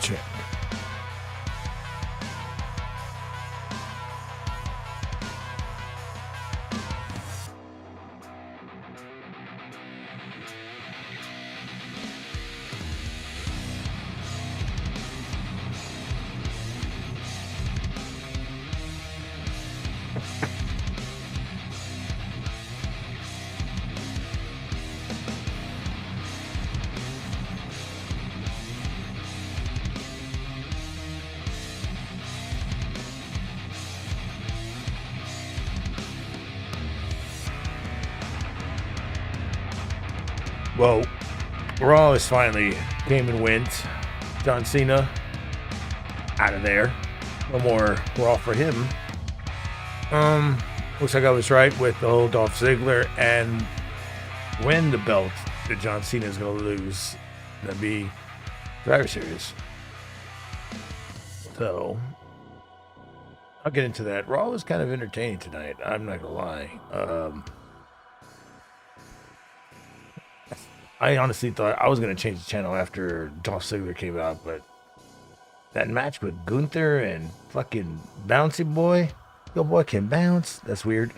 Check. Well, Raw is finally came and went. John Cena out of there. No more Raw for him. Looks like I was right with the whole Dolph Ziggler and win the belt that John Cena is going to lose. That'd be Survivor Series. So I'll get into that. Raw was kind of entertaining tonight. I'm not gonna lie. I honestly thought I was going to change the channel after Dolph Ziggler came out, but that match with Gunther and fucking Bouncy Boy, your boy can bounce. That's weird.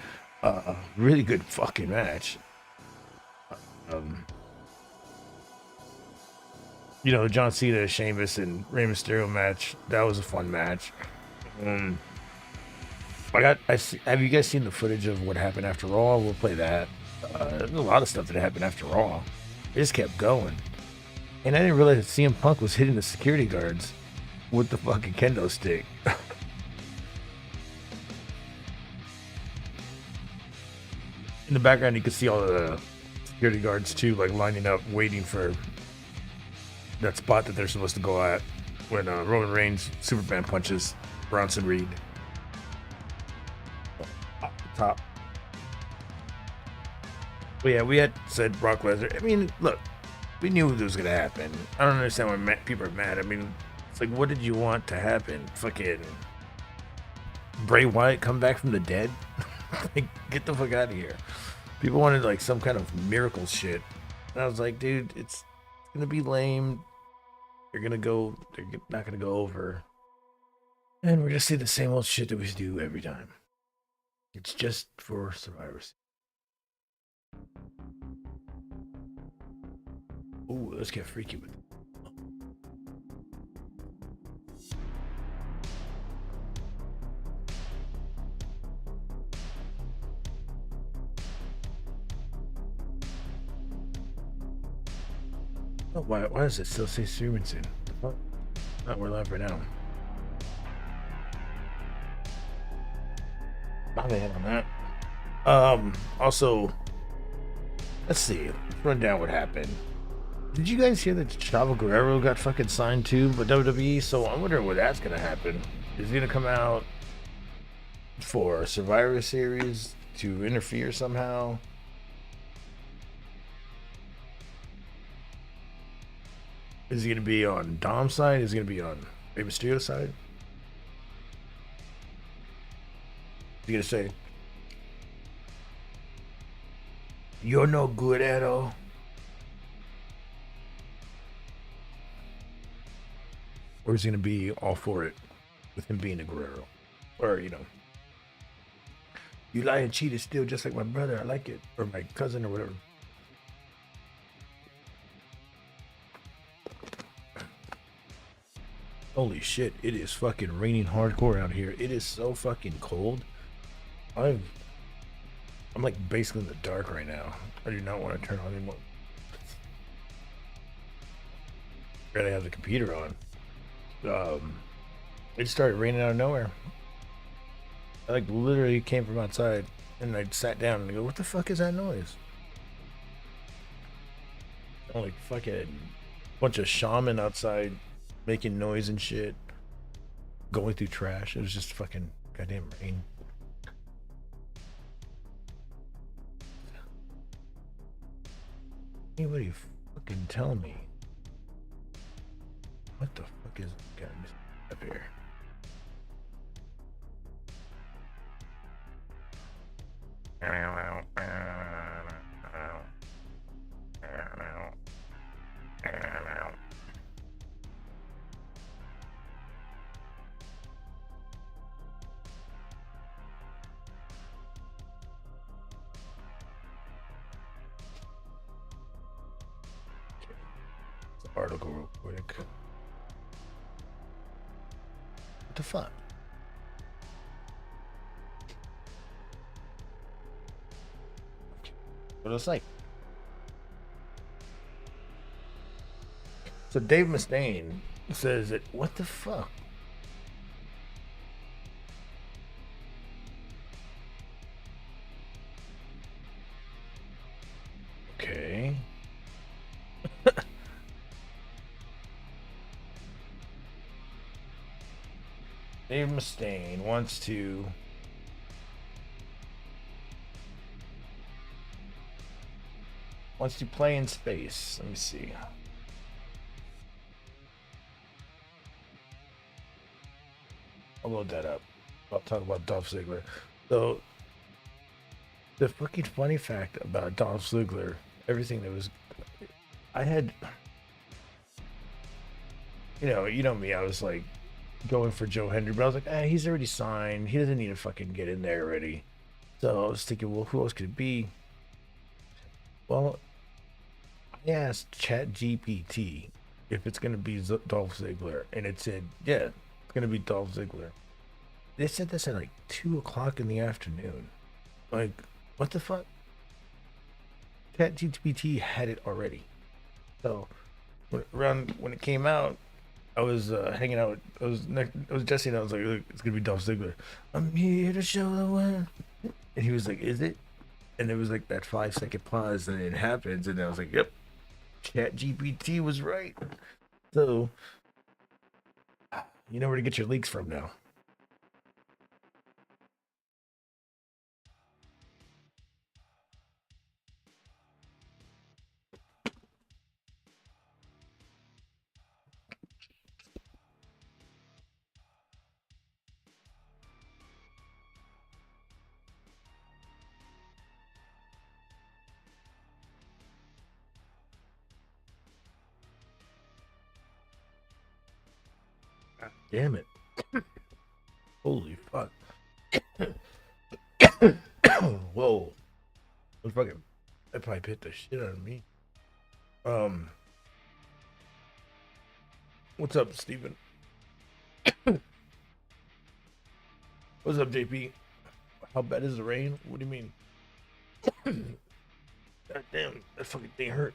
Really good fucking match. John Cena, Sheamus, and Rey Mysterio match. That was a fun match. Have you guys seen the footage of what happened after Raw? We'll play that. There's a lot of stuff that happened after Raw. It just kept going. And I didn't realize that CM Punk was hitting the security guards with the fucking kendo stick. In the background, you can see all the security guards too, like lining up, waiting for that spot that they're supposed to go at when Roman Reigns Superman punches Bronson Reed. Off the top. But yeah, we had said Brock Lesnar. I mean, look, we knew this was going to happen. I don't understand why people are mad. I mean, it's like, what did you want to happen? Fucking Bray Wyatt come back from the dead? Like, get the fuck out of here. People wanted like some kind of miracle shit. And I was like, dude, it's going to be lame. They're not going to go over. And we're going to see the same old shit that we do every time. It's just for survivors. Ooh, let's get freaky with it. Oh, why does it still say Stevenson? Oh, we're live right now. My bad on that. Also, let's see. Let's run down what happened. Did you guys hear that Chavo Guerrero got fucking signed too by WWE? So I'm wondering where that's gonna happen. Is he gonna come out for Survivor Series to interfere somehow? Is he gonna be on Dom's side? Is he gonna be on Rey Mysterio's side? You gonna say, "You're no good at all"? Or is he gonna be all for it with him being a Guerrero? Or, you lie and cheat is still just like my brother. I like it. Or my cousin or whatever. Holy shit, it is fucking raining hardcore out here. It is so fucking cold. I'm like basically in the dark right now. I do not want to turn on anymore. Gotta have the computer on. It started raining out of nowhere. I like literally came from outside and I sat down and I go, what the fuck is that noise? I'm like fucking bunch of shaman outside making noise and shit, going through trash. It was just fucking goddamn rain. Anybody fucking tell me what the fuck is up here? Article real quick. What the fuck? What it's like? So Dave Mustaine says that what the fuck? Okay. Dave Mustaine wants to play in space. Let me see. I'll load that up. I'll talk about Dolph Ziggler. So the fucking funny fact about Dolph Ziggler, everything that was, I had, you know me. I was like going for Joe Hendry, but I was like, he's already signed. He doesn't need to fucking get in there already. So I was thinking, well, who else could it be? Well, I asked ChatGPT if it's gonna be Dolph Ziggler, and it said, yeah, it's gonna be Dolph Ziggler. They said this at like 2 o'clock in the afternoon. Like, what the fuck? ChatGPT had it already. So when it came out, I was hanging out. I was Jesse, and I was like, look, it's gonna be Dolph Ziggler. I'm here to show the one. And he was like, is it? And there was like that 5 second pause, and it happens, and I was like, yep, ChatGPT was right. So you know where to get your leaks from now. Damn it. Holy fuck. Whoa. That probably hit the shit out of me. What's up, Steven? What's up, JP? How bad is the rain? What do you mean? God damn, that fucking thing hurt.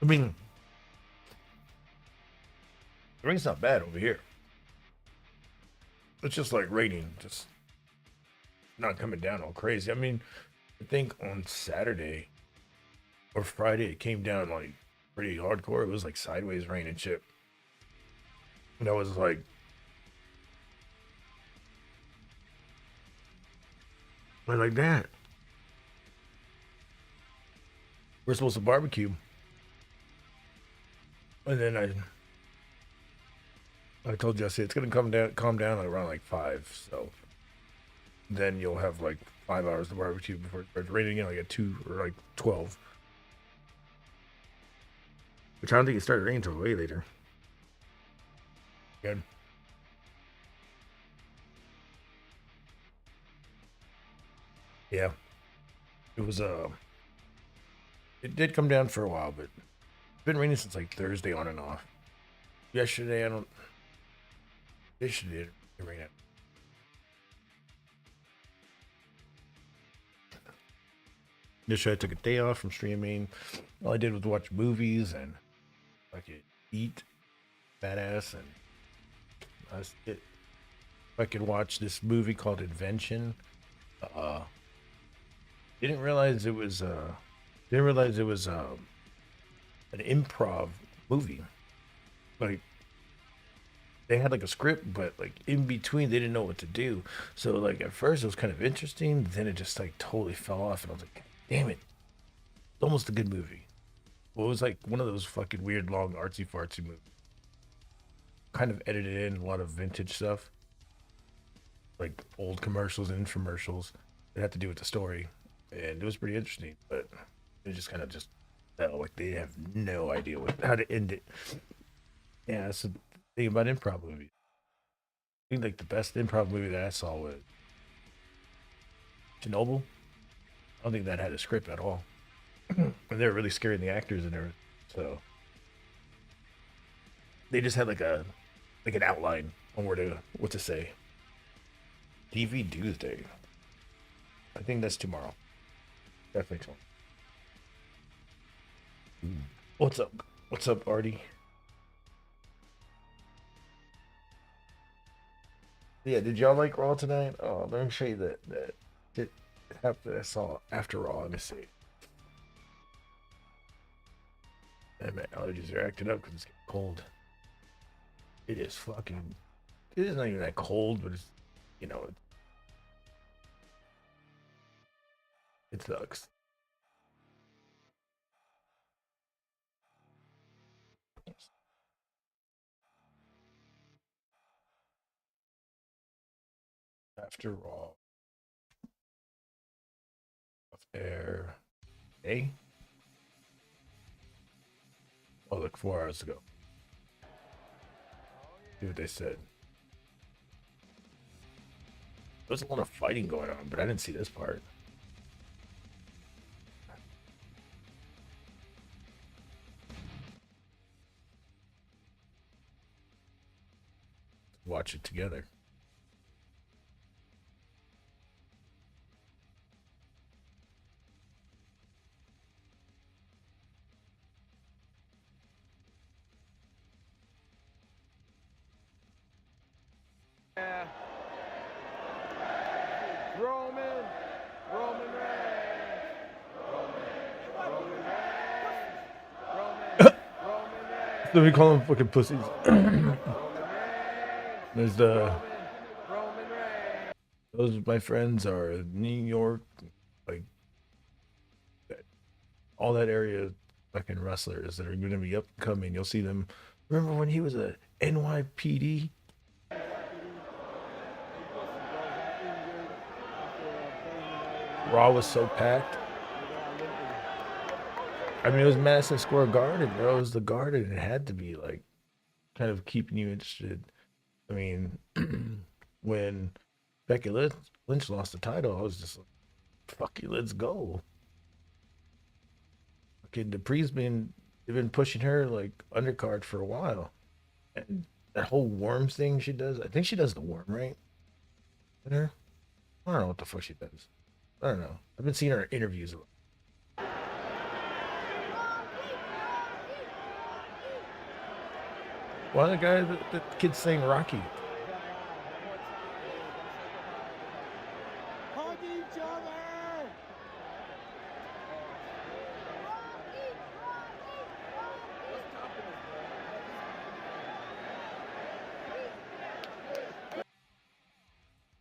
I mean, the rain's not bad over here. It's just like raining, just not coming down all crazy. I mean, I think on Saturday or Friday it came down like pretty hardcore. It was like sideways rain and shit. And I was like, like that. We're supposed to barbecue. And then I told Jesse it's gonna calm down around like 5. So then you'll have like 5 hours to barbecue before it starts raining again, like at 2 or like 12. Which I don't think it started raining until way later. Good. Yeah. It was it did come down for a while, but it's been raining since like Thursday on and off. Yesterday I don't yesterday it rained out. Yesterday I took a day off from streaming. All I did was watch movies and like eat badass and I could watch this movie called Invention. Uh didn't realize it was an improv movie. Like they had like a script, but like in between they didn't know what to do. So like at first it was kind of interesting, then it just like totally fell off, and I was like, damn it, it's almost a good movie. Well, it was like one of those fucking weird long artsy fartsy movies. Kind of edited in a lot of vintage stuff, like old commercials and infomercials that had to do with the story, and it was pretty interesting. But it just kind of just felt like they have no idea how to end it. Yeah, that's the thing about improv movies. I think like the best improv movie that I saw was Chernobyl. I don't think that had a script at all. And they were really scaring the actors and everything. So they just had like an outline on what to say. TV Tuesday. I think that's tomorrow. Definitely tomorrow. What's up? What's up, Artie? Yeah, did y'all like Raw tonight? Oh, let me show you that did after I saw after Raw. Let me see. And my allergies are acting up because it's getting cold. It is fucking. It is not even that cold, but it's you know it sucks. After Raw, off air. Hey, oh look, 4 hours ago. See what they said. There was a lot of fighting going on, but I didn't see this part. Watch it together. Yeah. Roman, Roman Reigns, Roman Reigns, Roman Reigns, So we call them fucking pussies. Roman Reigns, There's the Roman Reigns. those my friends are New York, like all that area, fucking wrestlers that are going to be upcoming. You'll see them. Remember when he was a NYPD? Raw was so packed. I mean, it was Madison Square Garden, bro. It was the Garden. It had to be like kind of keeping you interested. I mean, when Becky Lynch lost the title, I was just like, "Fuck you, let's go." Okay, Dupree's been they've been pushing her like undercard for a while, and that whole worms thing she does. I think she does the worm, right? In her, I don't know what the fuck she does. I don't know. I've been seeing her in interviews. Why the guy the kid's saying Rocky? Hug each other.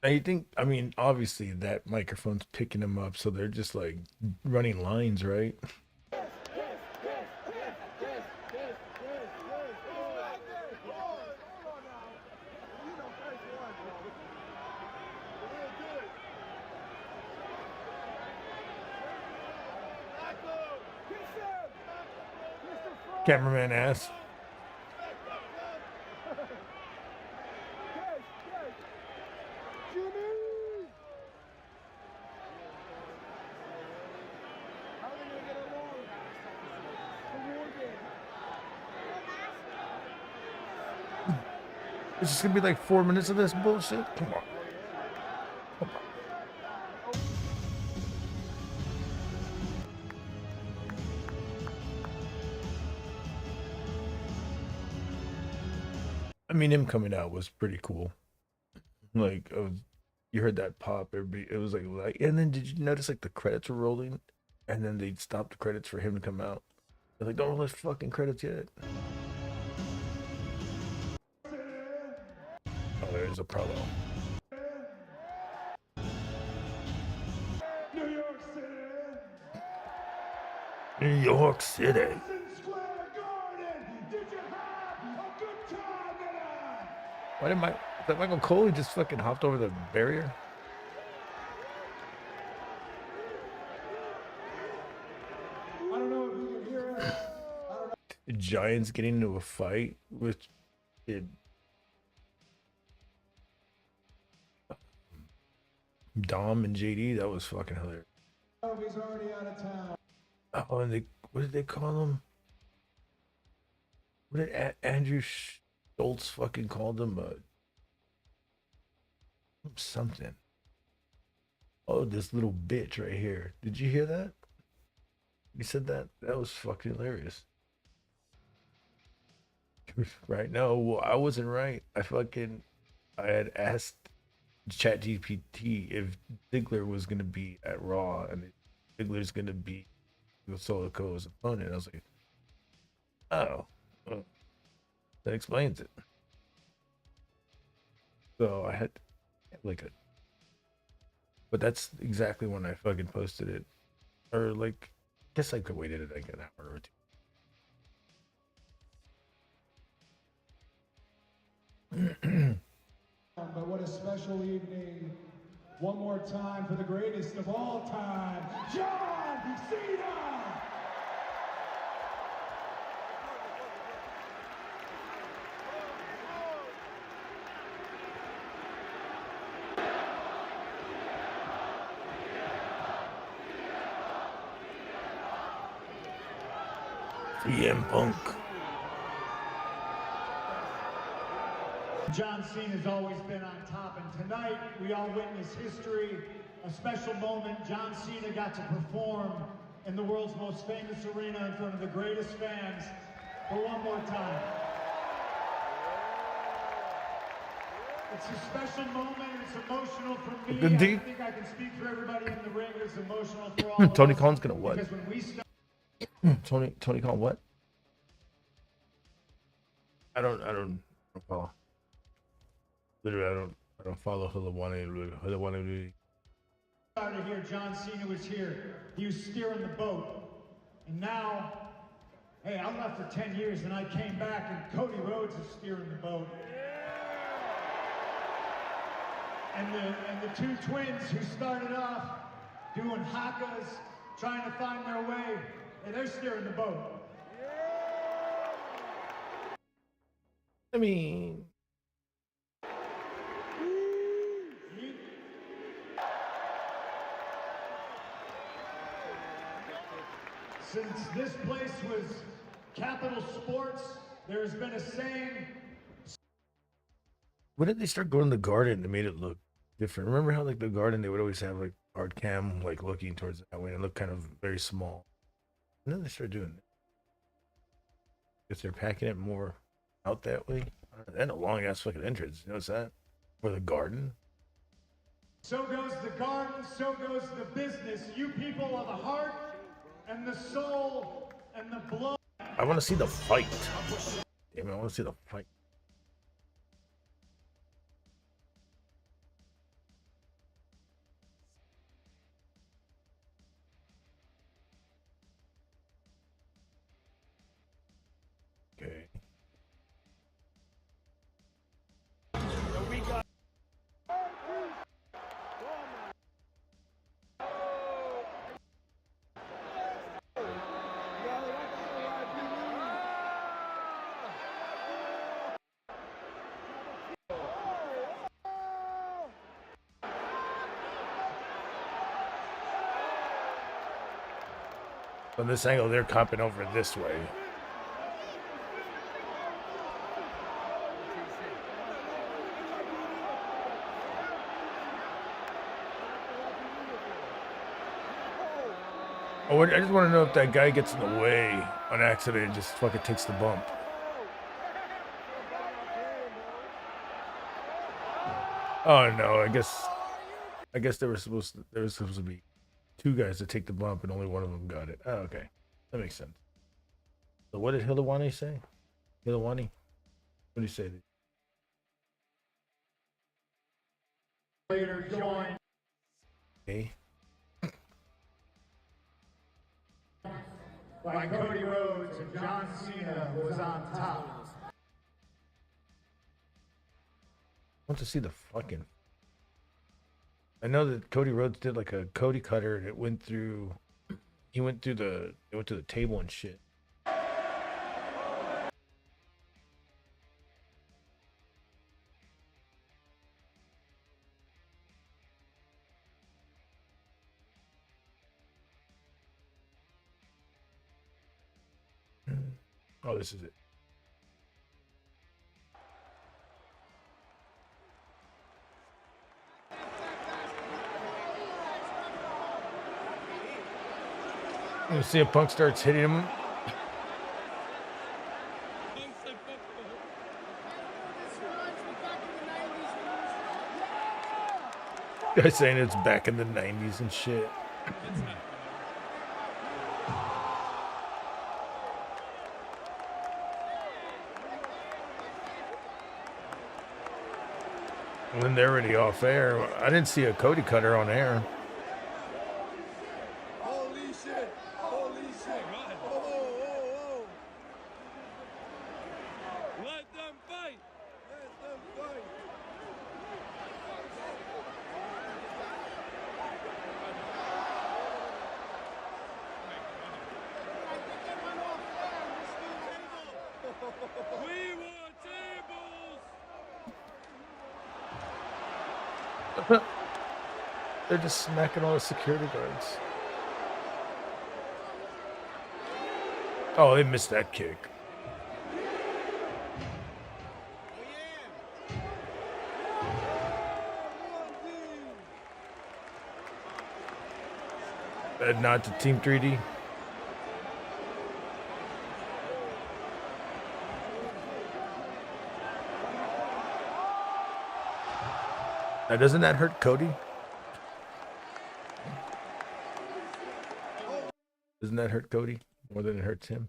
I think. I mean, obviously that microphone's picking them up, so they're just like running lines, right? Cameraman ass. Jimmy! How are we gonna get along? The war game. It's just gonna be like 4 minutes of this bullshit. Come on. Come on. I mean, him coming out was pretty cool. Like, you heard that pop. Everybody, it was like, and then did you notice like the credits were rolling, and then they'd stop the credits for him to come out. They're like, don't roll his fucking credits yet. Oh, there's a promo. New York City. New York City. Madison Square Garden. Did you have a good time tonight? Why did is that Michael Cole? He just fucking hopped over the barrier. I don't know if you can hear us. I don't know. The Giants getting into a fight with Dom and JD. That was fucking hilarious. I don't know if he's already out of town. Oh, and what did they call him? What did Andrew Schultz fucking called him? Something. Oh, this little bitch right here. Did you hear that? He said that? That was fucking hilarious. Right? No, well, I wasn't right. I had asked ChatGPT if Ziggler was gonna be at Raw and Ziggler's gonna be with Solo Co's opponent. I was like, oh, well, that explains it. So I had like but that's exactly when I fucking posted it, or like, I guess I could waited like an hour or two. But what a special evening. One more time for the greatest of all time, John Cena! CM Punk. John Cena's always been on top, and tonight we all witness history, a special moment. John Cena got to perform in the world's most famous arena in front of the greatest fans for one more time. It's a special moment. It's emotional for me. Good I deed. think I can speak for everybody in the ring. It's emotional for all of Tony us, Khan's gonna what? because when we start Tony Khan what? I don't follow. Literally, I don't follow Hulawane. started here, John Cena was here. He was steering the boat. And now, hey, I left for 10 years and I came back and Cody Rhodes is steering the boat. And the two twins who started off doing hakas, trying to find their way, and they're steering the boat. I mean, Since this place was Capital Sports, there's been a saying. when did they start going to the Garden? It made it look different. Remember how like the Garden they would always have like hard cam like looking towards that way and look kind of very small. And then they started doing it. Guess they're packing it more out that way. And a long ass fucking entrance. You notice that? For the Garden. So goes the garden, so goes the business. You people are the heart and the soul and the blood. I want to see the fight. Damn it, I want to see the fight. Okay. From this angle, they're copping over this way. Oh, I just want to know if that guy gets in the way on accident and just fucking takes the bump. Oh no, I guess there was supposed to be two guys to take the bump and only one of them got it. Oh, okay. That makes sense. So what did Hilawani say? Hilawani? What did he say? Later joined Okay. by Cody Rhodes and John Cena was on top. I want to see the fucking. I know that Cody Rhodes did like a Cody cutter and it went through. He went through the. It went to the table and shit. Oh, this is it. You see, a Punk starts hitting him. Guys saying it's back in the 90s and shit. When they're already off air, I didn't see a Cody cutter on air. Holy shit! Holy shit! Whoa, whoa, whoa! Let them fight! Let them fight! We want tables! They're just smacking all the security guards. Oh, they missed that kick. Bad nod to Team 3D. Now, doesn't that hurt Cody? Doesn't that hurt Cody more than it hurts him?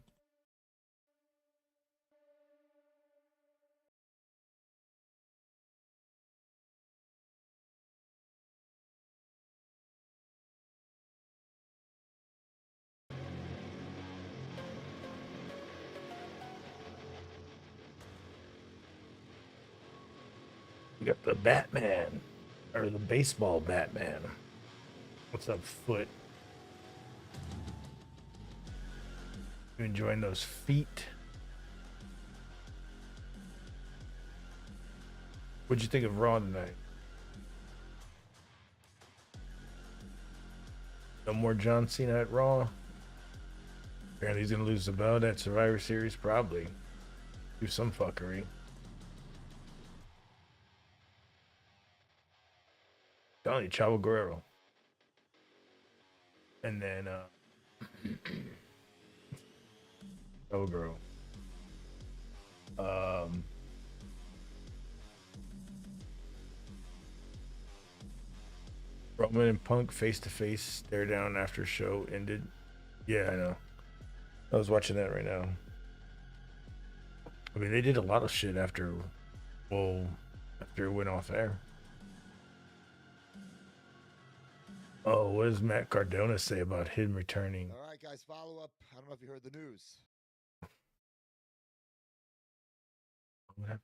We got the Batman, or the baseball Batman. What's up, Foot? You enjoying those feet? What'd you think of Raw tonight? No more John Cena at Raw. Apparently he's gonna lose the belt at Survivor Series, probably. Do some fuckery. Telling you, Chavo Guerrero. And then Chavo Guerrero. Roman and Punk face to face stare down after show ended. Yeah, I know. I was watching that right now. I mean, they did a lot of shit after it went off air. Oh, what does Matt Cardona say about him returning? All right, guys, follow up. I don't know if you heard the news. What happened?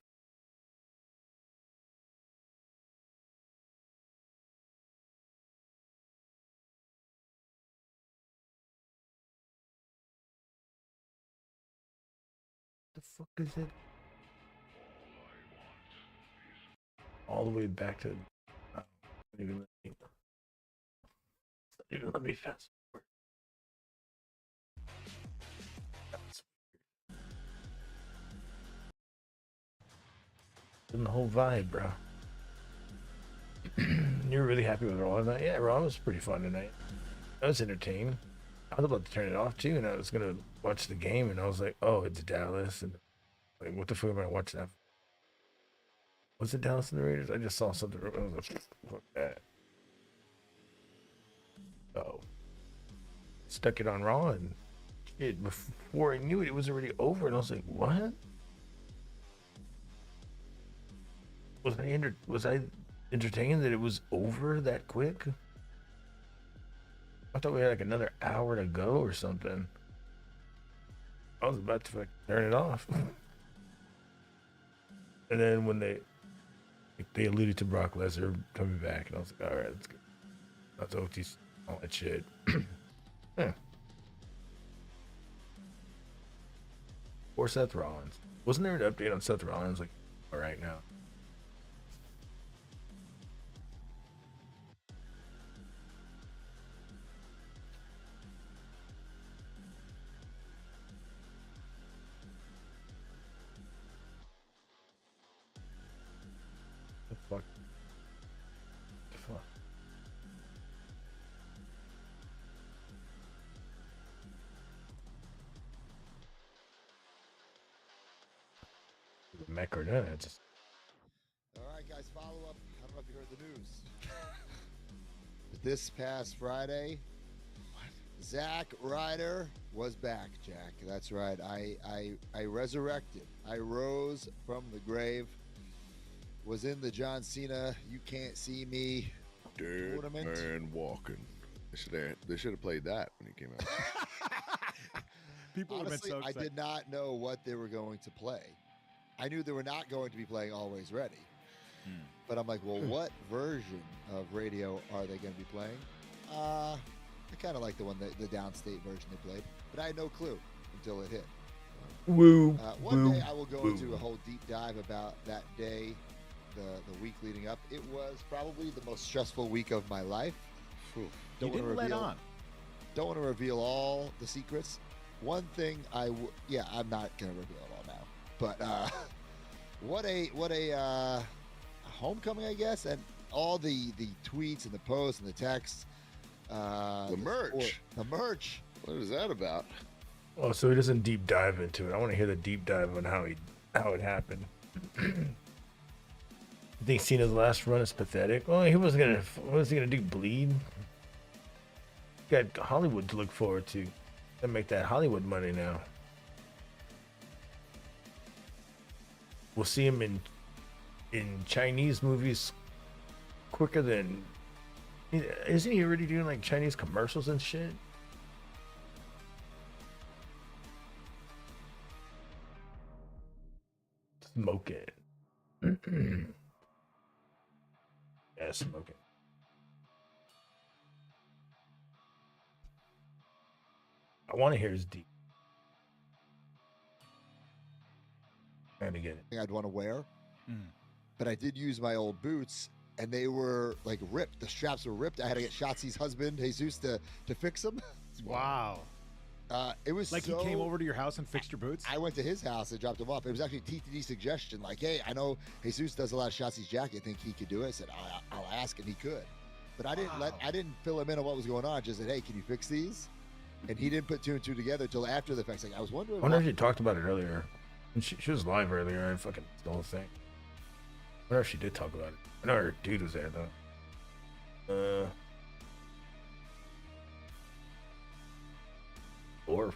The fuck is it? All the way back to. Even let me fast forward. And the whole vibe, bro. You were really happy with Raw tonight? Yeah, Raw was pretty fun tonight. I was entertained. I was about to turn it off too, and I was gonna watch the game, and I was like, "Oh, it's Dallas," and like, what the fuck am I watching that? Was it Dallas and the Raiders? I just saw something. I was like, "Fuck that." Oh, stuck it on Raw, and before I knew it, it was already over, and I was like, "What?" Was I entertained that it was over that quick? I thought we had like another hour to go or something. I was about to like, turn it off. And then when they alluded to Brock Lesnar coming back, and I was like, all right, let's go. That's OT's all that shit. Yeah. Or Seth Rollins. Wasn't there an update on Seth Rollins like all right now? The fuck? The fuck? The mech or not? It's just All right, guys, follow up. I don't know if you heard the news. But this past Friday, Zack Ryder was back, Jack. That's right. I resurrected. I rose from the grave. Was in the John Cena "You Can't See Me" Dead tournament. man walking. They should have played that when he came out. People would have Honestly, been so I excited. did not know what they were going to play. I knew they were not going to be playing Always Ready. But I'm like, well, what version of radio are they going to be playing? I kind of like the one the downstate version they played, but I had no clue until it hit. woo. One day I will go into a whole deep dive about that day, the week leading up. It was probably the most stressful week of my life. You Don't want to didn't let reveal. on. Don't want to reveal all the secrets. One thing I'm not gonna reveal it all now. But what a homecoming, I guess, and all the tweets and the posts and the texts. The merch. The merch. What is that about? Oh, so he doesn't deep dive into it. I want to hear the deep dive on how it happened. You think Cena's last run is pathetic? Well, he wasn't gonna. What was he gonna do? Bleed? Got Hollywood to look forward to. Gotta make that Hollywood money now. We'll see him in Chinese movies quicker than. Isn't he already doing like Chinese commercials and shit? Smoke it. Yeah, smoke it. I want to hear his deep. Trying to get it. Thing I'd want to wear. Mhm. But I did use my old boots, and they were like ripped. The straps were ripped. I had to get Shotzi's husband, Jesus, to fix them. Wow. It was Like so, he came over to your house and fixed your boots? I went to his house and dropped him off. It was actually TTD's suggestion. Like, hey, I know Jesus does a lot of Shotzi's jacket. I think he could do it. I said, I'll ask, and he could. But I didn't fill him in on what was going on. Just said, hey, can you fix these? And he didn't put two and two together until after the fact. Like, I was wondering. I wonder if she talked about it earlier. And she was live earlier. I fucking the whole thing. I wonder if she did talk about it. I know her dude was there though. Or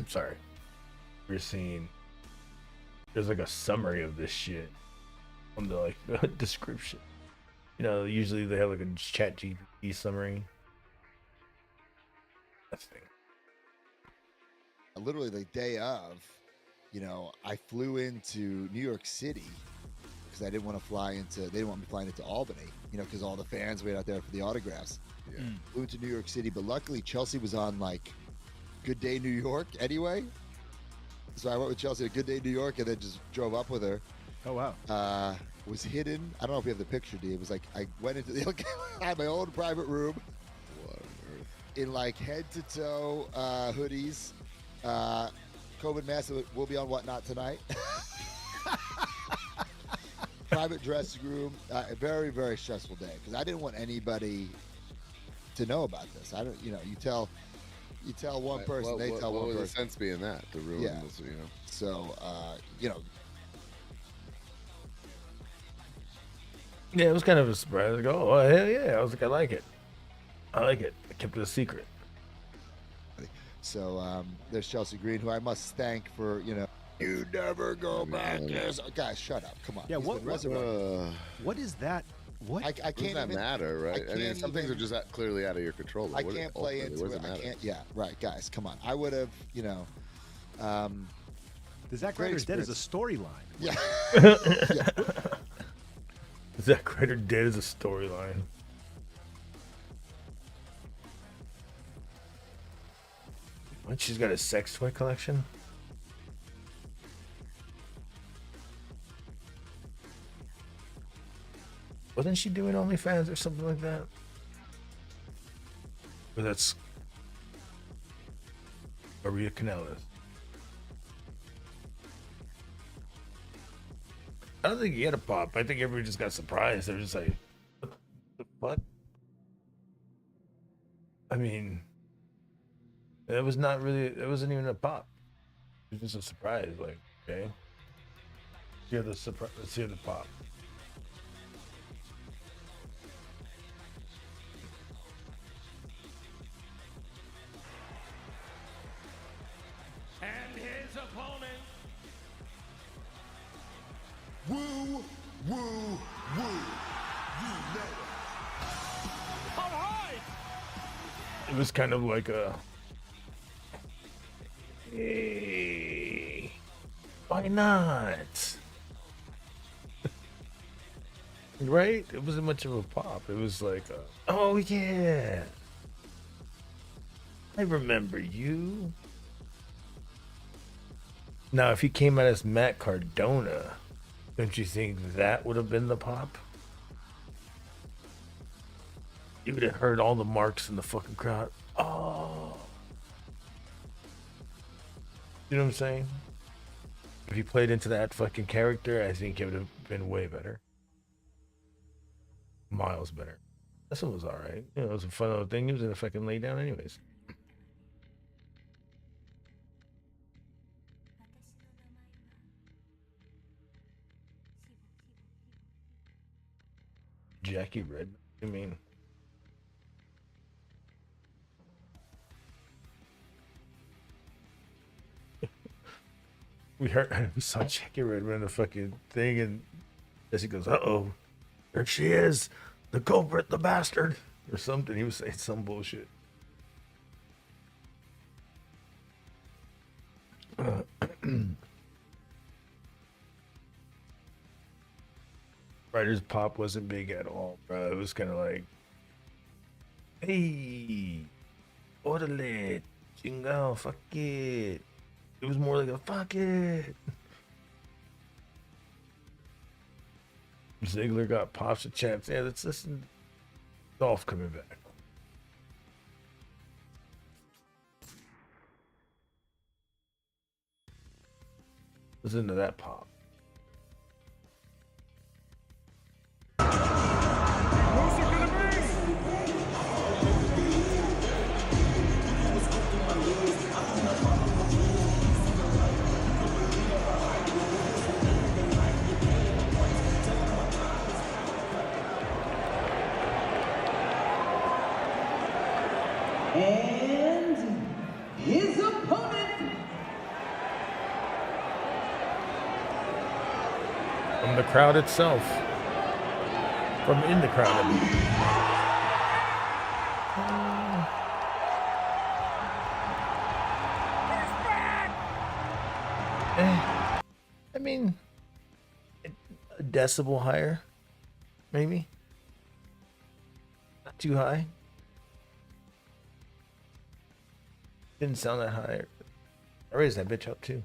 sorry. We're seeing there's like a summary of this shit on the like description. You know, usually they have like a chat GPT summary. That's the thing. Literally the day of, I flew into New York City because I didn't want to fly into. They didn't want me flying into Albany, because all the fans wait out there for the autographs. Yeah. Flew into New York City, but luckily Chelsea was on like Good Day New York anyway. So I went with Chelsea to Good Day New York and then just drove up with her. Oh, wow. Was hidden. I don't know if we have the picture, D. It was like I went into the I had my own private room. in like head to toe hoodies. COVID mask will be on Whatnot tonight. Private dressing room. A very, very stressful day because I didn't want anybody to know about this. I don't, you know, you tell one person, they tell one person. What would the person. sense be in that? To ruin this, you know? So, you know. Yeah, it was kind of a surprise. Like, oh, hell yeah. I was like, I like it. I like it. I kept it a secret. So, there's Chelsea Green, who I must thank for, you know, you never go back. Guys, shut up. Come on. Yeah, what is that? What? I can't does that even matter, right? I mean, some things are just clearly out of your control. I can't play into it. I can't. Yeah, right, guys. Come on. I would have, you know. The Zack Ryder's dead as a storyline. Yeah. Zack Ryder dead as a storyline. What? She's got a sex toy collection? Wasn't she doing OnlyFans or something like that? Or that's Maria Kanellis. I don't think he had a pop. I think everybody just got surprised. They're just like, what the fuck? I mean, it was not really, it wasn't even a pop. It was just a surprise. Like, okay. Let's hear the surprise. Let's hear the pop. And his opponent, Woo, woo, woo. You know it. all right. It was kind of like a, hey, why not? Right? It wasn't much of a pop. It was like, oh yeah, I remember you. Now, if he came out as Matt Cardona, don't you think that would have been the pop? You would have heard all the marks in the fucking crowd. Oh. You know what I'm saying? If he played into that fucking character, I think it would have been way better. Miles better. This one was alright. You know, it was a fun little thing. He was in a fucking lay down anyways. Jackie Red. I mean, we saw Jackie Redmond in the fucking thing, and Jesse goes, "Uh-oh, there she is, the culprit, the bastard," or something. He was saying some bullshit. Ryder's pop wasn't big at all, bro. It was kind of like, hey, orderly, chingao, fuck it. It was more like a fuck it. Ziggler got pops a chance. Yeah, let's listen. Dolph coming back. Listen to that pop. Who's it gonna be? And his opponent, From the crowd itself. From in the crowd. I mean. I mean, a decibel higher, maybe. Not too high. Didn't sound that high. I raised that bitch up too.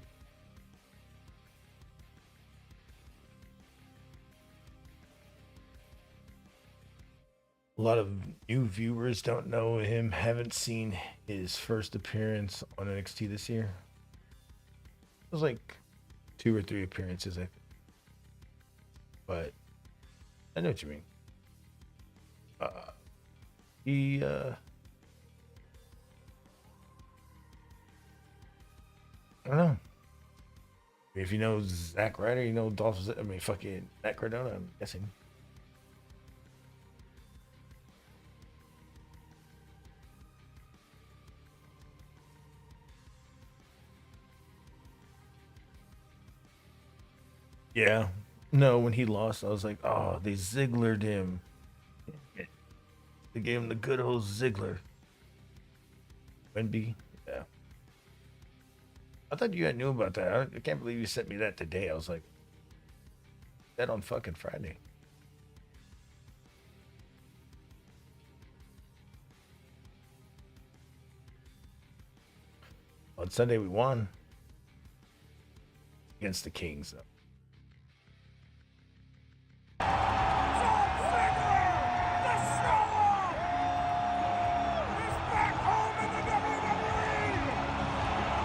A lot of new viewers don't know him, haven't seen his first appearance on NXT this year. It was like 2 or 3 appearances, I think. But I know what you mean. He I don't know. If you know Zack Ryder, you know fucking Matt Cardona, I'm guessing. Yeah. No, when he lost, I was like, oh, they Zigglered him. They gave him the good old Ziggler. Wendy, yeah. I thought you knew about that. I can't believe you sent me that today. I was like, that on fucking Friday. On Sunday we won against the Kings, though.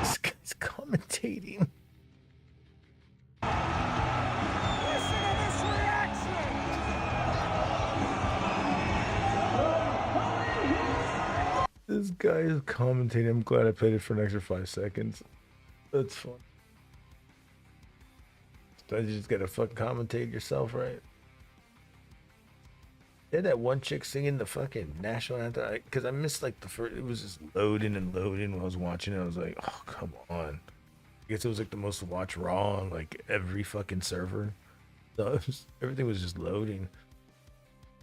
This guy's commentating. This guy is commentating. I'm glad I played it for an extra 5 seconds. That's fun. Sometimes you just gotta fucking commentate yourself, right? They had that one chick singing the fucking national anthem. Because I missed like the first. It was just loading and loading when I was watching it. I was like, oh, come on. I guess it was like the most watched Raw on like every fucking server. So everything was just loading.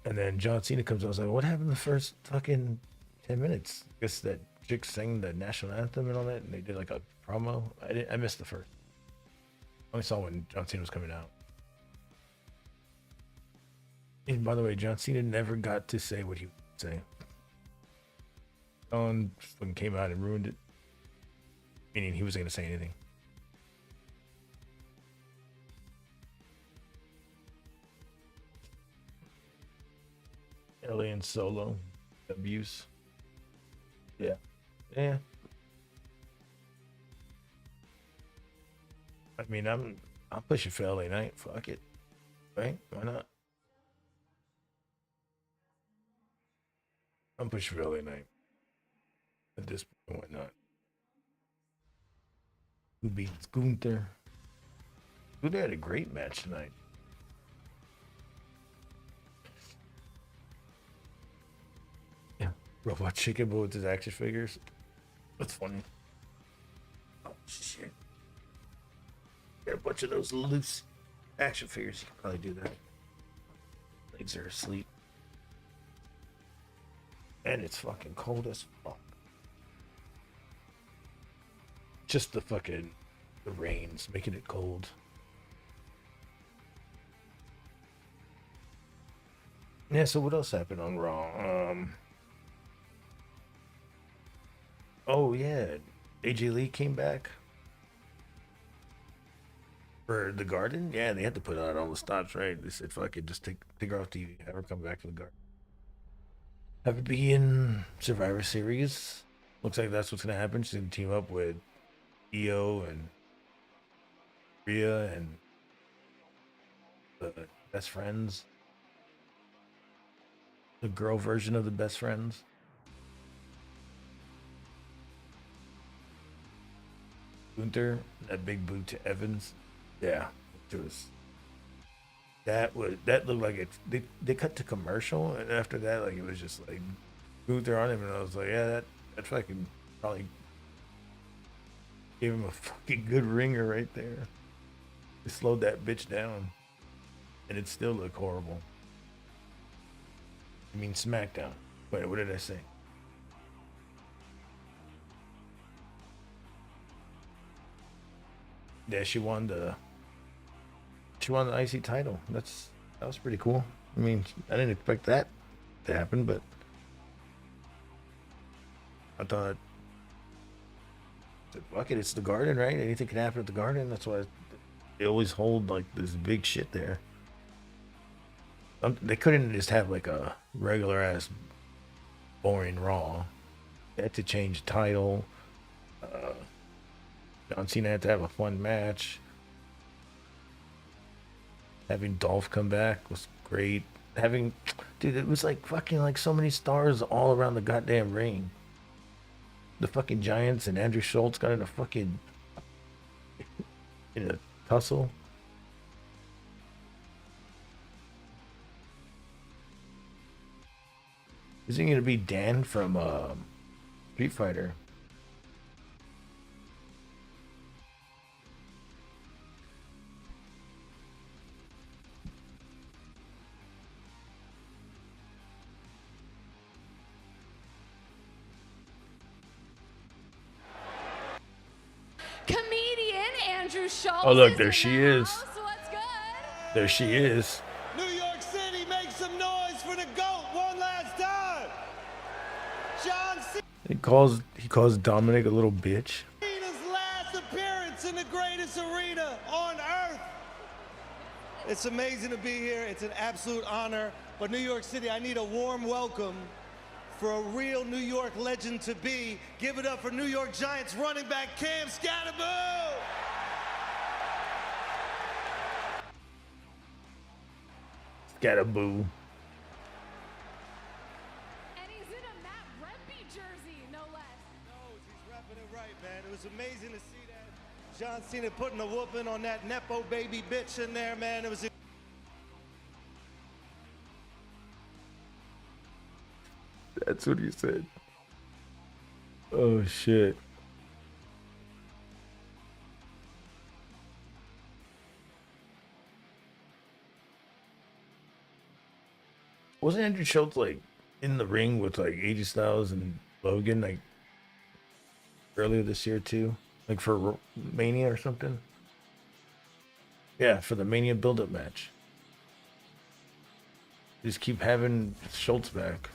And then John Cena comes on. I was like, what happened the first fucking 10 minutes? I guess that chick sang the national anthem and all that. And they did like a promo. I missed the first. I only saw when John Cena was coming out. And by the way, John Cena never got to say what he would say. John fucking came out and ruined it. Meaning he wasn't going to say anything. Alien Solo. Abuse. Yeah. Yeah. I mean, I'll push it for LA Knight. Fuck it. Right? Why not? I'm pushing for LA Knight. At this point, why not? Who beats Gunther? Gunther had a great match tonight. Yeah. Robot Chicken Boy with his action figures. That's funny. Oh, shit. Got a bunch of those loose action figures. You can probably do that. Legs are asleep. And it's fucking cold as fuck. Just the rain's making it cold. Yeah, so what else happened on Raw? Oh yeah, AJ Lee came back for the Garden. Yeah, they had to put out all the stops, right? They said, "Fuck it, just take her off TV, have her come back for the Garden." Have her be in Survivor Series. Looks like that's what's gonna happen. She's gonna team up with Io and Rhea and the Best Friends. The girl version of the Best Friends. Gunther, that big boot to Evans. Yeah, it was. That looked like it. They cut to commercial, and after that, like it was just like Gunther on him, and I was like, yeah, that fucking probably gave him a fucking good ringer right there. It slowed that bitch down, and it still looked horrible. I mean SmackDown. Wait, what did I say? Yeah, she won the IC title. That was pretty cool. I mean, I didn't expect that to happen, but I thought, fuck it, it's the Garden, right? Anything can happen at the Garden. That's why they always hold like this big shit there. They couldn't just have like a regular ass boring Raw. They had to change the title. John Cena had to have a fun match. Having Dolph come back was great. Dude, it was like fucking like so many stars all around the goddamn ring. The fucking Giants and Andrew Schultz got in a tussle. Isn't it gonna be Dan from Street Fighter? Comedian Andrew Schultz. Oh look, there she is. What's good? There she is. New York City, make some noise for the GOAT one last time. John He calls Dominic a little bitch. Cena's last appearance in the greatest arena on earth. It's amazing to be here. It's an absolute honor. But New York City, I need a warm welcome for a real New York legend to be. Give it up for New York Giants running back Cam Scatterboo. Scatterboo. And he's in a Matt Rempe jersey, no less. He's repping it right, man. It was amazing to see that. John Cena putting a whooping on that Nepo baby bitch in there, man. It was. That's what he said. Oh shit. Wasn't Andrew Schultz like in the ring with like AJ Styles and Logan like earlier this year too? Like for Mania or something? Yeah, for the Mania build-up match. Just keep having Schultz back.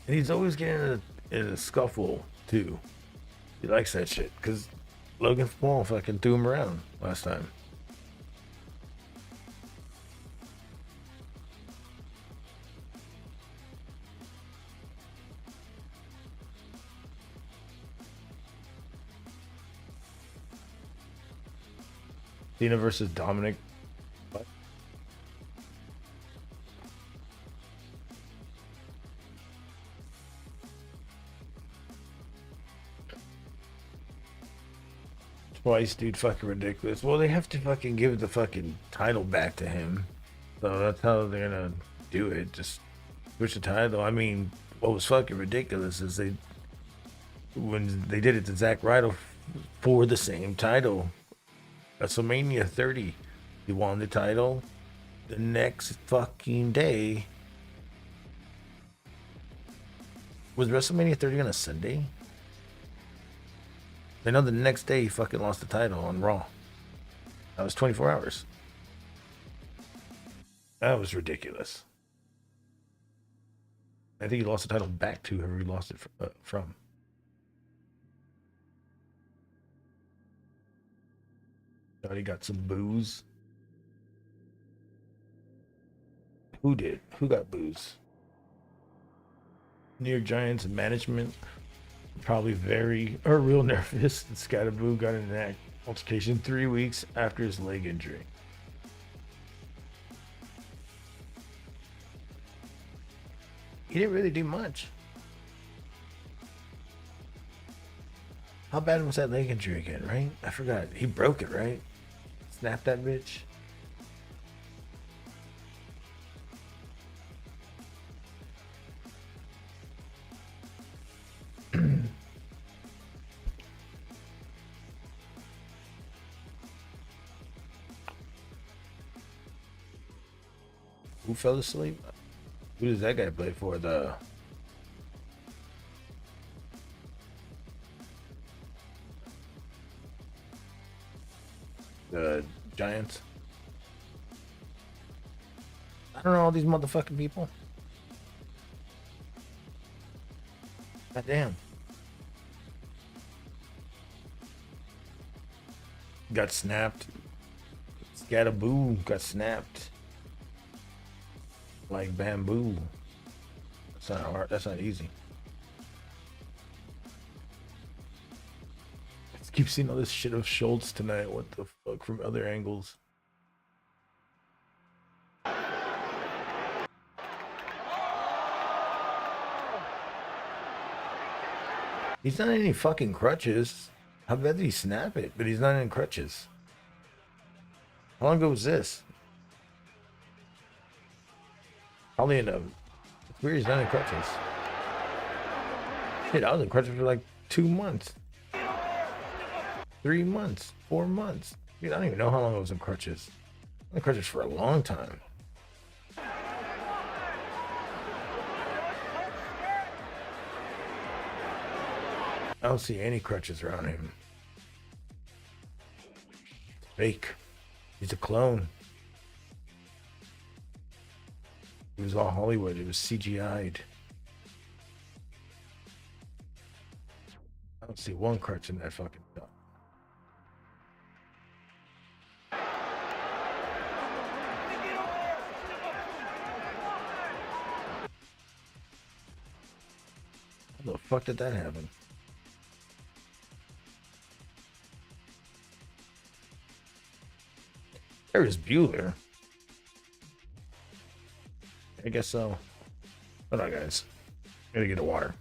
And he's always getting in a scuffle too. He likes that shit because Logan Paul fucking threw him around last time. Cena versus Dominic. What? Twice, dude, fucking ridiculous. Well, they have to fucking give the fucking title back to him. So that's how they're gonna do it. Just switch the title. I mean, what was fucking ridiculous is when they did it to Zack Ryder for the same title. WrestleMania 30. He won the title. The next fucking day. Was WrestleMania 30 on a Sunday? I know the next day he fucking lost the title on Raw. That was 24 hours. That was ridiculous. I think he lost the title back to whoever he lost it from. Thought he got some booze. Who did? Who got booze? New York Giants management probably real nervous. And Scatterboo got in an altercation 3 weeks after his leg injury. He didn't really do much. How bad was that leg injury again, right? I forgot. He broke it, right? Snapped that bitch. Who fell asleep? Who does that guy play for? The Giants? I don't know all these motherfucking people. God damn. got snapped. Scattaboo got snapped. Like bamboo. That's not hard. That's not easy. Let's keep seeing all this shit of Schultz tonight. What the fuck from other angles? He's not in any fucking crutches. How bad did he snap it? But he's not in crutches. How long ago was this? Probably in a... It's weird he's not in crutches. Shit, I was in crutches for like 2 months. 3 months. 4 months. Dude, I don't even know how long I was in crutches. I was in crutches for a long time. I don't see any crutches around him. It's fake. He's a clone. It was all Hollywood. It was CGI'd. I don't see one crutch in that fucking stuff. How the fuck did that happen? There's Bueller. I guess so. Hold on, guys. Gotta get the water.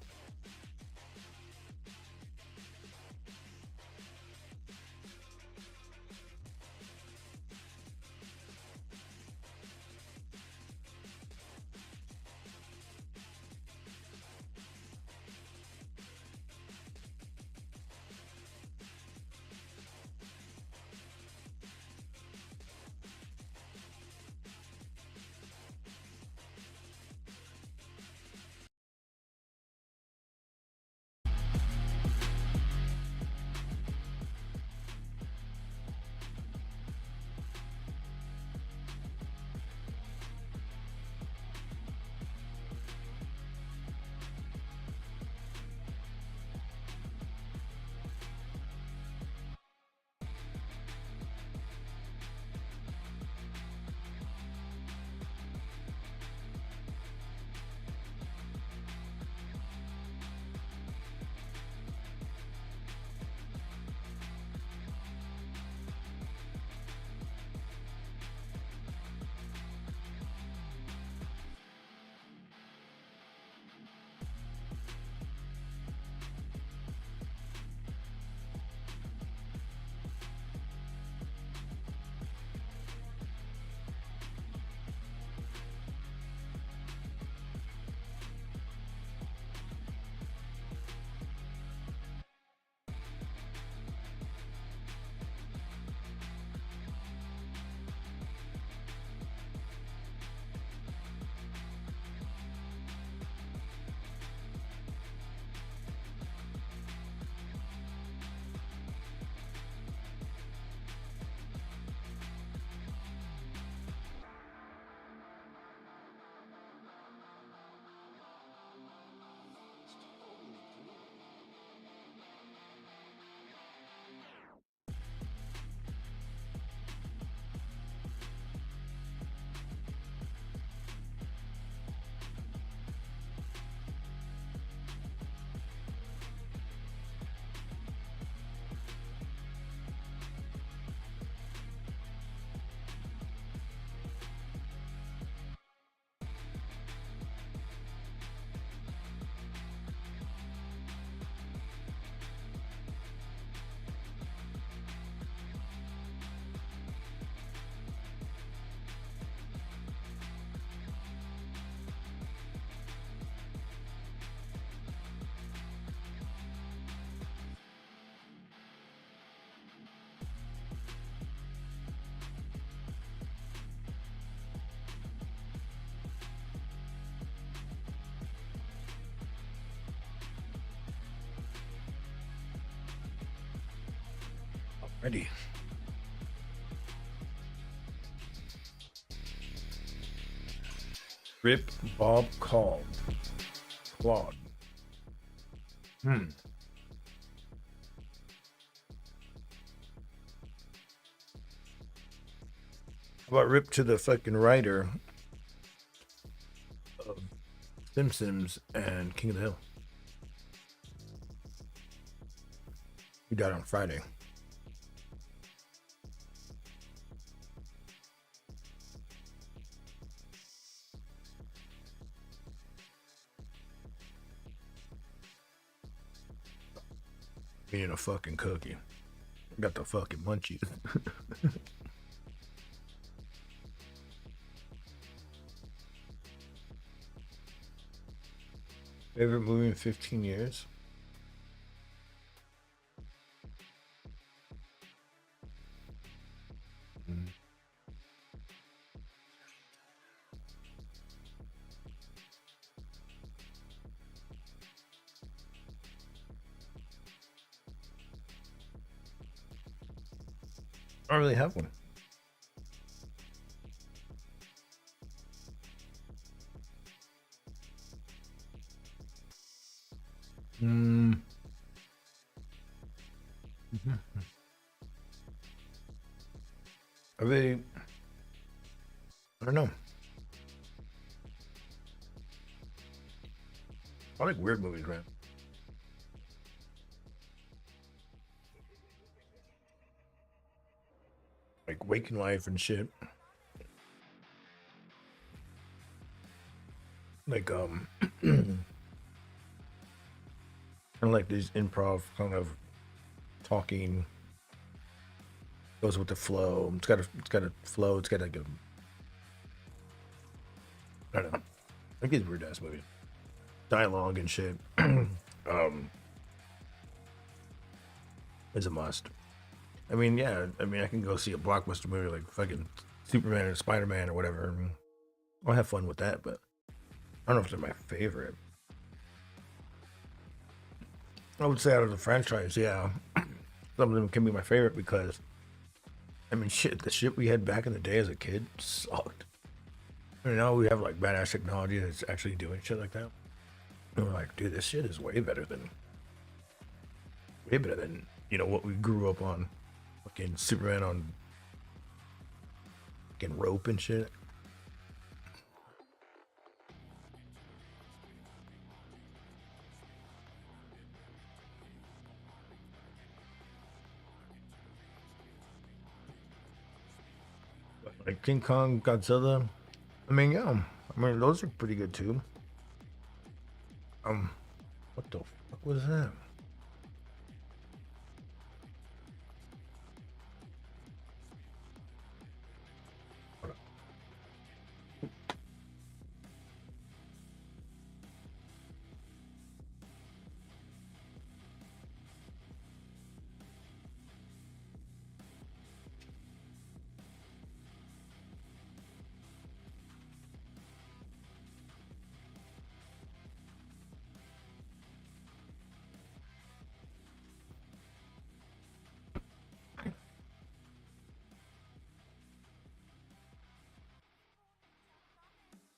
Ready. Rip Bob called. Claude. What ripped to the fucking writer of Simpsons and King of the Hill. He died on Friday. Eating a fucking cookie. Got the fucking munchies. Favorite movie in 15 years? I don't really have one. I really, I don't know. I like weird movies, man. Like Waking Life and shit. Like kind of like these improv kind of talking goes with the flow. It's got a flow. It's got like a, I don't know. I think it's weird ass movie. Dialogue and shit. Is a must. I mean, yeah. I mean, I can go see a blockbuster movie like fucking Superman or Spider-Man or whatever. I mean, I'll have fun with that, but I don't know if they're my favorite. I would say out of the franchise, yeah, some of them can be my favorite because, I mean, shit, the shit we had back in the day as a kid sucked. And now we have like badass technology that's actually doing shit like that. And we're like, dude, this shit is way better than, you know, what we grew up on. Fucking Superman on fucking rope and shit. Like King Kong, Godzilla. I mean, yeah. I mean, those are pretty good too. What the fuck was that?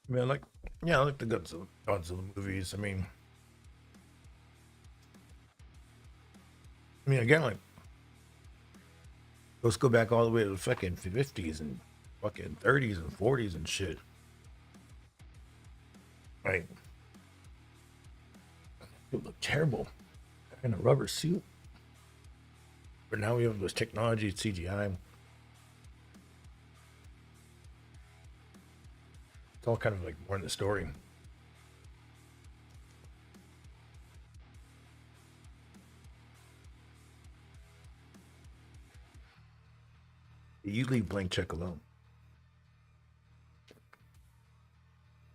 I mean, I like the Godzilla movies. I mean, again, like, let's go back all the way to the fucking 50s and fucking 30s and 40s and shit. Like, it looked terrible in a rubber suit. But now we have this technology, CGI. It's all kind of like more in the story. You leave Blank Check alone.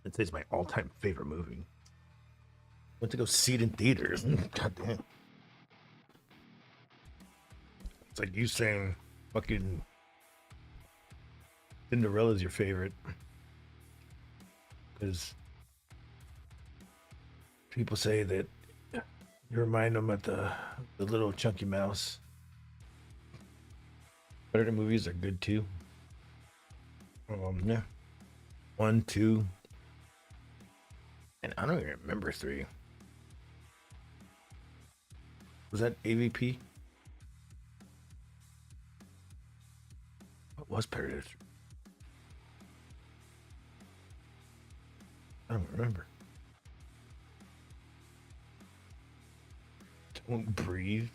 It's my all-time favorite movie. Went to go see it in theaters. God damn. It's like you saying fucking Cinderella's your favorite. Because people say that you remind them of the little chunky mouse. Predator movies are good too. Yeah. 1, 2. And I don't even remember 3. Was that AVP? What was Predator? I don't remember. Don't breathe.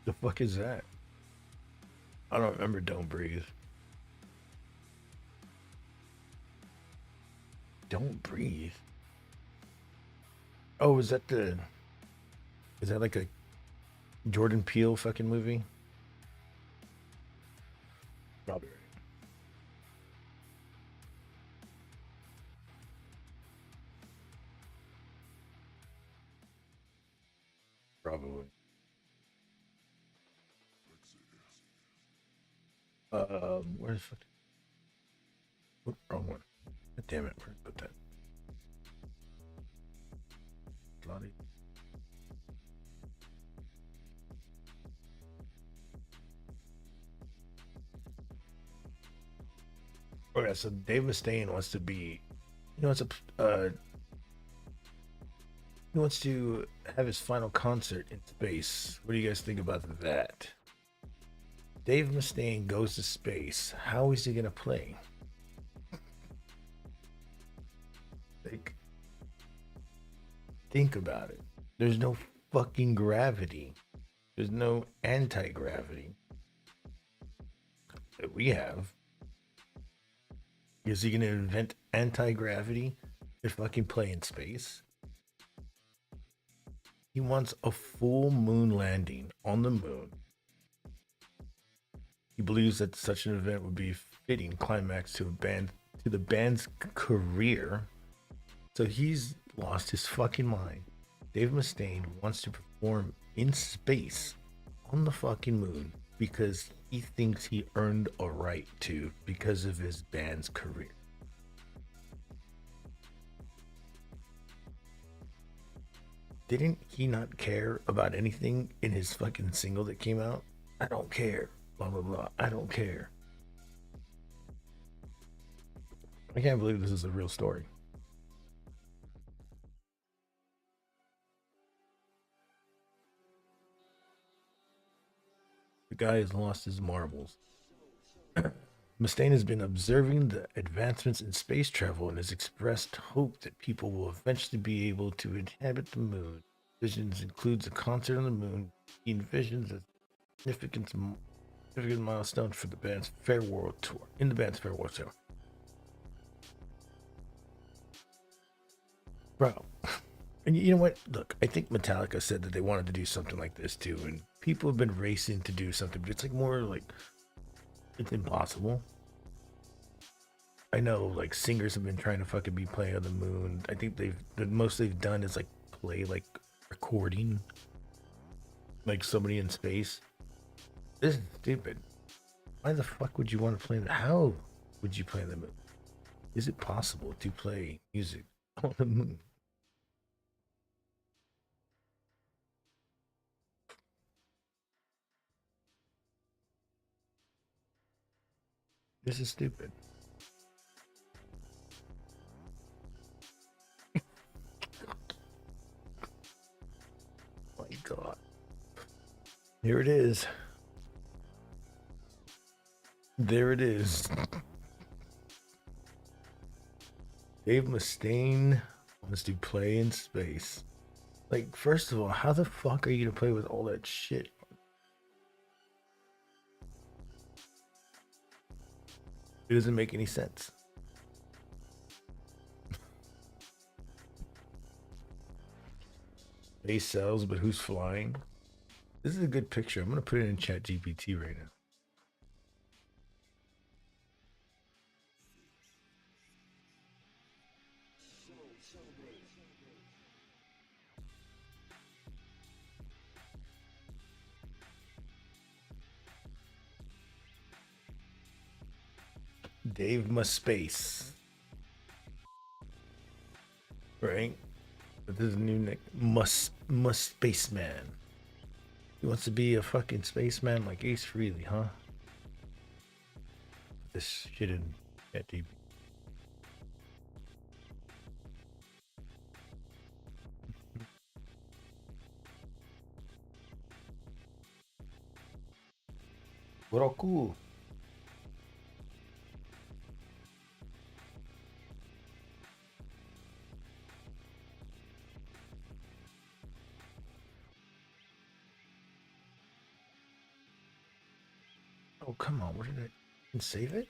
The fuck is that? I don't remember Don't Breathe. Don't Breathe. Oh, is that like a Jordan Peele fucking movie? Probably right. Probably. Where the fuck? Oop, wrong one. God damn it! Where did I put that? Bloody. Okay, so Dave Mustaine wants to be, he wants he wants to have his final concert in space. What do you guys think about that? Dave Mustaine goes to space. How is he gonna play? Like, think about it. There's no fucking gravity. There's no anti-gravity that we have. Is he gonna invent anti-gravity to fucking play in space? He wants a full moon landing on the moon. He believes that such an event would be a fitting climax to the band's career. So he's lost his fucking mind. Dave Mustaine wants to perform in space on the fucking moon because he thinks he earned a right to because of his band's career. Didn't he not care about anything in his fucking single that came out? I don't care. Blah, blah, blah. I don't care. I can't believe this is a real story. The guy has lost his marbles. Mustaine has been observing the advancements in space travel and has expressed hope that people will eventually be able to inhabit the moon. Visions includes a concert on the moon. He envisions a significant milestone for the band's farewell tour. In the band's farewell tour. Bro, and you know what? Look, I think Metallica said that they wanted to do something like this too, and people have been racing to do something, but it's like more like it's impossible. I know, like singers have been trying to fucking be playing on the moon. I think the most they've done is like play like recording, like somebody in space. This is stupid. Why the fuck would you want to play that? How would you play on the moon? Is it possible to play music on the moon? This is stupid. My God. Here it is. There it is. Dave Mustaine wants to play in space. Like, first of all, how the fuck are you gonna play with all that shit? It doesn't make any sense. Space sells, but who's flying? This is a good picture. I'm gonna put it in Chat GPT right now. Dave Muspace. Right? But this is a new nick. Spaceman. He wants to be a fucking spaceman like Ace Frehley, huh? This shit in ChatGPT. What all cool. Oh, come on. Where did I save it?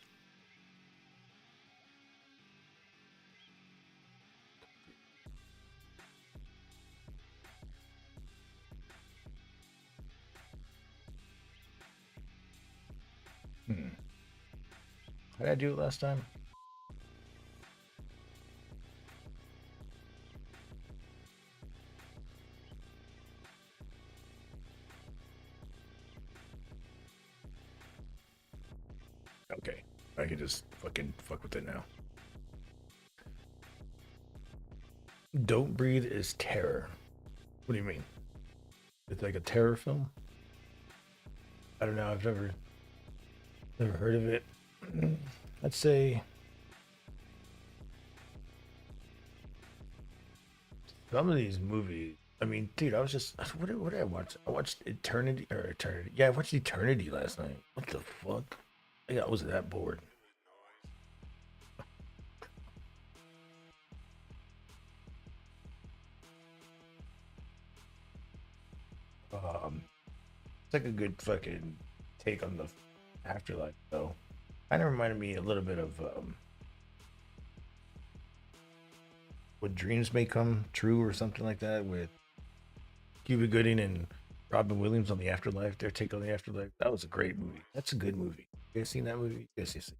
How did I do it last time? Okay. I can just fucking fuck with it now. Don't Breathe is terror. What do you mean? It's like a terror film? I don't know. I've never heard of it. I'd say some of these movies. I mean, dude, I was just what did I watch? I watched Eternity. Yeah, I watched Eternity last night. What the fuck? Yeah, I was that bored. It's like a good fucking take on the afterlife, though. Kind of reminded me a little bit of What Dreams May Come True or something like that with Cuba Gooding and Robin Williams on the afterlife. Their take on the afterlife. That was a great movie. That's a good movie. You guys seen that movie? Yes, yes.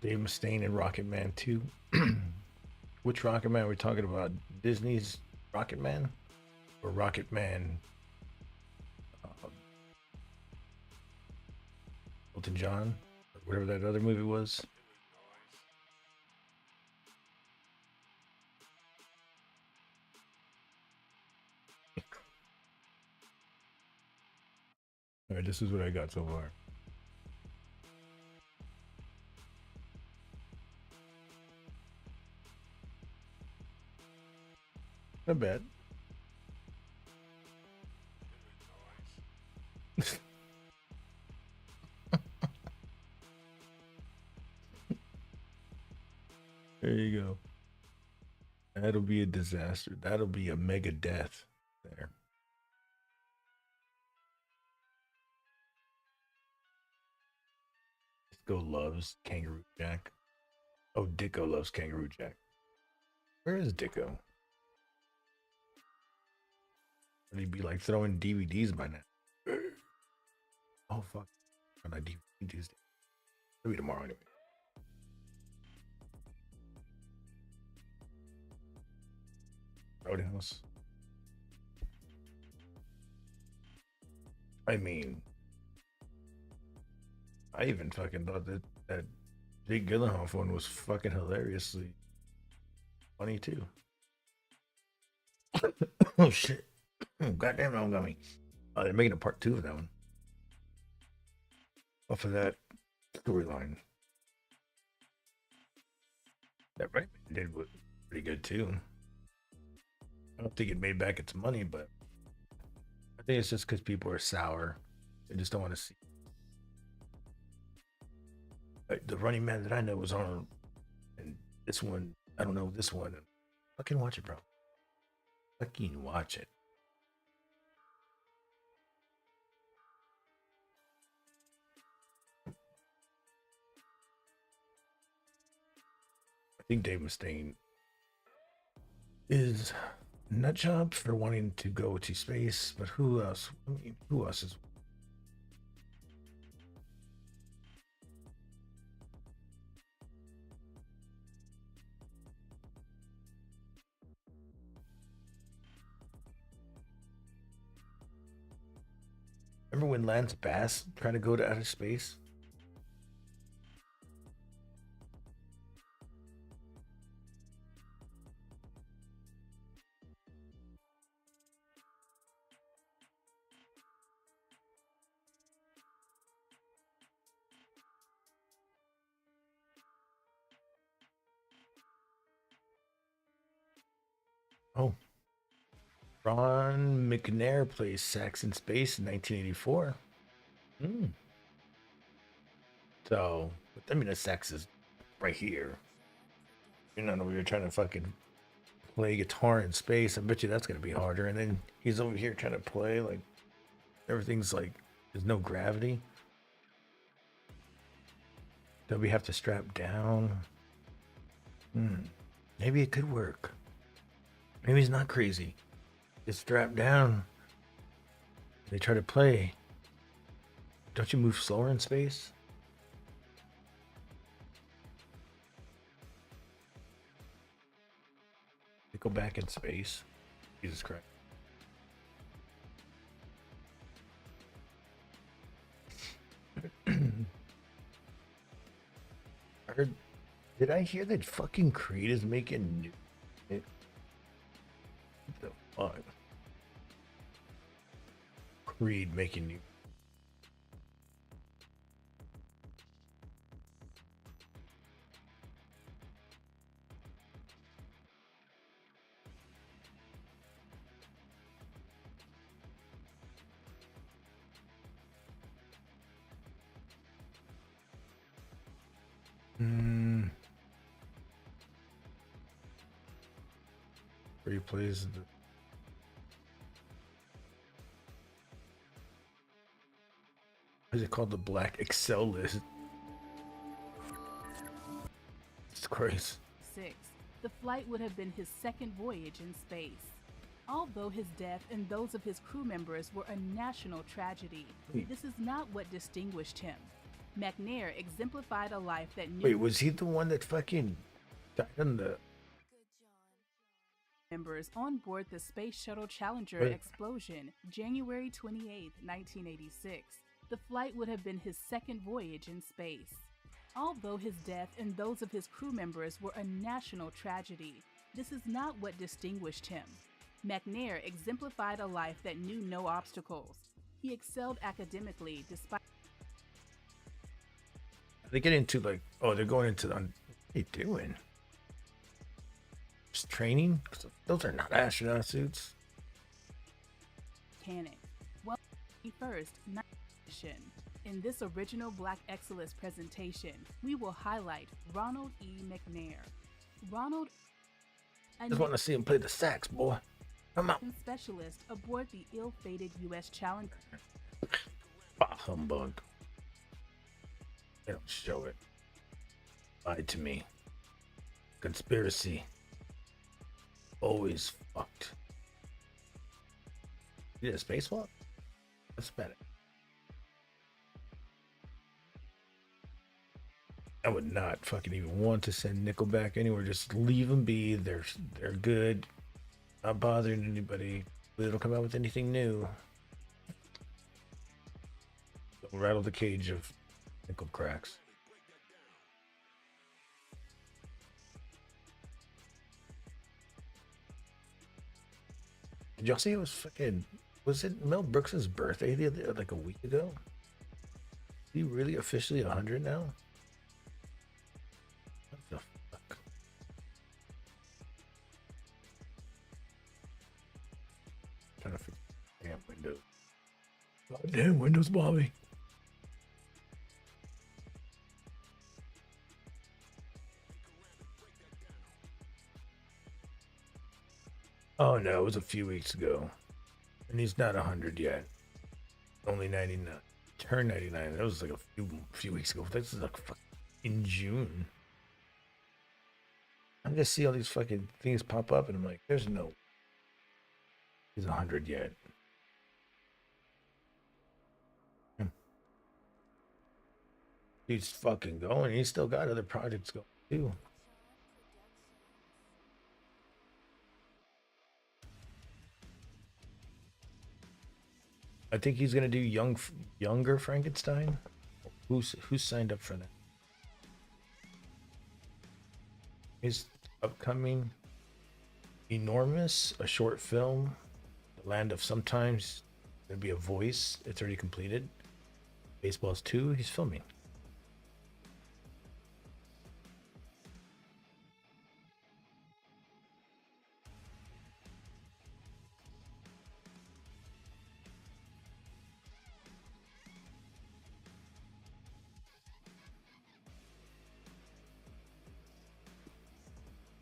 Dave Mustaine and Rocket Man 2. Which Rocket Man are we talking about? Disney's Rocket Man? Or Rocket Man Elton John? Or whatever that other movie was? Alright, this is what I got so far. Not bad. There you go. That'll be a disaster. That'll be a mega death there. Disco loves Kangaroo Jack. Oh, Dicko loves Kangaroo Jack. Where is Dicko? Would he be like throwing DVDs by now? Oh, fuck. On a DVD Tuesday. Maybe tomorrow anyway. Roadhouse. I mean, I even fucking thought that Jake Gyllenhaal one was fucking hilariously funny too. Oh shit! Goddamn, I'm gummy. They're making a part 2 of that one. Off of that storyline. That right did pretty good too. I don't think it made back its money, but I think it's just because people are sour. They just don't want to see. Like, the Running Man that I know was on, and this one, I don't know this one. Fucking watch it, bro. Fucking watch it. I think Dave Mustaine is nut job for wanting to go to space, but who else? I mean, who else is? Remember when Lance Bass tried to go to outer space? Oh, Ron McNair plays sax in space in 1984. Hmm. So, I mean, the sax is right here. You know, we were trying to fucking play guitar in space. I bet you that's gonna be harder. And then he's over here trying to play like everything's like there's no gravity. Do we have to strap down? Maybe it could work. Maybe he's not crazy. It's strapped down. They try to play. Don't you move slower in space? They go back in space. Jesus Christ. Did I hear that fucking Creed is making new? What the fuck? Creed making new. Where he plays the. What is it called? The Black Excel list. It's crazy. The flight would have been his second voyage in space. Although his death and those of his crew members were a national tragedy, this is not what distinguished him. McNair exemplified a life that knew. Wait, was he the one that fucking died in the members on board the Space Shuttle Challenger Wait. explosion, January 28, 1986. The flight would have been his second voyage in space. Although his death and those of his crew members were a national tragedy, this is not what distinguished him. McNair exemplified a life that knew no obstacles. He excelled academically despite. They get into like, oh, they're going into the. What are they doing? Just training? Those are not astronaut suits. Mechanic. Well, first, edition. In this original Black Excellence presentation, we will highlight Ronald E. McNair. Ronald, I just want to see him play the sax, boy. Come on. Specialist aboard the ill-fated U.S. Challenger. Bah, humbug. They don't show it. Lied to me. Conspiracy. Always fucked. You did a spacewalk? That's better. I would not fucking even want to send Nickelback anywhere. Just leave them be. They're good. Not bothering anybody. They don't come out with anything new. Don't rattle the cage of nickel cracks. Did y'all see it was fucking... Was it Mel Brooks' birthday the other, like a week ago? Is he really officially 100 now? What the fuck? Trying to fix damn Windows. God damn Windows, Bobby. Oh no, it was a few weeks ago. And he's not 100 yet. Only 99. Turned 99. That was like a few weeks ago. This is like in June. I just see all these fucking things pop up and I'm like, there's no. He's 100 yet. He's fucking going. He's still got other projects going too. I think he's gonna do younger Frankenstein. Who's signed up for that? His upcoming Enormous, a short film, The Land of Sometimes. Gonna be a voice. It's already completed. Baseballs 2. He's filming.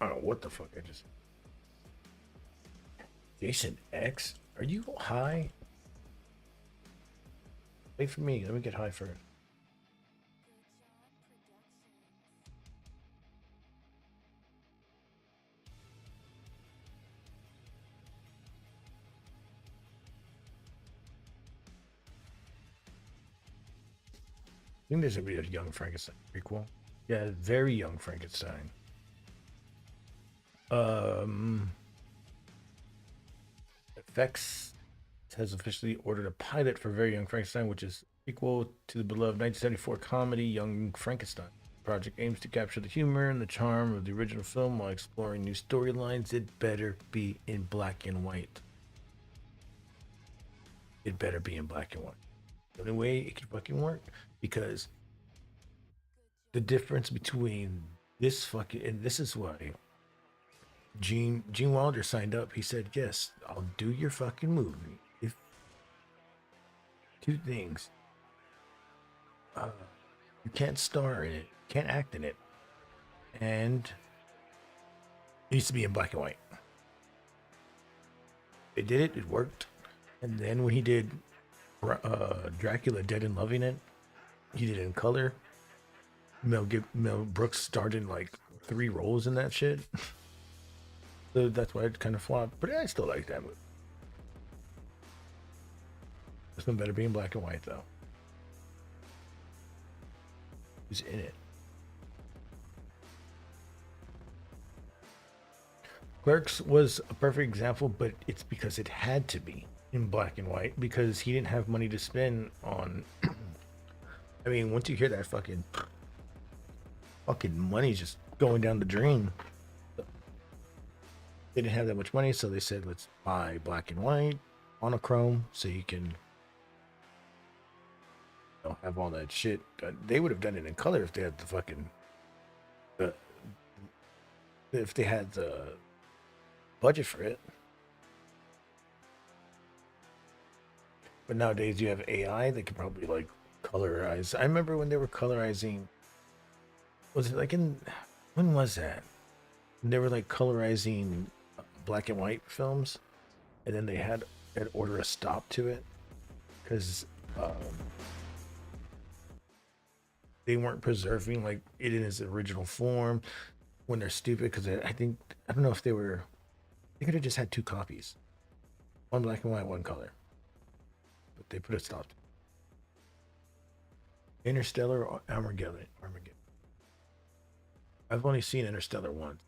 I don't know what the fuck I just. Jason X? Are you high? Wait for me. Let me get high first. I think there's gonna be a Young Frankenstein prequel. Yeah, very Young Frankenstein. FX has officially ordered a pilot for Very Young Frankenstein, which is equal to the beloved 1974 comedy Young Frankenstein. The project aims to capture the humor and the charm of the original film while exploring new storylines. It better be in black and white. It better be in black and white. The only way it can fucking work, because the difference between this fucking, and this is why Gene Wilder signed up. He said, yes, I'll do your fucking movie if two things. You can't star in it, can't act in it, and it needs to be in black and white. They did it, it worked. And then when he did Dracula Dead and Loving It, he did it in color. Mel Brooks starred in like 3 roles in that shit. So that's why it kind of flopped. But I still like that movie. This one better be in black and white, though. Who's in it? Clerks was a perfect example, but it's because it had to be in black and white because he didn't have money to spend on. I mean, once you hear that fucking money just going down the drain, they didn't have that much money, so they said, let's buy black and white monochrome so you can have all that shit. They would have done it in color if they had the fucking if they had the budget for it. But nowadays you have AI that can probably like colorize. I remember when they were colorizing, was it like when was that? They were like colorizing black and white films, and then they had order a stop to it because they weren't preserving like it in its original form when they're stupid. Because I don't know if they could have just had 2 copies, one black and white, one color, but they put a stop to it. Interstellar or Armageddon. I've only seen Interstellar once.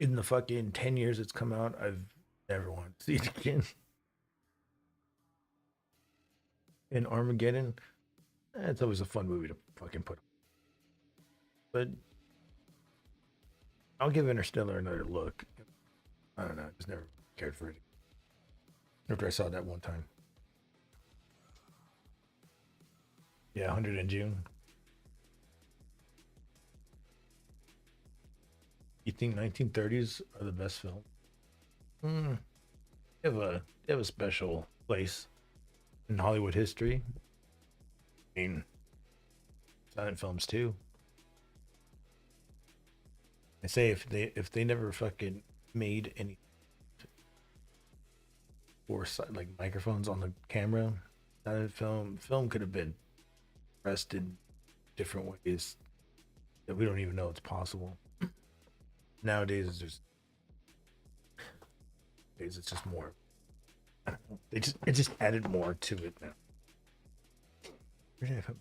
In the fucking 10 years it's come out, I've never wanted to see it again. In Armageddon, it's always a fun movie to fucking put. But I'll give Interstellar another look. I don't know, I just never cared for it after I saw that one time. Yeah, 100 in June. You think 1930s are the best film? They have a special place in Hollywood history. I mean, silent films too. I say if they never fucking made any or like microphones on the camera, silent film could have been pressed in different ways that we don't even know it's possible. Nowadays it's just more. I don't know. It just added more to it now. Where did I put?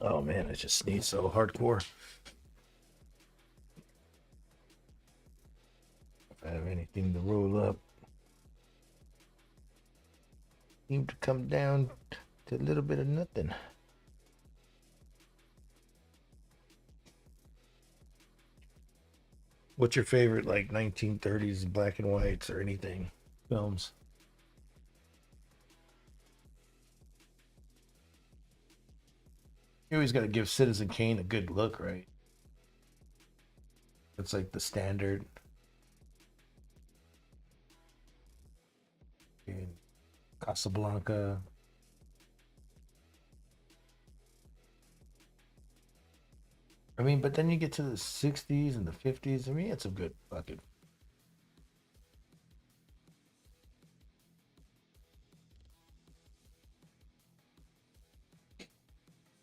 Oh man, I just sneezed so hardcore. If I have anything to roll up, seem to come down to a little bit of nothing. What's your favorite like 1930s black and whites or anything films? You always got to give Citizen Kane a good look, right? It's like the standard. In Casablanca. I mean, but then you get to the 60s and the 50s. I mean, it's a good fucking.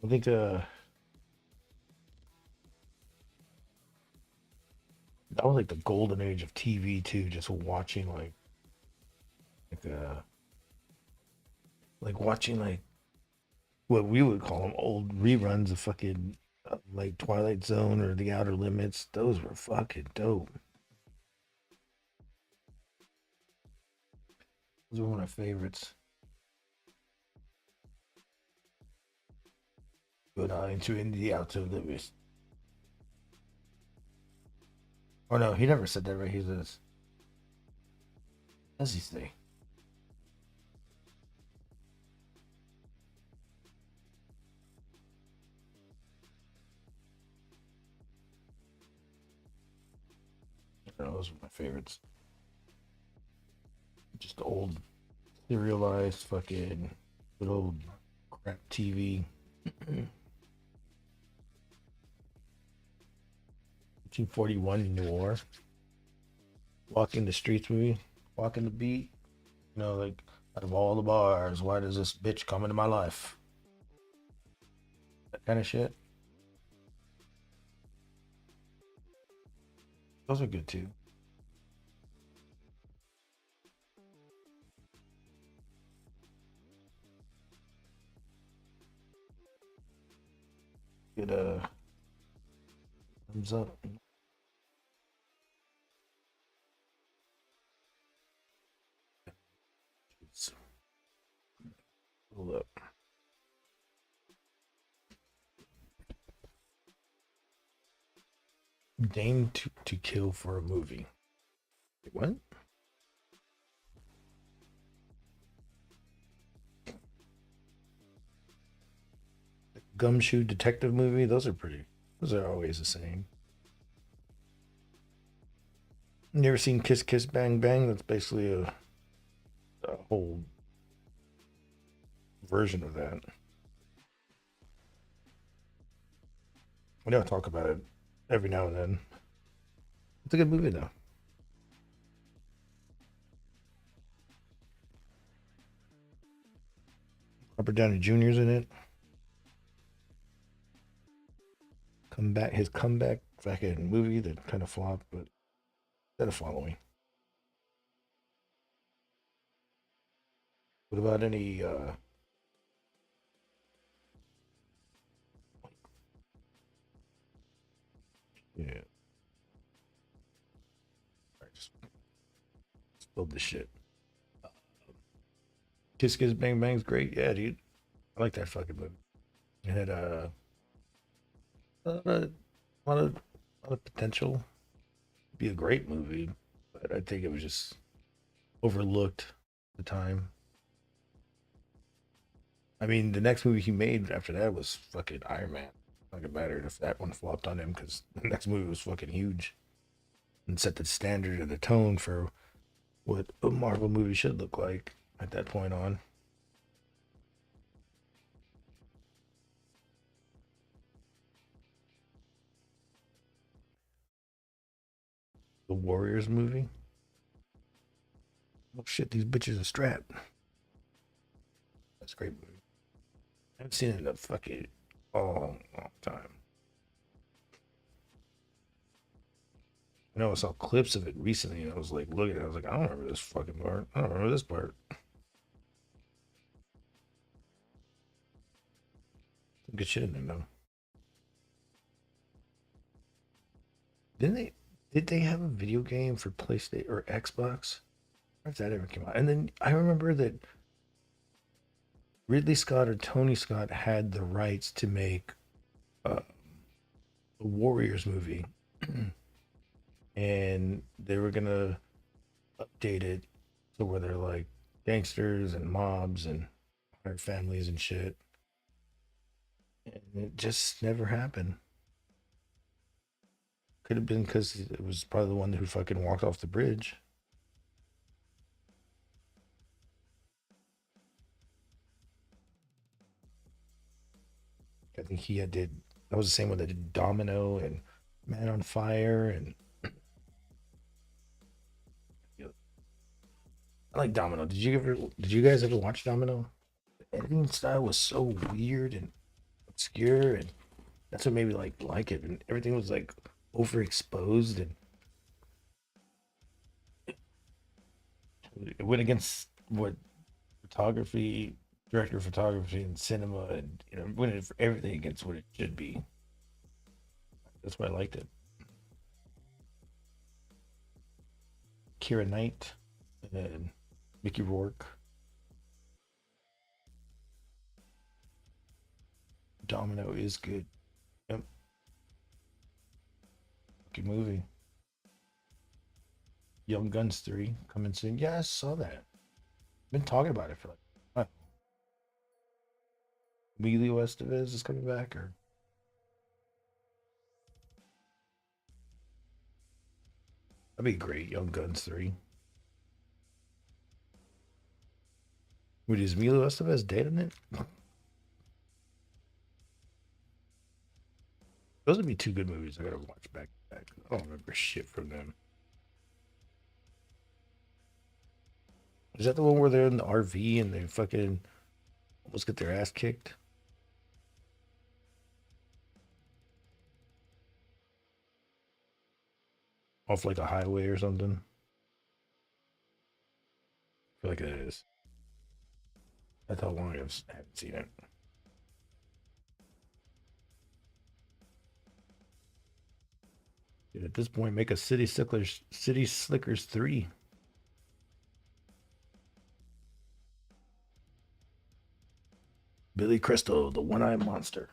I think that was like the golden age of TV too. Just watching like watching like what we would call them old reruns of fucking like Twilight Zone or The Outer Limits. Those were fucking dope. Those were one of my favorites. But into the Outer Limits. Oh no, he never said that, right? He says, "Does he say?" Those were my favorites. Just old serialized fucking good old crap TV. 1941 Noir. Walking the Streets movie. Walking the Beat. You know, like, out of all the bars, why does this bitch come into my life? That kind of shit. Those are good too. Get a thumbs up. Hold up. Dame to kill for a movie. Wait, what? The Gumshoe detective movie. Those are pretty. Those are always the same. You ever seen Kiss Kiss Bang Bang? That's basically a whole version of that. We don't talk about it every now and then. It's a good movie though. Robert Downey Jr.'s in it. His comeback fucking movie that kind of flopped, but instead of following. What about any yeah. Alright, just spilled this shit. Kiss Kiss Bang Bang's great. Yeah, dude. I like that fucking movie. It had a lot of, lot of potential. Be a great movie, but I think it was just overlooked at the time. I mean, the next movie he made after that was fucking Iron Man. Like it mattered if that one flopped on him because the next movie was fucking huge and set the standard and the tone for what a Marvel movie should look like at that point on. The Warriors movie. Oh shit, these bitches are strapped. That's a great movie. I haven't seen it in a fucking long time. I know I saw clips of it recently and I was like, look at it. I was like, I don't remember this fucking part. I don't remember this part. Some good shit in there though. Did they have a video game for PlayStation or Xbox? Or if that ever came out. And then I remember that Ridley Scott or Tony Scott had the rights to make the Warriors movie. And they were gonna update it to where they're like gangsters and mobs and hired families and shit. And it just never happened. Could have been because it was probably the one who fucking walked off the bridge. I think he did. That was the same one that did Domino and Man on Fire, and I like Domino. Did you guys ever watch Domino? The editing style was so weird and obscure, and that's what made me like it. And everything was like overexposed, and it went against what photography, director of photography, and cinema, and went for everything against what it should be. That's why I liked it. Keira Knight and Mickey Rourke. Domino is good. Yep. Good movie. Young Guns 3 coming soon. Yeah, I saw that. Been talking about it for what? Emilio Estevez is coming back, or that'd be great. Young Guns 3. Wait, is Emilio Estevez dead in it? Those would be two good movies I gotta watch back to back. I don't remember shit from them. Is that the one where they're in the RV and they fucking almost get their ass kicked? Off like a highway or something? I feel like it is. That's how long I haven't seen it. Dude, at this point, make a City Slickers 3. Billy Crystal, the one-eyed monster.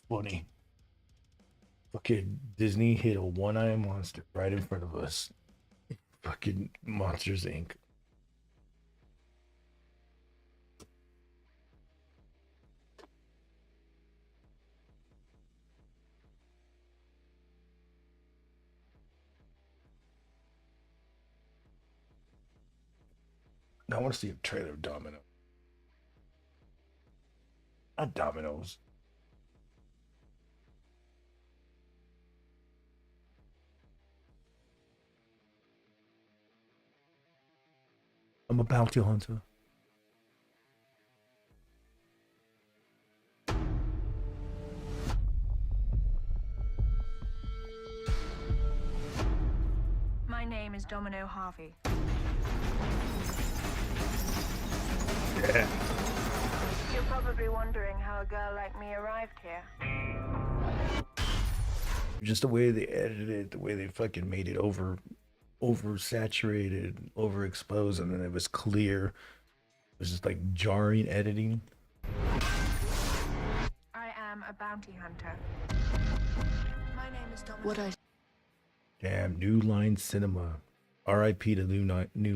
Funny. Fucking Disney hit a one-eyed monster right in front of us. Fucking Monsters Inc. I want to see a trailer of Domino. Not Dominoes. I'm a bounty hunter. My name is Domino Harvey. Yeah. You're probably wondering how a girl like me arrived here. Just the way they edited it, the way they fucking made it oversaturated, overexposed, and then it was clear. It was just like jarring editing. I am a bounty hunter. My name is Domino. What I Damn, New Line Cinema. R.I.P. to New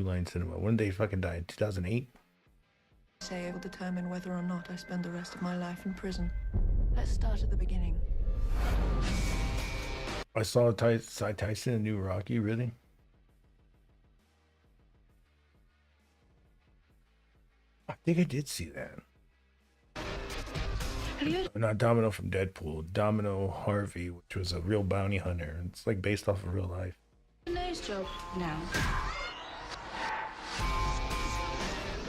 Line Cinema. When did they fucking die? In 2008? say will determine whether or not I spend the rest of my life in prison. Let's start at the beginning. I saw Cy Tyson and New Rocky, really? I think I did see that. Not Domino from Deadpool, Domino Harvey, which was a real bounty hunter. It's like based off of real life. Nice job now.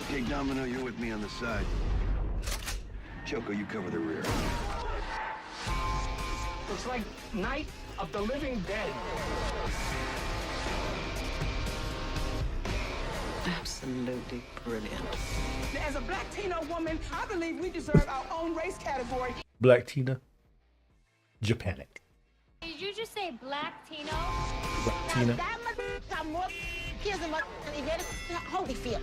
Okay, Domino, you're with me on the side. Choco, you cover the rear. It's like Night of the Living Dead. Absolutely brilliant. As a black Latino woman, I believe we deserve our own race category. Black Tina, Japanic. Did you just say Black Tino? Black Tina. That must got more kids in Holyfield.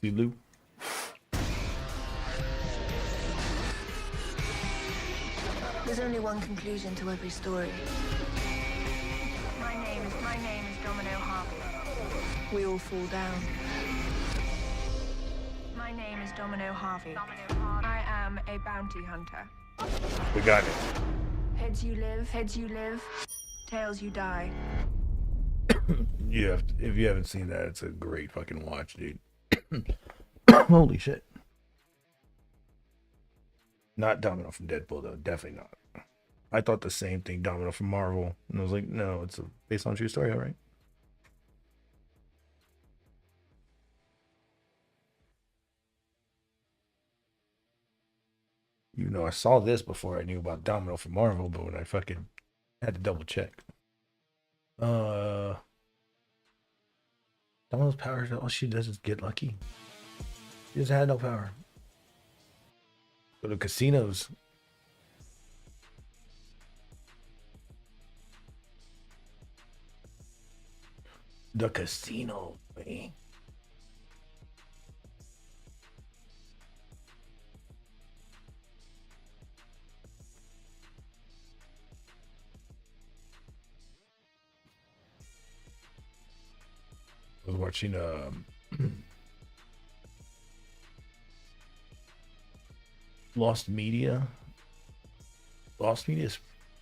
See Lou? There's only one conclusion to every story. My name is Domino Harvey. we all fall down. My name is Domino Harvey. I am a bounty hunter. We got it. Heads you live, tails you die. If you haven't seen that, it's a great fucking watch, dude. Holy shit. Not Domino from Deadpool, though. Definitely not. I thought the same thing, Domino from Marvel. And I was like, no, it's based on a true story, all right? You know, I saw this before I knew about Domino from Marvel, but when I fucking had to double check. Domino's power, all she does is get lucky. She doesn't have no power. Go to casinos. The casino, man. I was watching Lost Media. Lost Media is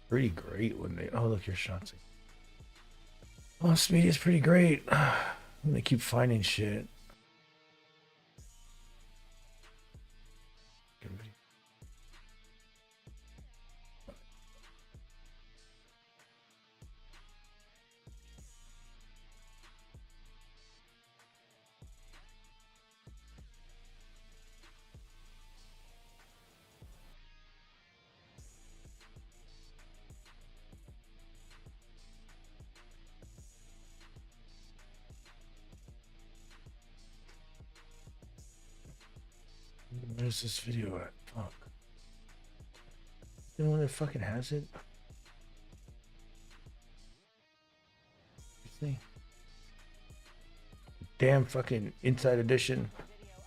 pretty great when they look, your shots. Lost Media is pretty great when they keep finding shit. Where's this video at? Fuck. The one that fucking has it? You see? Damn fucking Inside Edition.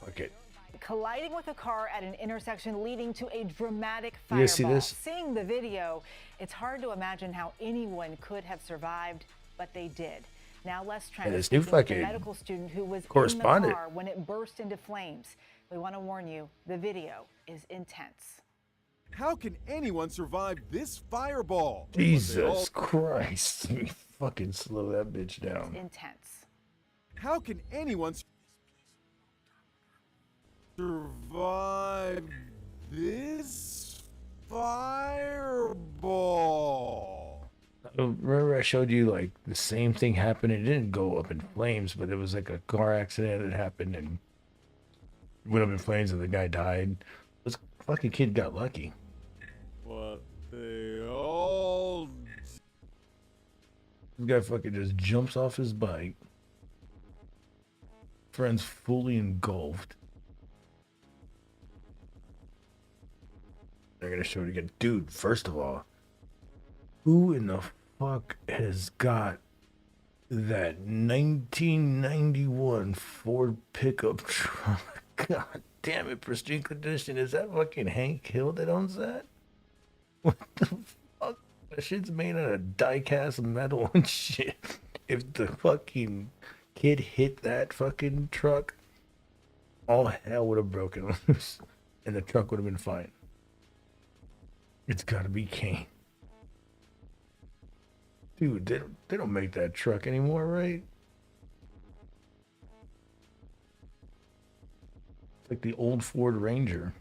Fuck it. Colliding with a car at an intersection, leading to a dramatic You guys see fireball. this? Seeing the video, it's hard to imagine how anyone could have survived, but they did. Now let's try And to this new speak with the fucking medical student who was in the correspondent. car when it burst into flames. We want to warn you, the video is intense. How can anyone survive this fireball? Jesus Christ. Let me fucking slow that bitch down. It's intense. How can anyone survive this fireball? Remember I showed you like the same thing happened. It didn't go up in flames, but it was like a car accident that happened and went up in flames and the guy died. This fucking kid got lucky. What they all This guy fucking just jumps off his bike. Friend's fully engulfed. They're gonna show it again. Dude, first of all, who in the fuck has got that 1991 Ford pickup truck? God damn it, pristine condition. Is that fucking Hank Hill that owns that? What the fuck? That shit's made out of die-cast metal and shit. If the fucking kid hit that fucking truck, all hell would have broken loose. And the truck would have been fine. It's gotta be Kane. Dude, they don't make that truck anymore, right? It's like the old Ford Ranger.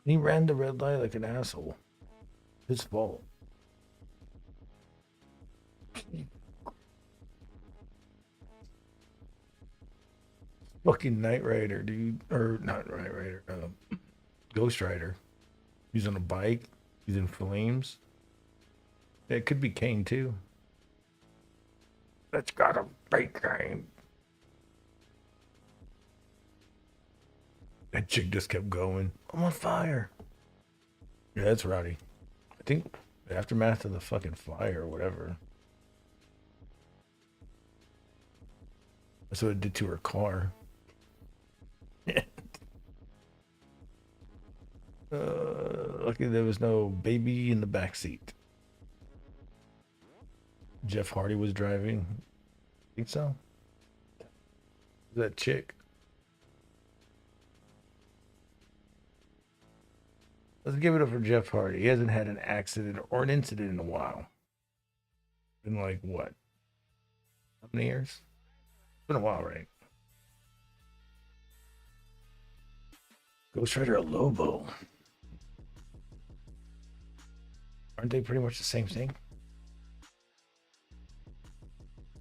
He ran the red light like an asshole. His fault. Fucking Knight Rider, dude. Or not Knight Rider. Ghost Rider. He's on a bike. He's in flames. Yeah, it could be Kane too. That's gotta be Kane. That chick just kept going. I'm on fire. Yeah, that's Rowdy. I think the aftermath of the fucking fire or whatever. That's what it did to her car. Luckily there was no baby in the back seat. Jeff Hardy was driving. Think so? That chick. Let's give it up for Jeff Hardy. He hasn't had an accident or an incident in a while. Been like what? How many years? It's been a while, right? Ghost Rider or Lobo? Aren't they pretty much the same thing?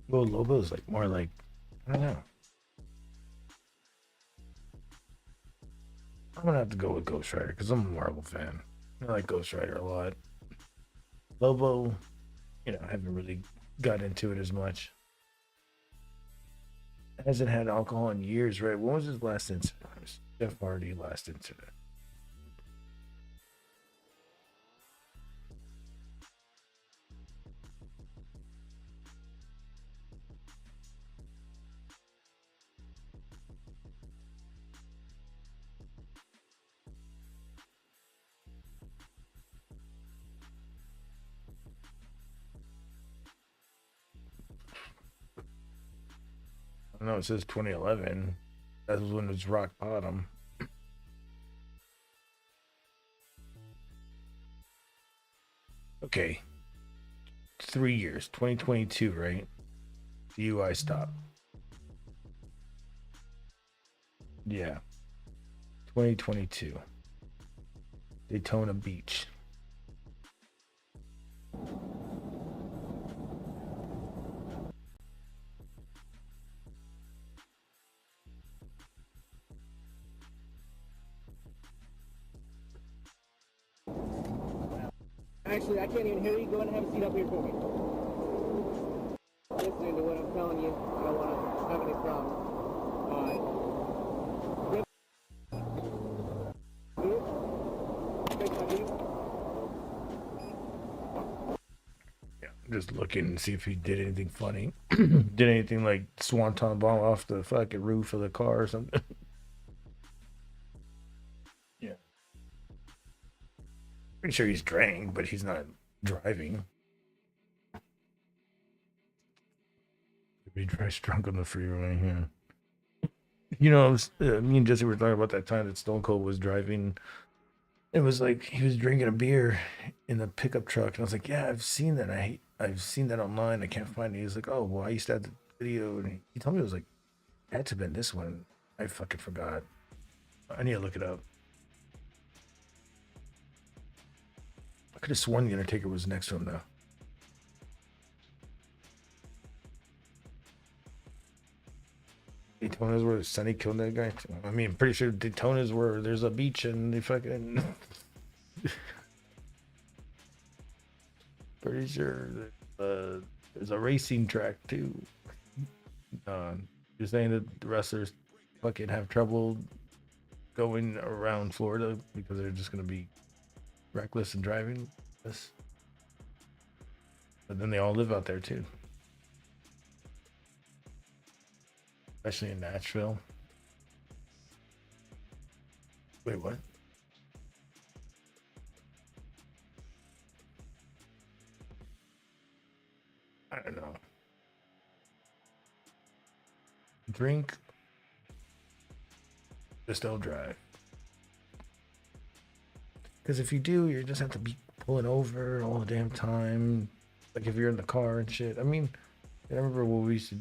Well, Lobo's like more like, I don't know. I'm gonna have to go with Ghost Rider because I'm a Marvel fan. I like Ghost Rider a lot. Lobo, you know, I haven't really got into it as much. Hasn't had alcohol in years, right? When was his last incident? It was Jeff Hardy last incident. I know it says 2011. That was when it was rock bottom. Okay. 3 years. 2022, right? DUI stop. Yeah. 2022. Daytona Beach. Actually, I can't even hear you. Go ahead and have a seat up here for me. Listening to what I'm telling you, I don't want to have any problems. Yeah, just looking and see if he did anything funny. Did anything like swanton bomb off the fucking roof of the car or something. Yeah. Pretty sure he's drank, but he's not driving. He drives drunk on the freeway. Yeah. You know, me and Jesse were talking about that time that Stone Cold was driving. It was like he was drinking a beer in the pickup truck, and I was like, "Yeah, I've seen that. I've seen that online. I can't find it." He's like, "Oh, well, I used to have the video," and he told me it was like, it had to have been this one. I fucking forgot. I need to look it up. I could have sworn the Undertaker was next to him though. Daytona's where Sonny killed that guy. I mean, I'm pretty sure Daytona's where there's a beach and they fucking. Pretty sure that, there's a racing track too. You're saying that the wrestlers fucking have trouble going around Florida because they're just gonna be reckless and driving. Yes. But then they all live out there too. Especially in Nashville. Wait, what? I don't know. Drink. Just don't drive. Because if you do, you just have to be pulling over all the damn time. Like if you're in the car and shit. I mean, I remember when we used to,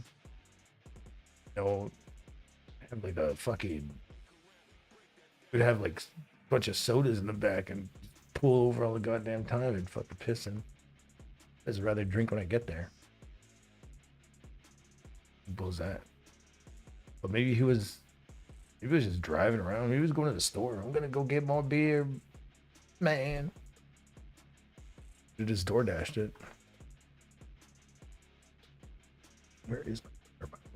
have like a fucking, we'd have like a bunch of sodas in the back and pull over all the goddamn time and fucking pissing. I'd just rather drink when I get there. Simple as that. But maybe he was just driving around. Maybe he was going to the store. I'm gonna go get more beer, man. He just door dashed it. Where is my beer, by the way?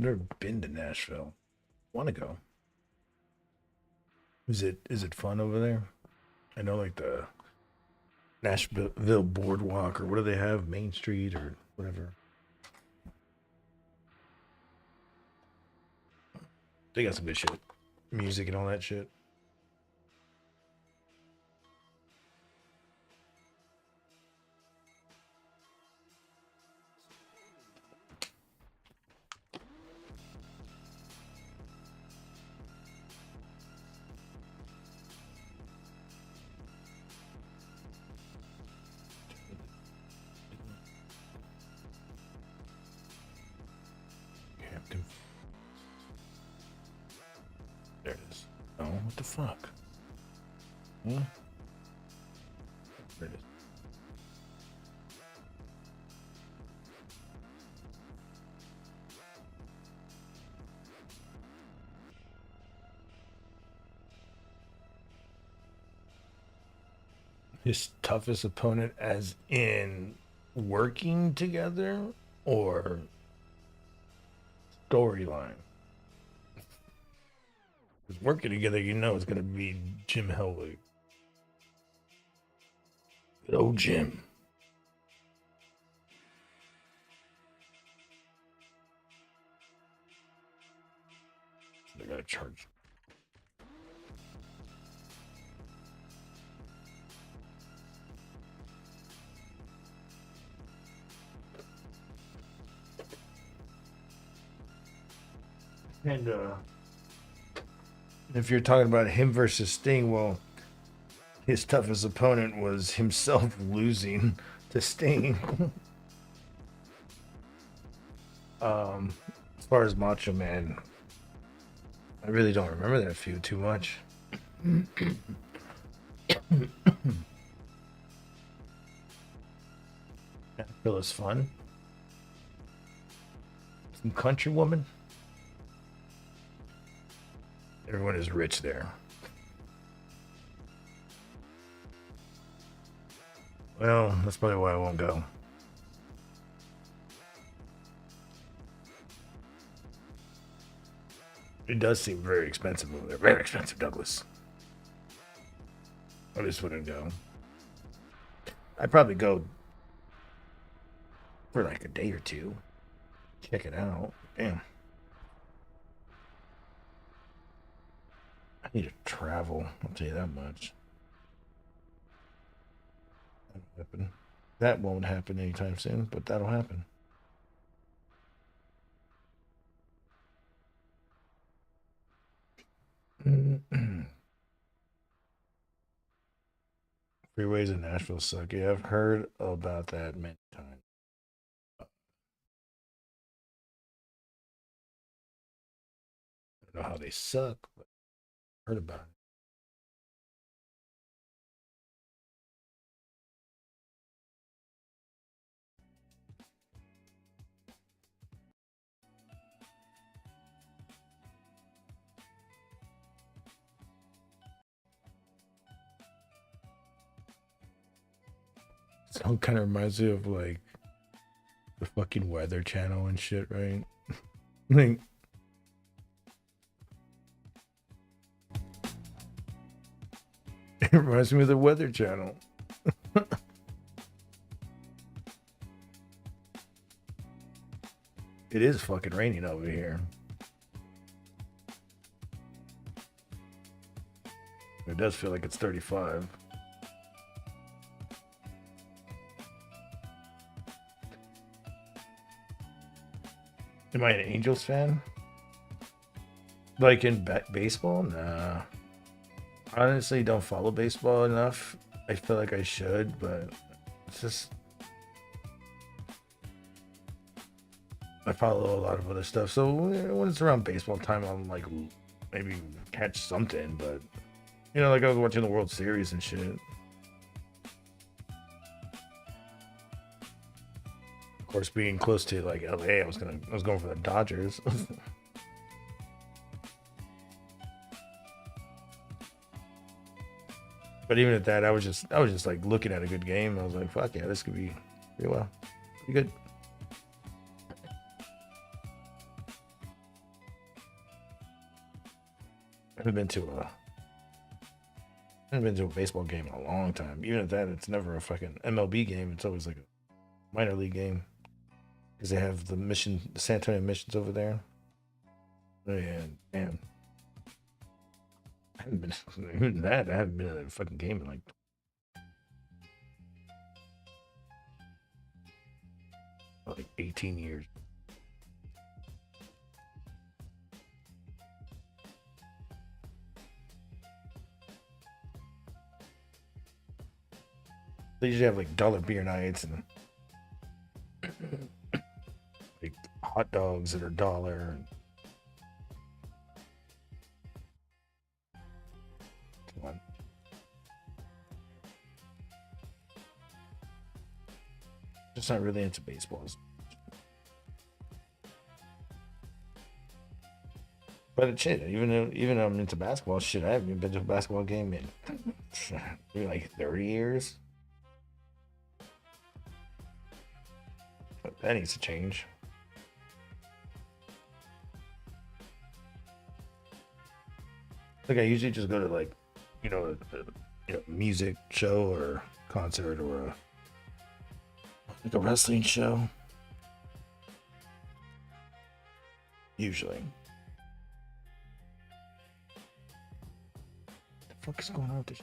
never been to Nashville. Want to go? Is it fun over there? I know like the Nashville Boardwalk or what do they have? Main Street or whatever. They got some good shit. Music and all that shit. There it is. Oh, what the fuck? Huh? There it is. His toughest opponent as in working together or storyline? Because working together, you know it's going to be Jim Hellwig. Good old Jim. They got to charge. And if you're talking about him versus Sting, well, his toughest opponent was himself losing to Sting. As far as Macho Man, I really don't remember that feud too much. Nashville is fun. Some country woman. Everyone is rich there. Well, that's probably why I won't go. It does seem very expensive over there. Very expensive, Douglas. I just wouldn't go. I'd probably go for like a day or two. Check it out. Damn. I need to travel. I'll tell you that much. That'll happen. That won't happen anytime soon, but that'll happen. Freeways in Nashville suck. Yeah, I've heard about that many times. I don't know how they suck, but I heard about it. Song kind of reminds me of like the fucking Weather Channel and shit, right? Like, it reminds me of the Weather Channel. It is fucking raining over here. It does feel like it's 35. Am I an Angels fan? Like in baseball? Nah. I honestly don't follow baseball enough. I feel like I should, but it's just... I follow a lot of other stuff, so when it's around baseball time, I'm like, maybe catch something, but... You know, like I was watching the World Series and shit. Of course, being close to like LA, I was going for the Dodgers. But even at that, I was just like looking at a good game. I was like, fuck yeah, this could be pretty well. Pretty good. I haven't been to a baseball game in a long time. Even at that, it's never a fucking MLB game. It's always like a minor league game because they have the San Antonio Missions over there. Oh yeah, damn. I haven't been even that. I haven't been in a fucking game in like 18 years. They usually have like dollar beer nights and like hot dogs that are $1. Come on. Just not really into baseballs. But shit, even though I'm into basketball, shit, I haven't even been to a basketball game in maybe like 30 years. But that needs to change. Like I usually just go to like, a music show or concert or like a wrestling show. Usually. What the fuck is going on with this?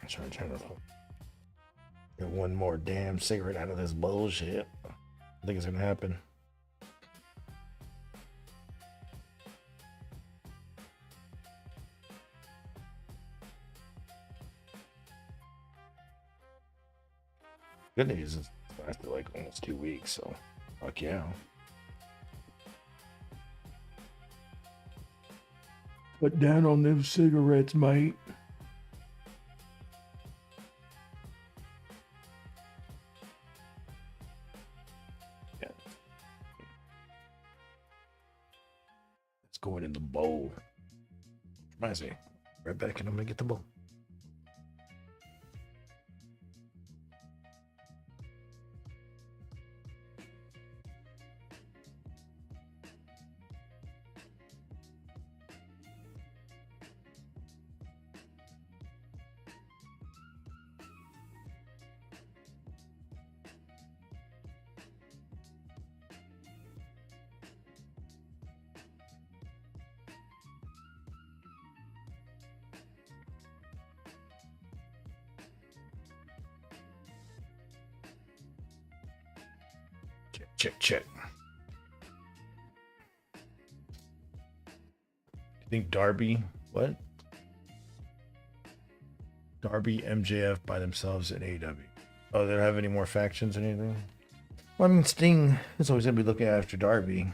I'm trying to get one more damn cigarette out of this bullshit. I think it's gonna happen. Good news is it's lasted like almost 2 weeks, so fuck yeah. Put down on them cigarettes, mate. Yeah. It's going in the bowl. Reminds me. Right back and I'm gonna get the bowl. Check. I think Darby, what? Darby, MJF by themselves in AEW. Oh, they don't have any more factions or anything? Well, I mean, Sting is always going to be looking after Darby.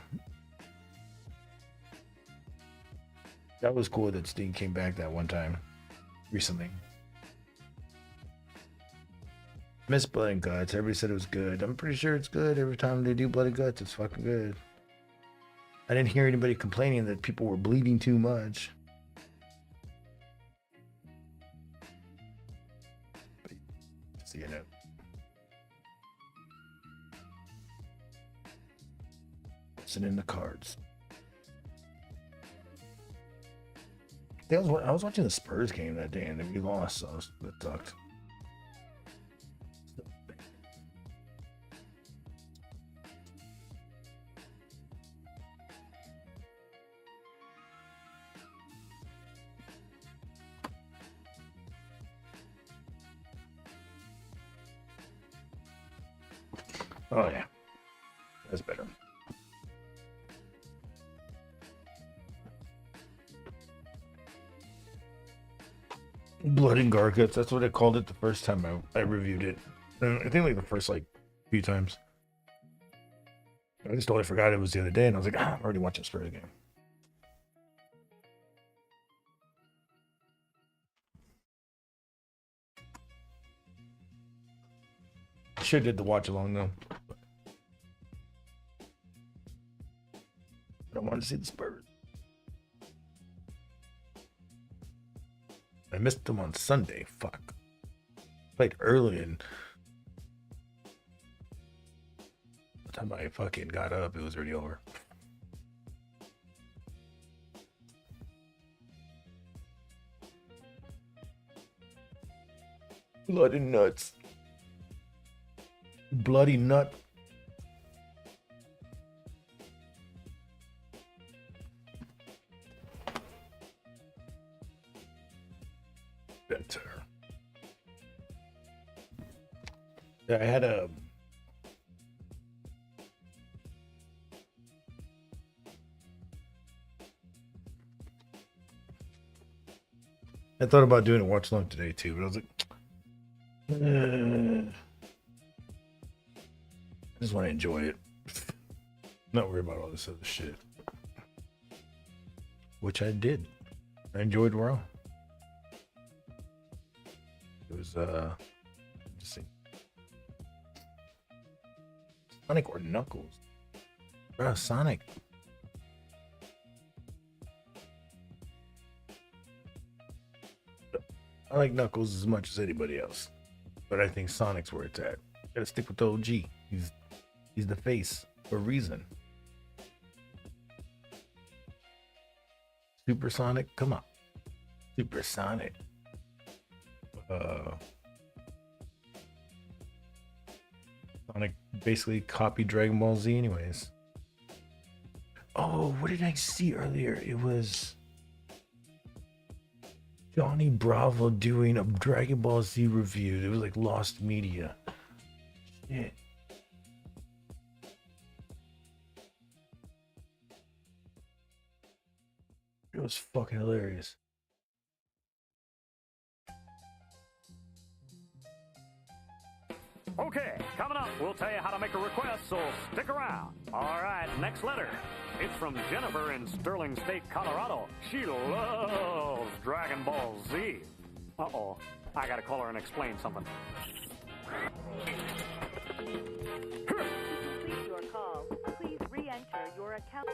That was cool that Sting came back that one time recently. Miss Blood and Guts. Everybody said it was good. I'm pretty sure it's good. Every time they do Blood and Guts, it's fucking good. I didn't hear anybody complaining that people were bleeding too much. But, so, Listen in the cards. I was watching the Spurs game that day and we lost, so that sucked. Oh yeah, that's better. Blood and Garguts, that's what I called it the first time I reviewed it. I think like the first few times. I just totally forgot it was the other day and I was like, I'm already watching Spurs game. Should have did the watch along though. I wanted to see the Spurs. I missed them on Sunday. Fuck. Played early and time I fucking got up, it was already over. Bloody nuts. Bloody nut. Better. Yeah, I had a I thought about doing a watch along today too, but I was like, I just want to enjoy it. Not worry about all this other shit. Which I did. I enjoyed Raw. It was just see. Sonic or Knuckles? Bro, Sonic. I like Knuckles as much as anybody else, but I think Sonic's where it's at. Gotta stick with the OG. He's the face for a reason. Super Sonic, come on. Super Sonic. Sonic basically copied Dragon Ball Z anyways. Oh, what did I see earlier? It was Johnny Bravo doing a Dragon Ball Z review. It was like Lost Media. Shit. It was fucking hilarious. Okay, coming up, we'll tell you how to make a request, so stick around. All right, next letter. It's from Jennifer in Sterling State, Colorado. She loves Dragon Ball Z. Uh-oh, I gotta call her and explain something. Your call. Please re-enter your account.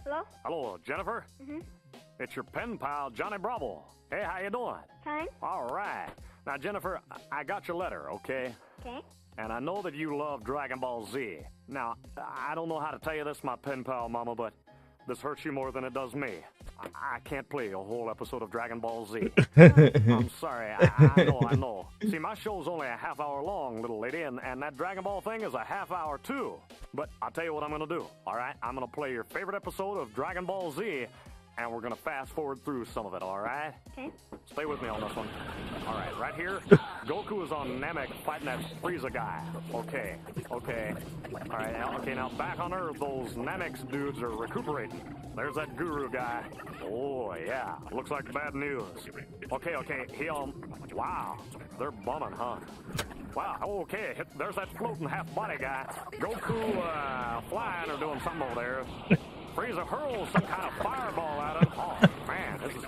Hello? Hello, Jennifer? Mm-hmm. It's your pen pal, Johnny Bravo. Hey, how you doing? Fine. All right. Now, Jennifer, I got your letter, okay? Okay. And I know that you love Dragon Ball Z. Now, I don't know how to tell you this, my pen pal, Mama, but this hurts you more than it does me. I can't play a whole episode of Dragon Ball Z. I'm sorry. I know. See, my show's only a half hour long, little lady, and that Dragon Ball thing is a half hour, too. But I'll tell you what I'm going to do, all right? I'm going to play your favorite episode of Dragon Ball Z, and we're going to fast forward through some of it, all right? Okay. Stay with me on this one. All right, right here, Goku is on Namek fighting that Frieza guy. Okay. All right, now back on Earth, those Namex dudes are recuperating. There's that Guru guy. Oh, yeah, looks like bad news. Okay, wow, they're bumming, huh? Wow, okay, there's that floating half-body guy. Goku flying or doing something over there. Frieza hurls some kind of fireball at him. Oh, man, this is...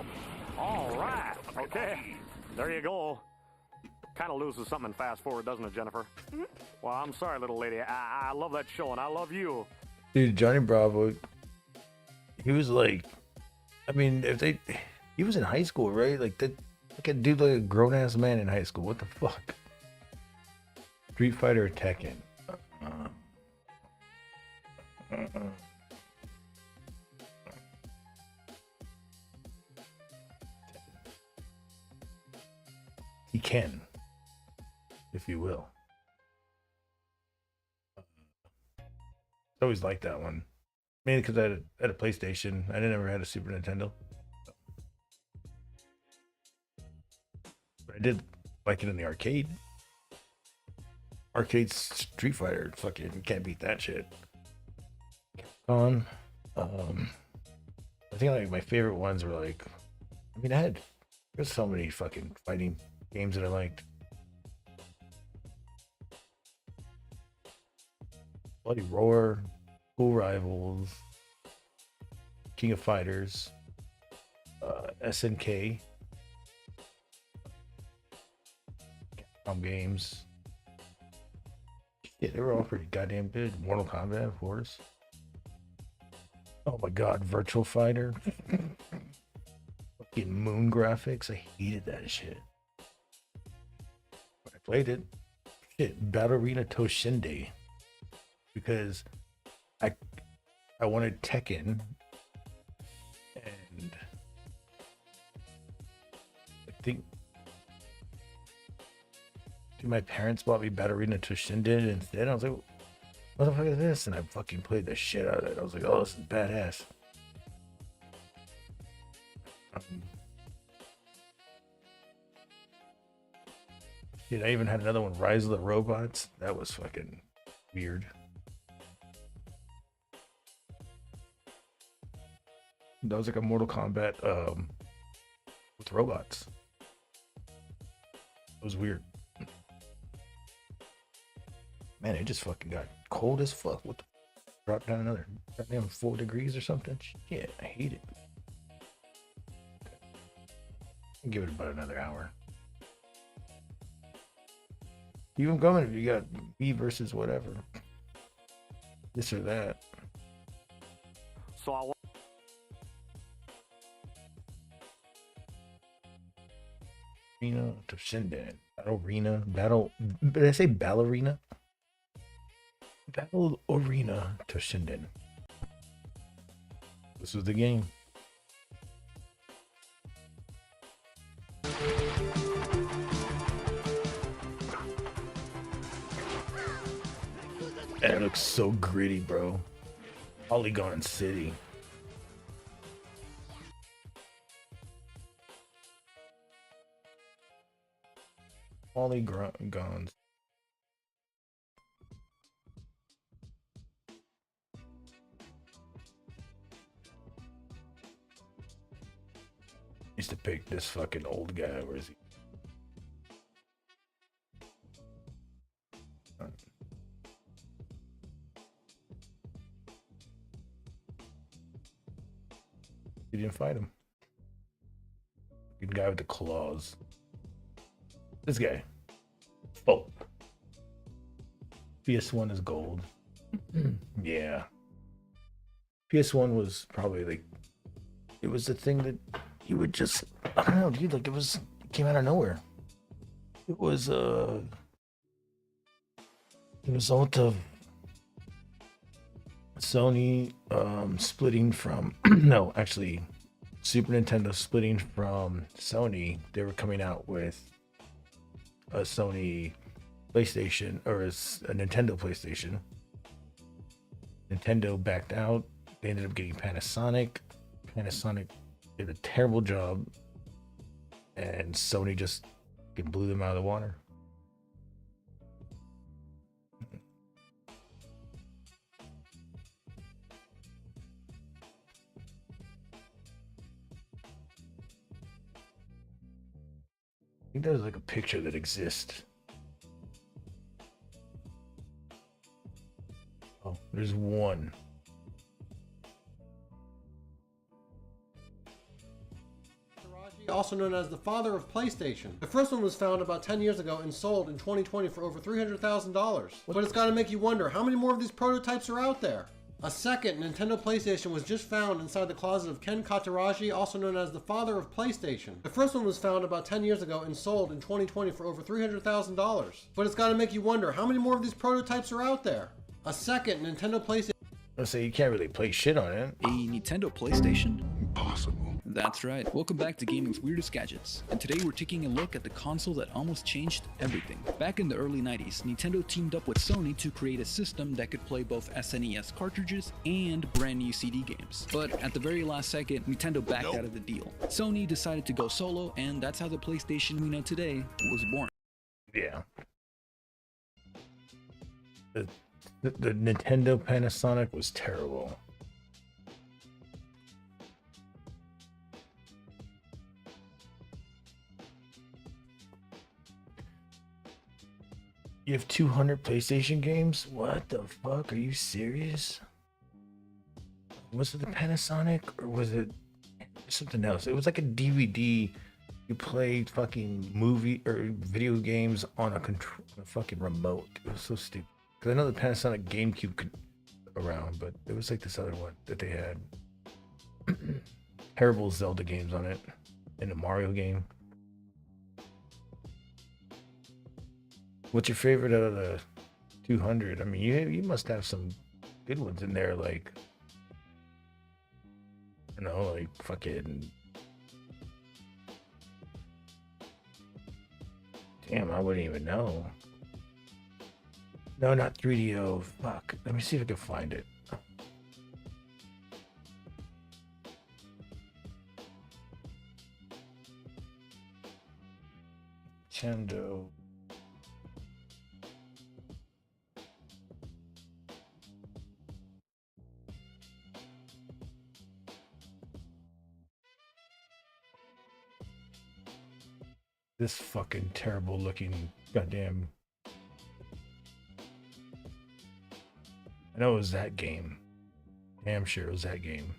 All right, okay. There you go. Kind of loses something fast forward, doesn't it, Jennifer? Mm-hmm. Well, I'm sorry, little lady. I love that show, and I love you. Dude, Johnny Bravo, he was like... I mean, he was in high school, right? Like a dude like a grown-ass man in high school. What the fuck? Street Fighter or Tekken? He can, if you will. I always liked that one. Mainly because I had a PlayStation. I never had a Super Nintendo. But I did like it in the arcade. Arcade Street Fighter, fucking can't beat that shit. I think like my favorite ones were like, I mean, there's so many fucking fighting games that I liked. Bloody Roar, Cool Rivals, King of Fighters, SNK, games. Yeah, they were all pretty goddamn good. Mortal Kombat, of course. Oh my god, Virtual Fighter. Fucking moon graphics. I hated that shit. But I played it. shit, Ballerina Toshinde, because I wanted Tekken, and I think my parents bought me Ballerina Toshinde instead. I was like, what the fuck is this? And I fucking played the shit out of it. I was like, oh, this is badass. Dude, I even had another one, Rise of the Robots. That was fucking weird. That was like a Mortal Kombat with robots. It was weird. Man, it just fucking got cold as fuck. What the drop down another goddamn 4 degrees or something? Shit, I hate it. I'll give it about another hour. Even going if you got me versus whatever. This or that. So I Arena to Shinden. Battle Arena. Battle. Did I say ballerina? Battle Arena to Shinden. This was the game. That looks so gritty, bro. Polygon City. Polygons. Used to pick this fucking old guy. Where is he? You didn't fight him. Good guy with the claws. This guy. Oh. PS1 is gold. Yeah. PS1 was probably like, it was the thing that you would just, I don't know, dude, like it came out of nowhere. It was a result of Sony splitting from no, actually Super Nintendo splitting from Sony. They were coming out with a Sony PlayStation or a Nintendo PlayStation. Nintendo backed out. They ended up getting Panasonic. Panasonic did a terrible job, and Sony just blew them out of the water. I think there's like a picture that exists. Oh, there's one. Also known as the father of PlayStation. The first one was found about 10 years ago and sold in 2020 for over $300,000. But it's gotta make you wonder, how many more of these prototypes are out there? A second Nintendo PlayStation was just found inside the closet of Ken Kataraji, also known as the father of PlayStation. The first one was found about 10 years ago and sold in 2020 for over $300,000. But it's gotta make you wonder, how many more of these prototypes are out there? A second Nintendo PlayStation. Let's say you can't really play shit on it. A Nintendo PlayStation? Impossible. That's right. Welcome back to Gaming's Weirdest Gadgets. And today we're taking a look at the console that almost changed everything. Back in the early 90s, Nintendo teamed up with Sony to create a system that could play both SNES cartridges and brand new CD games. But at the very last second, Nintendo backed out of the deal. Sony decided to go solo, and that's how the PlayStation we know today was born. Yeah. The Nintendo Panasonic was terrible. You have 200 PlayStation games? What the fuck? Are you serious? Was it the Panasonic or was it something else? It was like a DVD. You played fucking movie or video games on a fucking remote. It was so stupid. Because I know the Panasonic GameCube could around, but it was like this other one that they had. Terrible Zelda games on it. And a Mario game. What's your favorite out of the 200? I mean, you must have some good ones in there, like, you know, like fucking. Damn, I wouldn't even know. No, not 3DO. Fuck. Let me see if I can find it. Nintendo. This fucking terrible looking goddamn. I know it was that game. Damn sure it was that game.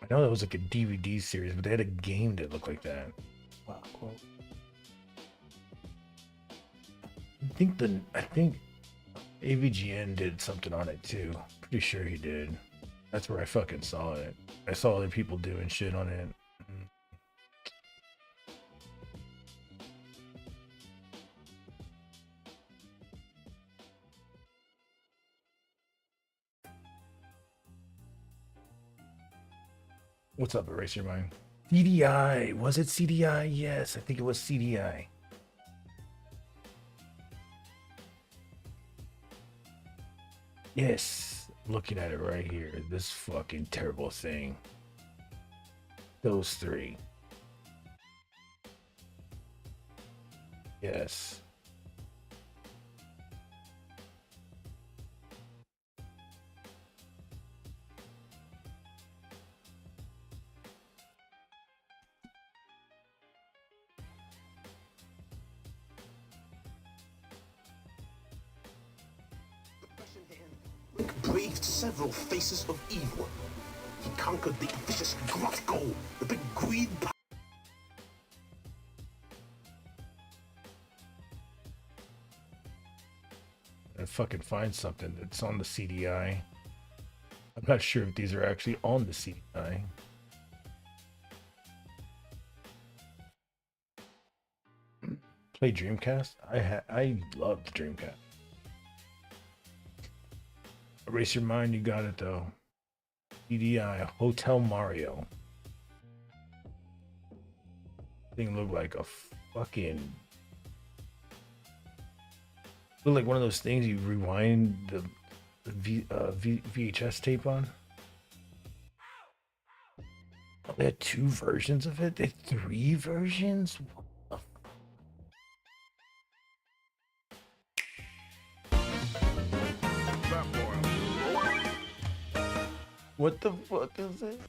I know that was like a DVD series, but they had a game that looked like that. Wow, cool. I think AVGN did something on it too. Pretty sure he did. That's where I fucking saw it. I saw other people doing shit on it. What's up, Erase Your Mind? CDI. Was it CDI? Yes, I think it was CDI. Yes, looking at it right here. This fucking terrible thing. Those three. Yes. Braved several faces of evil. He conquered the vicious Grotko, the big greed. I fucking find something that's on the CDI. I'm not sure if these are actually on the CDI. Play Dreamcast? I love the Dreamcast. Erase Your Mind, you got it though. CDI, Hotel Mario. Thing looked like a fucking. Looked like one of those things you rewind the VHS tape on. Oh, they had 2 versions of it? They had 3 versions? What the fuck is it?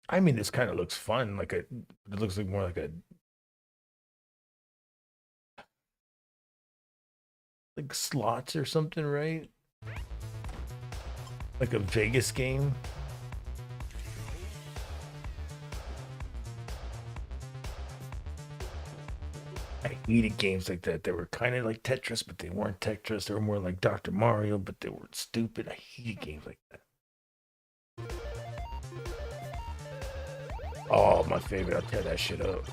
I mean, this kind of looks fun. Like it looks like more like slots or something, right? Like a Vegas game. I hated games like that. They were kind of like Tetris, but they weren't Tetris. They were more like Dr. Mario, but they were stupid. I hated games like that. Oh, my favorite. I'll tear that shit up.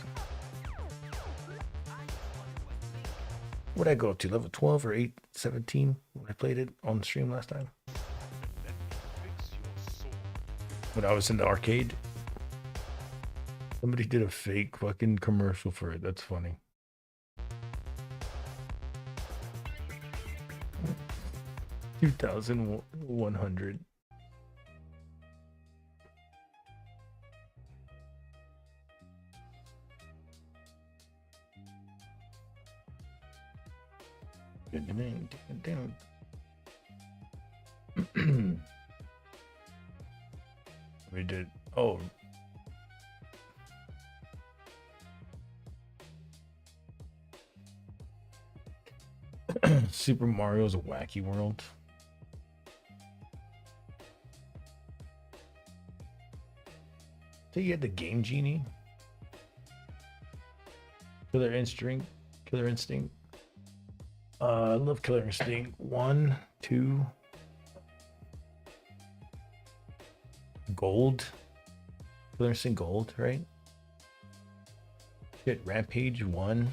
What'd I go up to? Level 12 or 8, 17 when I played it on the stream last time? When I was in the arcade? Somebody did a fake fucking commercial for it. That's funny. $2,100. We did. Oh. Super Mario's a Wacky World. So you had the Game Genie. Killer Instinct. Killer Instinct. I love Killer Instinct. 1, 2. Gold. Killer Instinct Gold, right? Shit, Rampage 1.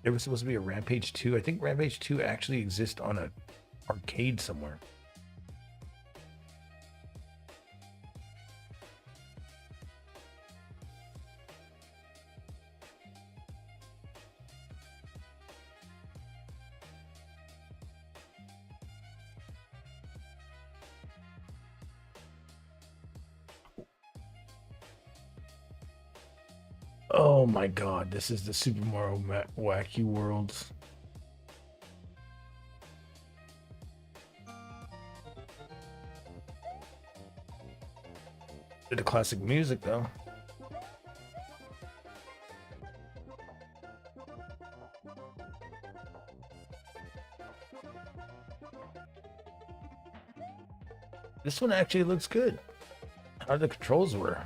There was supposed to be a Rampage 2. I think Rampage 2 actually exists on a arcade somewhere. Oh my god, this is the Super Mario Wacky Worlds. The classic music though. This one actually looks good. How the controls work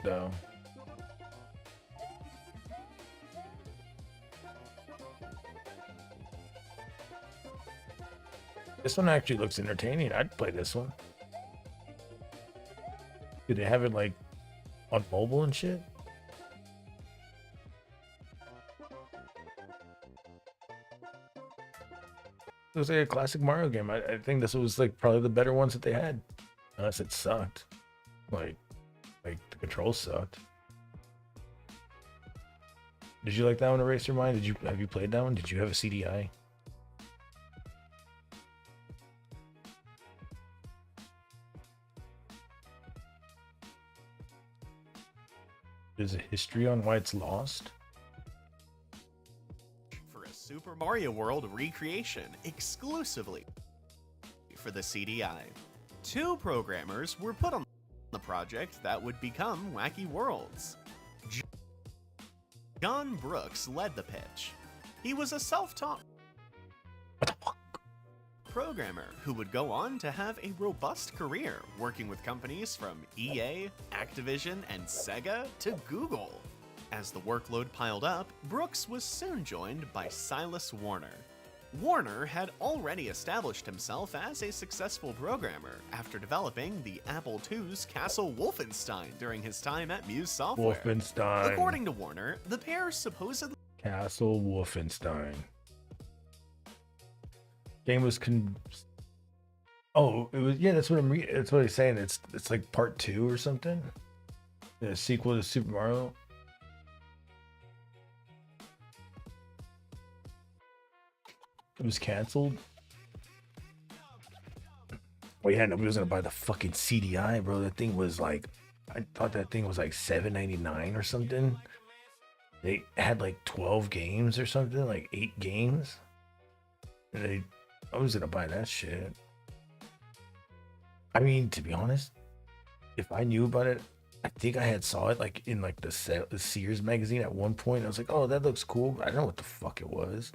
though. This one actually looks entertaining. I'd play this one. Do they have it like on mobile and shit? Looks like a classic Mario game. I think this was like probably the better ones that they had. Unless it sucked. Like the controls sucked. Did you like that one, Erase Your Mind? Have you played that one? Did you have a CDI? There's a history on why it's lost. For a Super Mario World recreation exclusively for the CDI. 2 programmers were put on the project that would become Wacky Worlds. John Brooks led the pitch. He was a self-taught programmer who would go on to have a robust career working with companies from EA, Activision, and Sega to Google. As the workload piled up, Brooks was soon joined by Silas Warner. Warner had already established himself as a successful programmer after developing the Apple II's Castle Wolfenstein during his time at Muse Software. Wolfenstein. According to Warner, the pair supposedly Castle Wolfenstein. Game was Oh, it was, yeah, that's what I'm reading. That's what he's saying. It's like part 2 or something. The sequel to Super Mario. It was canceled. Well, yeah, nobody was gonna buy the fucking CDI, bro. That thing was like, I thought that thing was like $7.99 or something. They had like 12 games or something, like 8 games. And I was gonna buy that shit. I mean, to be honest, if I knew about it, I think I had saw it like in like the Sears magazine at one point. I was like, oh, that looks cool. But I don't know what the fuck it was.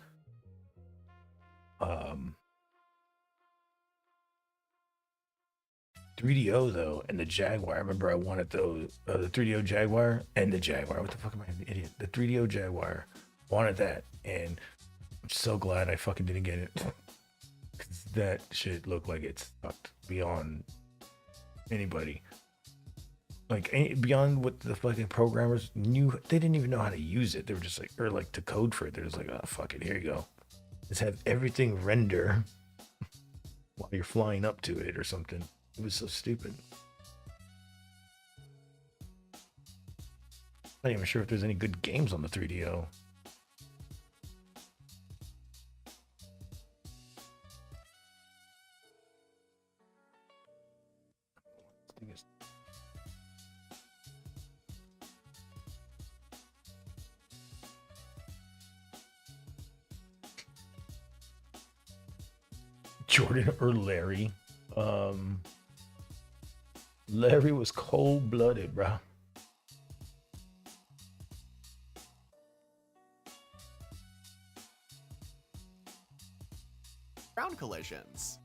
3DO though, and the Jaguar. I remember I wanted those, the 3DO Jaguar and the Jaguar. What the fuck am I, an idiot? The 3DO Jaguar. Wanted that, and I'm so glad I fucking didn't get it. Cause that shit looked like it sucked beyond anybody. Like beyond what the fucking programmers knew. They didn't even know how to use it. They were just like, or like to code for it. They're just like, oh fuck it, here you go. Just have everything render while you're flying up to it or something. It was so stupid. Not even sure if there's any good games on the 3DO. Jordan or Larry? Larry was cold-blooded, bro. ground collisions.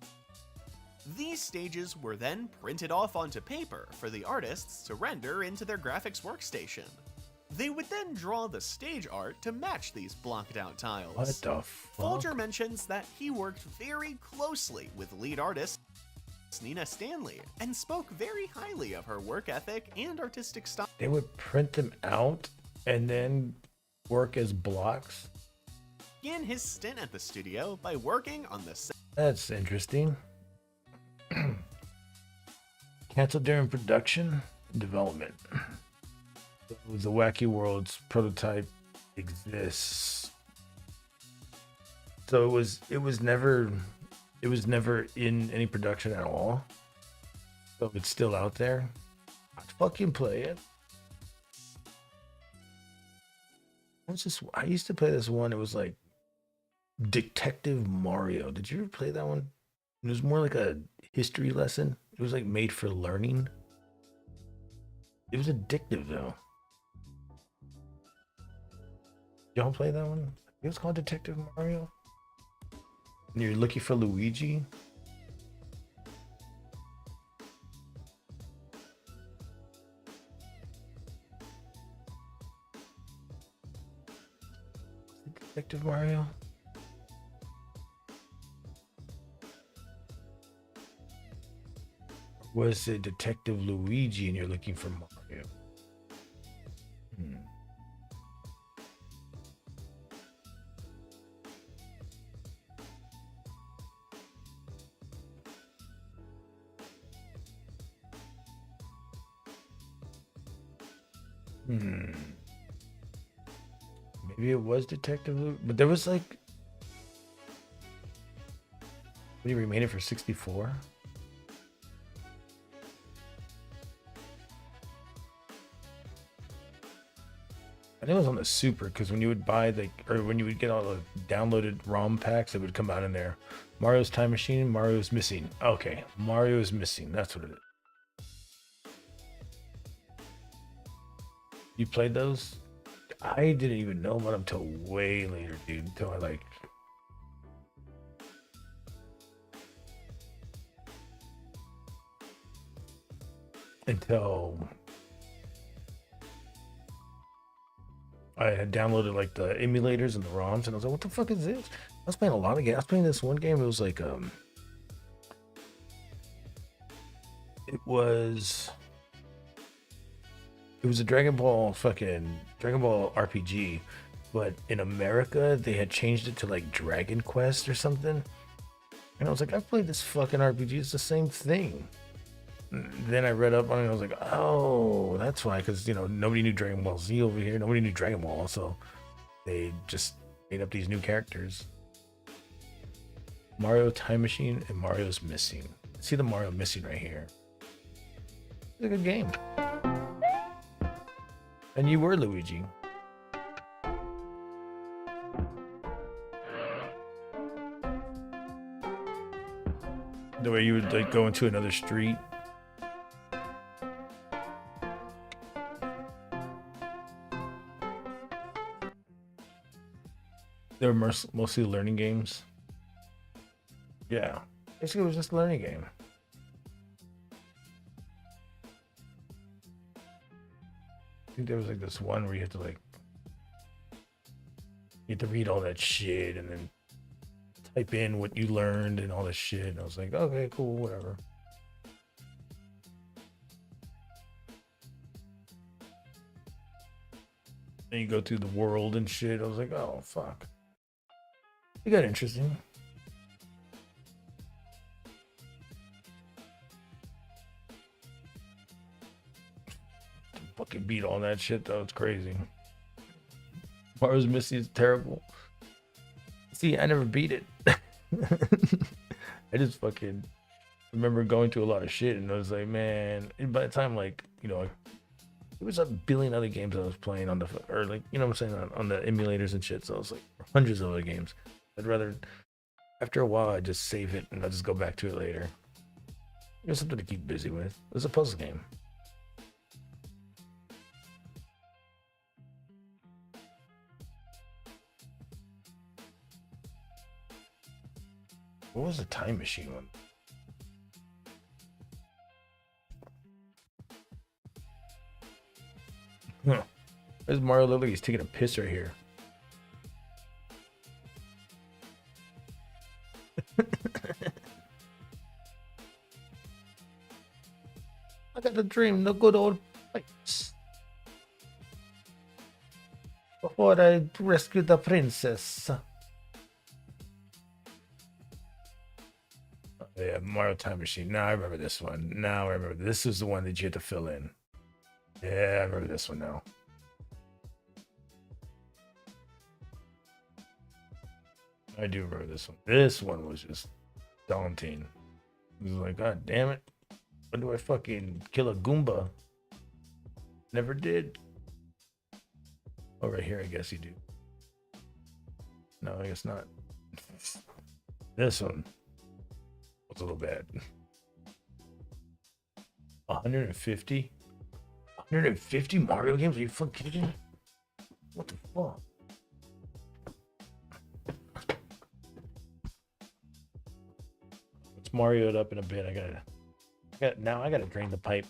These stages were then printed off onto paper for the artists to render into their graphics workstation. They would then draw the stage art to match these blocked out tiles. What the fuck? Folger mentions that he worked very closely with lead artist Nina Stanley and spoke very highly of her work ethic and artistic style. They would print them out and then work as blocks? Began his stint at the studio by working on the That's interesting. Canceled during production and development. The Wacky Worlds prototype exists. So it was never in any production at all. So it's still out there. I'd fucking play it. What's this? I used to play this one. It was like Detective Mario. Did you ever play that one? It was more like a history lesson. It was like made for learning. It was addictive though. Y'all play that one? It was called Detective Mario. And you're looking for Luigi. Detective Mario. Was it Detective Luigi and you're looking for Mario? Maybe it was Detective Luke, but there was like, when you remade it for 64. I think it was on the Super, because when you would buy when you would get all the downloaded ROM packs, it would come out in there. Mario's Time Machine, Mario's Missing. Okay, Mario is Missing. That's what it is. You played those? I didn't even know about them until way later, dude. Until I like... Until... I had downloaded like the emulators and the ROMs, and I was like, what the fuck is this? I was playing a lot of games. I was playing this one game. It was like, it was a Dragon Ball RPG, but in America, they had changed it to like Dragon Quest or something. And I was like, I've played this fucking RPG. It's the same thing. Then I read up on it and I was like, oh, that's why, because, you know, nobody knew Dragon Ball Z over here. Nobody knew Dragon Ball, so they just made up these new characters. Mario Time Machine and Mario's Missing. See the Mario Missing right here. It's a good game. And you were Luigi. The way you would like go into another street. They were mostly learning games. Yeah. Basically, it was just a learning game. I think there was like this one where you had to like... You had to read all that shit and then type in what you learned and all this shit. And I was like, okay, cool, whatever. Then you go through the world and shit. I was like, oh, fuck. It got interesting. To fucking beat all that shit though, it's crazy. Mario's Missing is terrible. See, I never beat it. I just fucking remember going through a lot of shit and I was like, man, and by the time like, you know, there was a billion other games I was playing on the, or like, you know what I'm saying, on the emulators and shit. So it was like hundreds of other games. I'd rather, after a while, I just save it and I'll just go back to it later. It was something to keep busy with. It was a puzzle game. What was the Time Machine one? Huh. There's Mario look like he's taking a piss right here. I got a dream, the good old pipes. Before I rescued the princess. Oh, yeah, Mario Time Machine. Now I remember this one. Now I remember. This is the one that you had to fill in. Yeah, I remember this one now. I do remember this one. This one was just daunting. It was like, God damn it. When do I fucking kill a Goomba? Never did. Oh, right here, I guess you do. No, I guess not. This one was a little bad. 150? 150 Mario games? Are you fucking kidding me? What the fuck? Let's Mario it up in a bit. I gotta drain the pipe.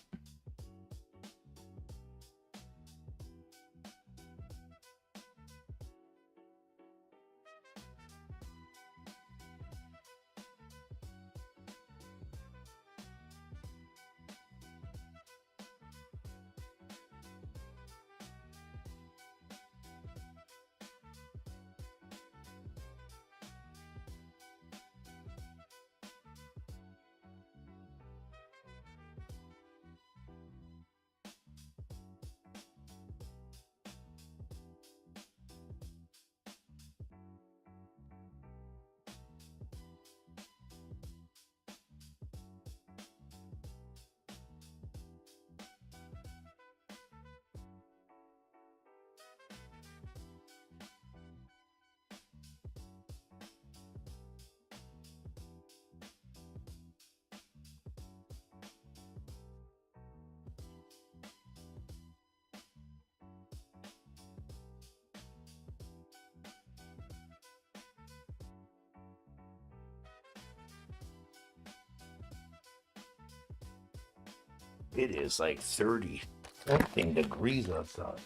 It is like 30 something degrees outside.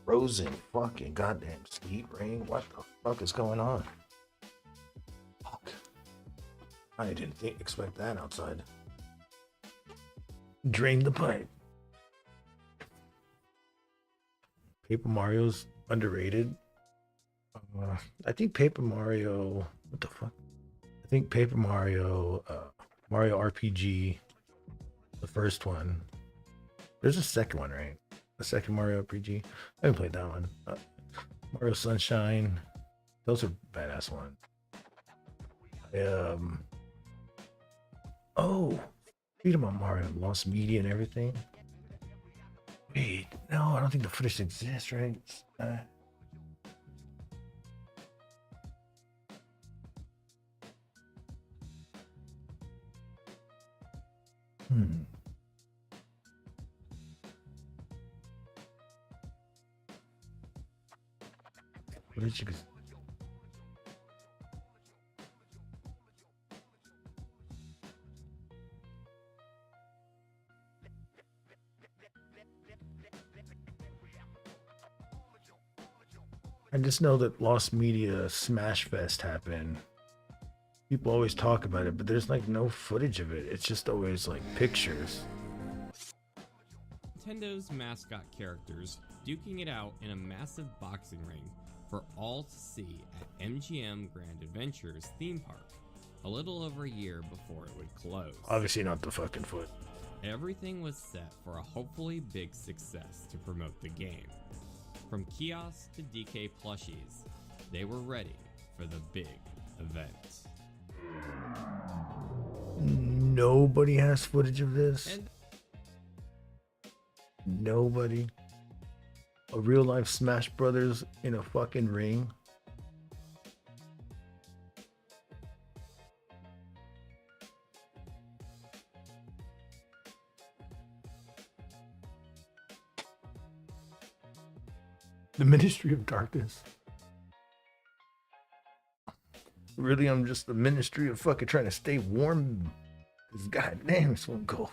Frozen fucking goddamn sleet rain. What the fuck is going on? Fuck. I didn't expect that outside. Drain the pipe. Paper Mario's underrated. I think Paper Mario. What the fuck? I think Paper Mario, Mario RPG. The first one. There's a second one, right? The second Mario RPG. I haven't played that one. Mario Sunshine. Those are badass ones. Oh, freedom of Mario, Lost Media and everything. Wait, no, I don't think the footage exists, right? What did you? I just know that Lost Media Smash Fest happened. People always talk about it, but there's like no footage of it. It's just always like pictures. Nintendo's mascot characters duking it out in a massive boxing ring for all to see at MGM Grand Adventures theme park a little over a year before it would close. Obviously not the fucking foot. Everything was set for a hopefully big success to promote the game. From kiosks to DK plushies, they were ready for the big event. Nobody has footage of this. Nobody. A real life Smash Brothers in a fucking ring. The Ministry of Darkness. Really, I'm just the Ministry of fucking trying to stay warm. Cause goddamn, it's one cold.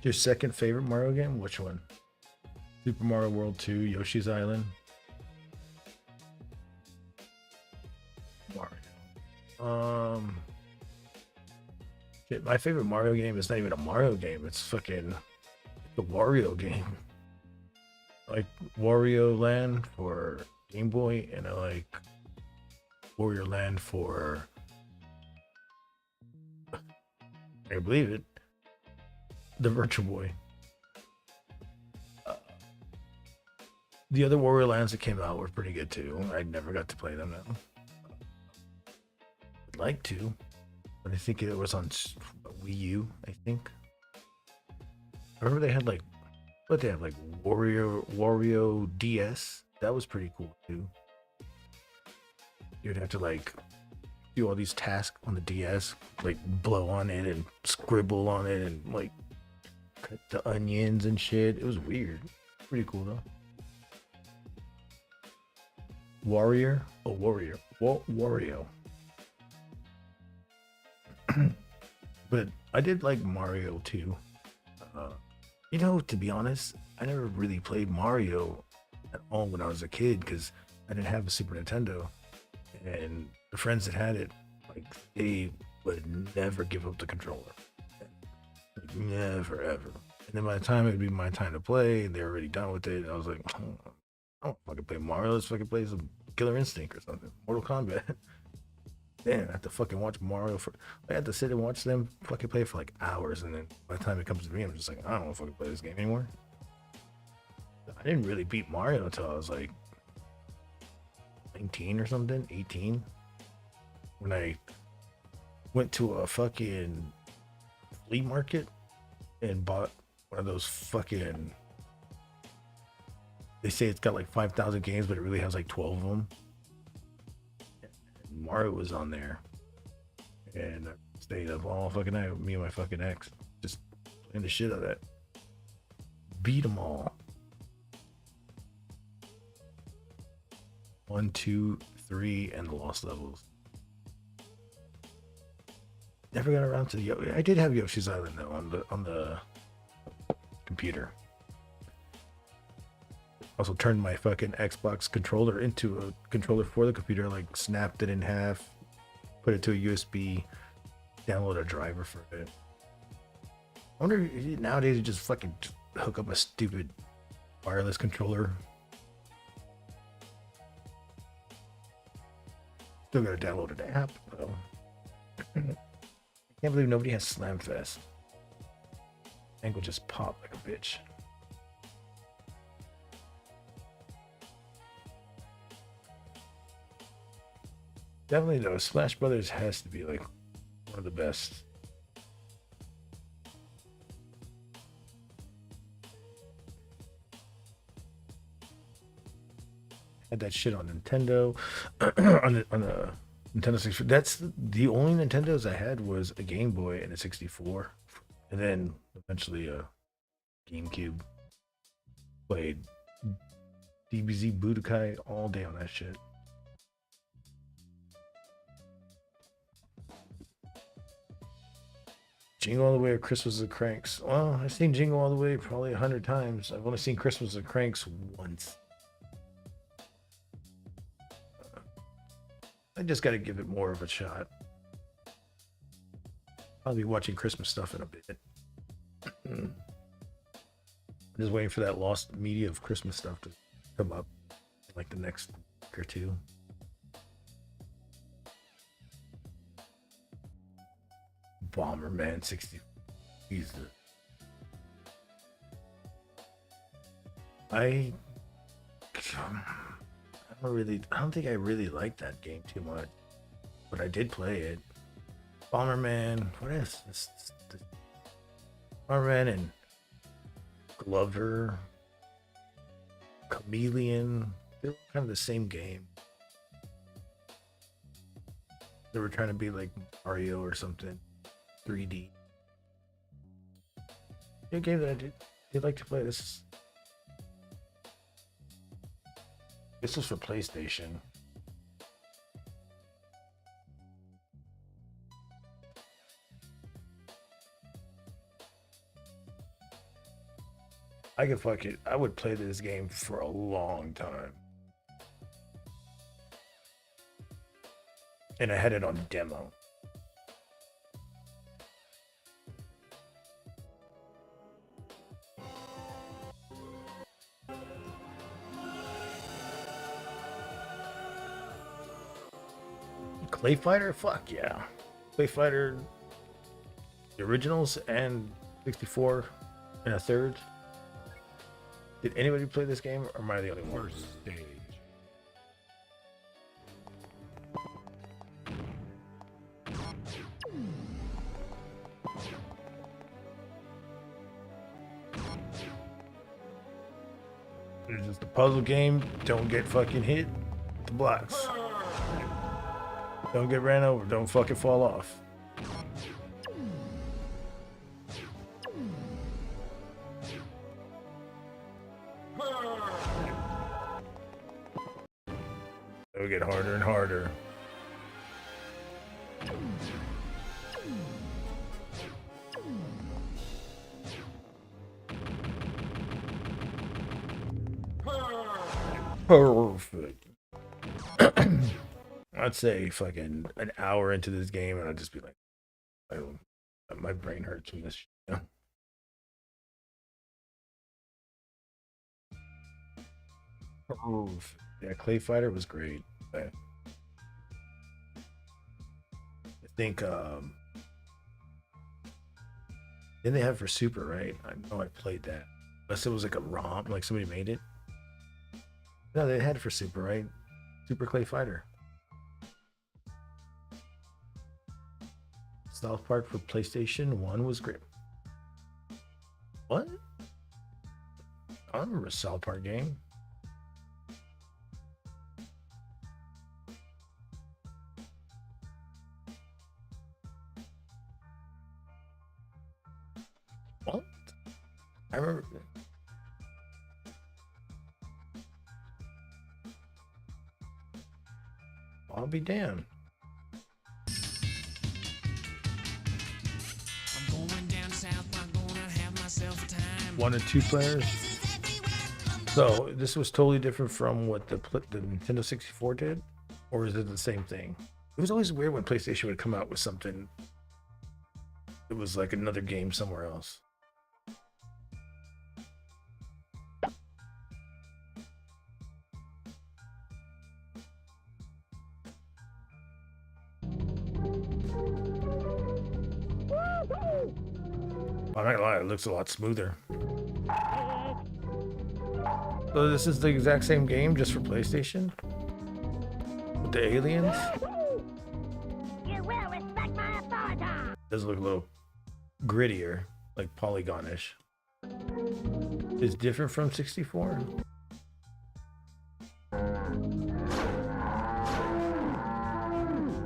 Your second favorite Mario game? Which one? Super Mario World 2, Yoshi's Island. Mario. Shit, my favorite Mario game is not even a Mario game. It's fucking the Wario game. Like Wario Land for Game Boy, and I like Warrior Land for, I believe it, the Virtual Boy. The other Warrior Lands that came out were pretty good too. I never got to play them though. I'd like to, but I think it was on Wii U, I think. I remember they had like, what they have, like Wario DS. That was pretty cool too. You'd have to like do all these tasks on the DS, like blow on it and scribble on it and like cut the onions and shit. It was weird. Pretty cool though. Wario. But I did like Mario too. You know, to be honest, I never really played Mario at all when I was a kid because I didn't have a Super Nintendo. And the friends that had it, like, they would never give up the controller. Like, never, ever. And then by the time it'd be my time to play, they were already done with it. I was like, oh, I don't fucking play Mario. Let's fucking play some Killer Instinct or something. Mortal Kombat. Damn, I have to fucking watch Mario for. I had to sit and watch them fucking play for like hours, and then by the time it comes to me, I'm just like, I don't want to fucking play this game anymore. I didn't really beat Mario until I was like 19 or something, 18. When I went to a fucking flea market and bought one of those fucking. They say it's got like 5,000 games, but it really has like 12 of them. Mario was on there, and I stayed up all fucking night with me and my fucking ex, just playing the shit out of that. Beat them all. 1, 2, 3, and the lost levels. Never got around to the. I did have Yoshi's Island though on the computer. Also turned my fucking Xbox controller into a controller for the computer, like snapped it in half, put it to a USB, download a driver for it. I wonder if nowadays you just fucking hook up a stupid wireless controller. Still gotta download an app though. I can't believe nobody has Slamfest. Ankle just popped like a bitch. Definitely though, Smash Brothers has to be like one of the best. Had that shit on Nintendo, on the Nintendo 64. That's the only Nintendos I had was a Game Boy and a 64, and then eventually a GameCube. Played DBZ Budokai all day on that shit. Jingle All the Way or Christmas of the Cranks? Well, I've seen Jingle All the Way probably 100 times. I've only seen Christmas of the Cranks once. I just got to give it more of a shot. I'll be watching Christmas stuff in a bit. I'm just waiting for that lost media of Christmas stuff to come up in like the next week or two. Bomberman 60. Jesus. I don't think I really liked that game too much, but I did play it. Bomberman, what is this? Bomberman and Glover, Chameleon, they were kind of the same game. They were trying to be like Mario or something, 3D. A game that I did like to play. This was for PlayStation. I could fuck it. I would play this game for a long time. And I had it on demo. Clay Fighter? Fuck yeah. Clay Fighter, the originals and 64 and a third. Did anybody play this game, or am I the only one? First stage. It's just a puzzle game. Don't get fucking hit with the blocks. Don't get ran over. Don't fucking fall off. It'll get harder and harder. Perfect. I'd say fucking an hour into this game, and I'd just be like, I don't, my brain hurts from this shit, you know? Yeah, Clay Fighter was great. I think didn't they have for Super, right? I know I played that. Unless it was like a ROM, like somebody made it. No, they had it for Super, right? Super Clay Fighter. South Park for PlayStation 1 was great. What? I don't remember a South Park game. What? I remember. I'll be damned. I'm going down south, I'm gonna have myself a time. 1 and 2 players. So this was totally different from what the Nintendo 64 did, or is it the same thing? It was always weird when PlayStation would come out with something. It was like another game somewhere else. I'm not gonna lie, it looks a lot smoother. So this is the exact same game, just for PlayStation? With the aliens? You will respect my authority. Does look a little grittier, like polygonish. It's different from 64.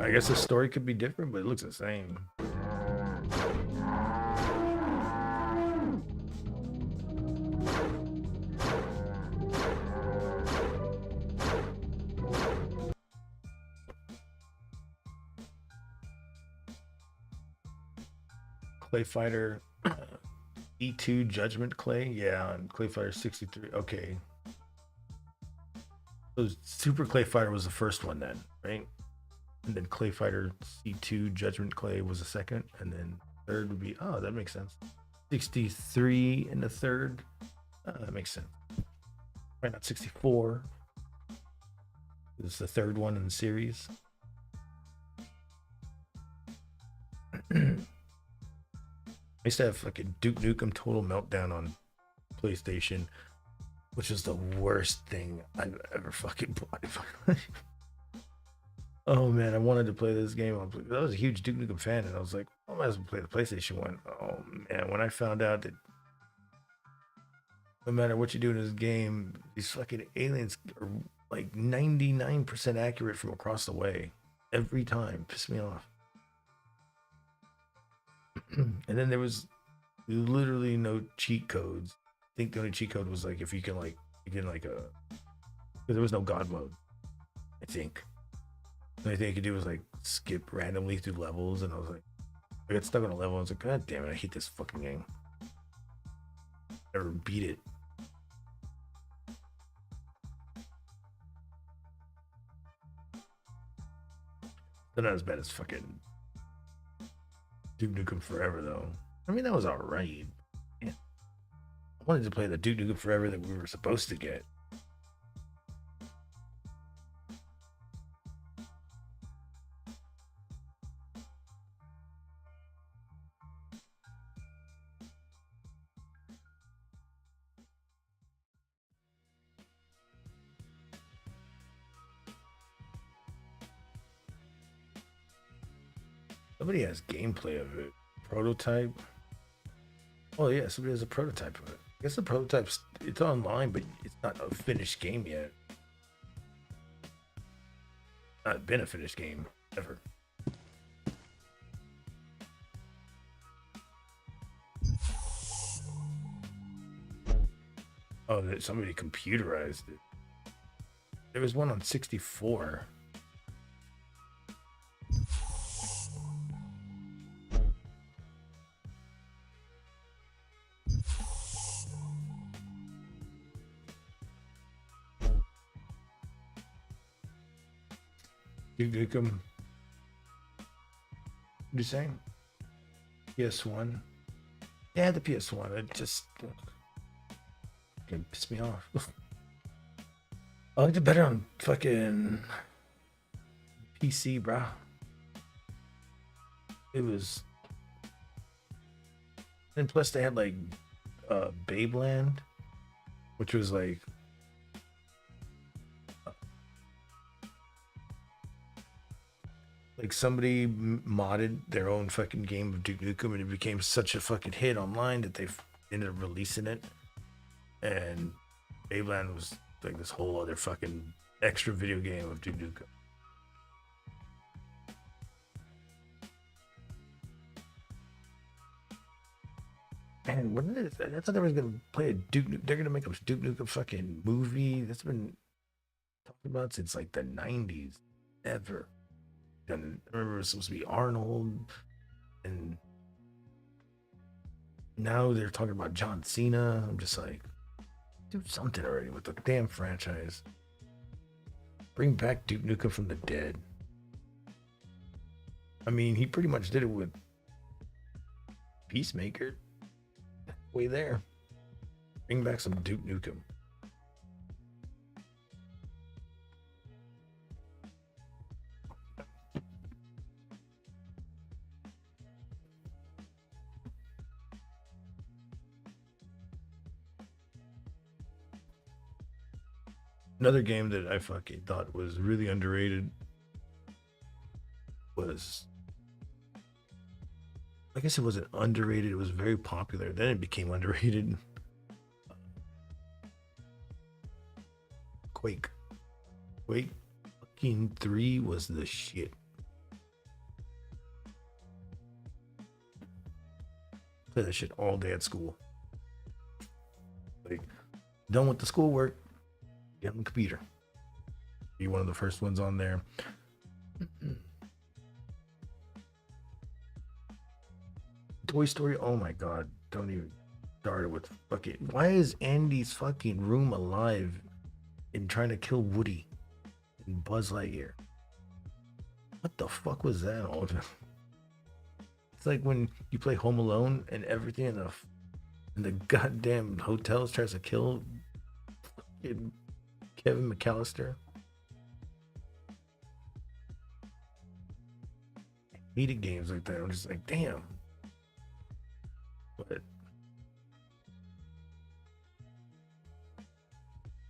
I guess the story could be different, but it looks the same. Clay Fighter E2 Judgment Clay, yeah, and Clay Fighter 63. Okay, so Super Clay Fighter was the first one then, right? And then Clay Fighter C2 Judgment Clay was the second, and then third would be, oh, that makes sense. 63 in the third, that makes sense. Right, not 64. This is the third one in the series. I used to have like a Duke Nukem Total Meltdown on PlayStation, which is the worst thing I've ever fucking bought in my life. Oh man, I wanted to play this game. I was a huge Duke Nukem fan, and I was like, I might as well play the PlayStation one. Oh man, when I found out that no matter what you do in this game, these fucking aliens are like 99% accurate from across the way every time, pissed me off. And then there was literally no cheat codes. I think the only cheat code was like if you can like there was no god mode. I think the only thing you could do was like skip randomly through levels, and I was like, I got stuck on a level. I was like, God damn it, I hate this fucking game. Never beat it. They're not as bad as fucking Duke Nukem Forever, though. I mean, that was alright. Yeah. I wanted to play the Duke Nukem Forever that we were supposed to get. Somebody has gameplay of it. Prototype. Oh yeah, somebody has a prototype of it. I guess the prototype's it's online, but it's not a finished game yet. Not been a finished game ever. Oh, that somebody computerized it. There was one on 64. Duke Nukem. What you saying? PS1. Yeah, the PS1. It just it pissed me off. I liked it better on fucking PC, bro. It was, and plus they had like Babeland, which was like somebody modded their own fucking game of Duke Nukem, and it became such a fucking hit online that they ended up releasing it. And Babeland was like this whole other fucking extra video game of Duke Nukem. And what is it? I thought they were gonna play a Duke Nukem. They're gonna make a Duke Nukem fucking movie. That's been talked about since like the 90s. Ever. And I remember it was supposed to be Arnold, and now they're talking about John Cena. I'm just like, do something already with the damn franchise. Bring back Duke Nukem from the dead. I mean, he pretty much did it with Peacemaker. Way there. Bring back some Duke Nukem. Another game that I fucking thought was really underrated was, I guess it wasn't underrated, it was very popular. Then it became underrated. Quake. Quake fucking 3 was the shit. Play that shit all day at school. Like, done with the schoolwork, get on the computer. Be one of the first ones on there. Toy Story, oh my god, don't even start it with fucking, why is Andy's fucking room alive and trying to kill Woody and Buzz Lightyear? What the fuck was that all about? It's like when you play Home Alone and everything in the goddamn hotels tries to kill fucking Kevin McAllister. I hated games like that. I'm just like, damn. But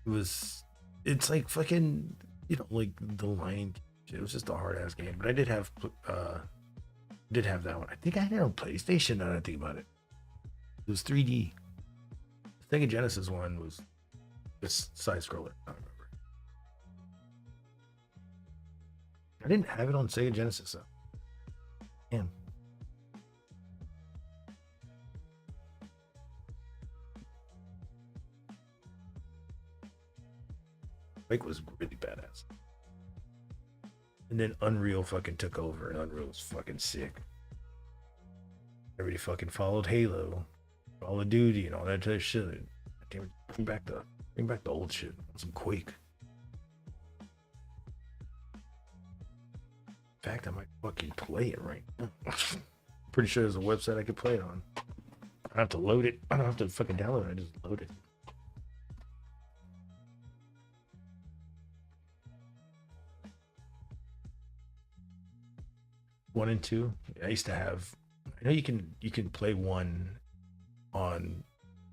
it's like fucking, you know, like the Lion King. It was just a hard ass game. But I did have that one. I think I had it on PlayStation now that I think about it. It was 3D. The Sega Genesis one was just side scroller. I don't remember. I didn't have it on Sega Genesis though. Damn. Quake was really badass. And then Unreal fucking took over, and Unreal was fucking sick. Everybody fucking followed Halo, Call of Duty, and all that other shit. Damn it, bring back the old shit. Some Quake. fact, I might fucking play it right now. Pretty sure there's a website I could play it on. I don't have to load it. I don't have to fucking download it. I just load it. One and two. I used to have. I know you can play one on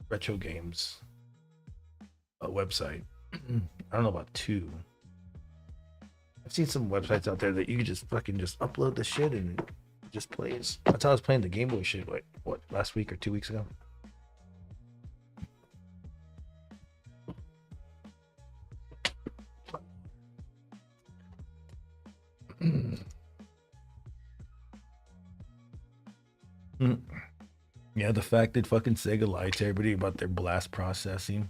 retro games website. I don't know about two. I've seen some websites out there that you can just fucking just upload the shit and it just plays. That's how I was playing the Game Boy shit like what, last week or 2 weeks ago. Yeah, the fact that fucking Sega lied to everybody about their blast processing,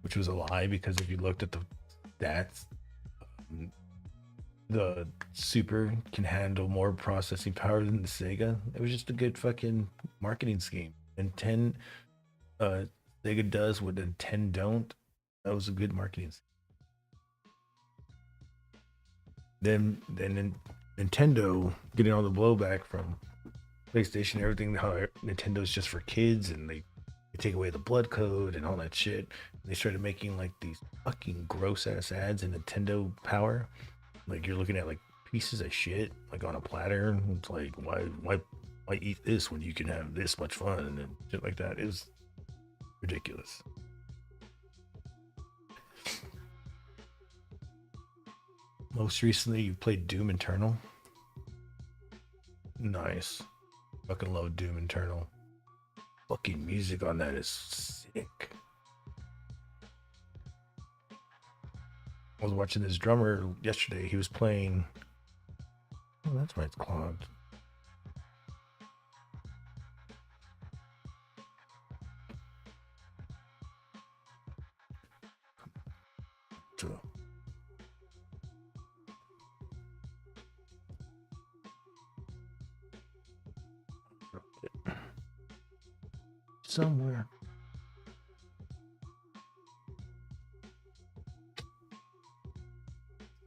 which was a lie because if you looked at the stats, the Super can handle more processing power than the Sega. It was just a good fucking marketing scheme. And Sega does what the 10 don't. That was a good marketing scheme. Then Nintendo getting all the blowback from PlayStation, everything, how Nintendo's just for kids and they take away the blood code and all that shit. They started making like these fucking gross ass ads in Nintendo Power. Like you're looking at like pieces of shit like on a platter. It's like why eat this when you can have this much fun and shit like that. It was ridiculous. Most recently, you played Doom Eternal. Nice. Fucking love Doom Eternal. Fucking music on that is sick. I was watching this drummer yesterday. He was playing. Oh, that's why it's clogged. Somewhere.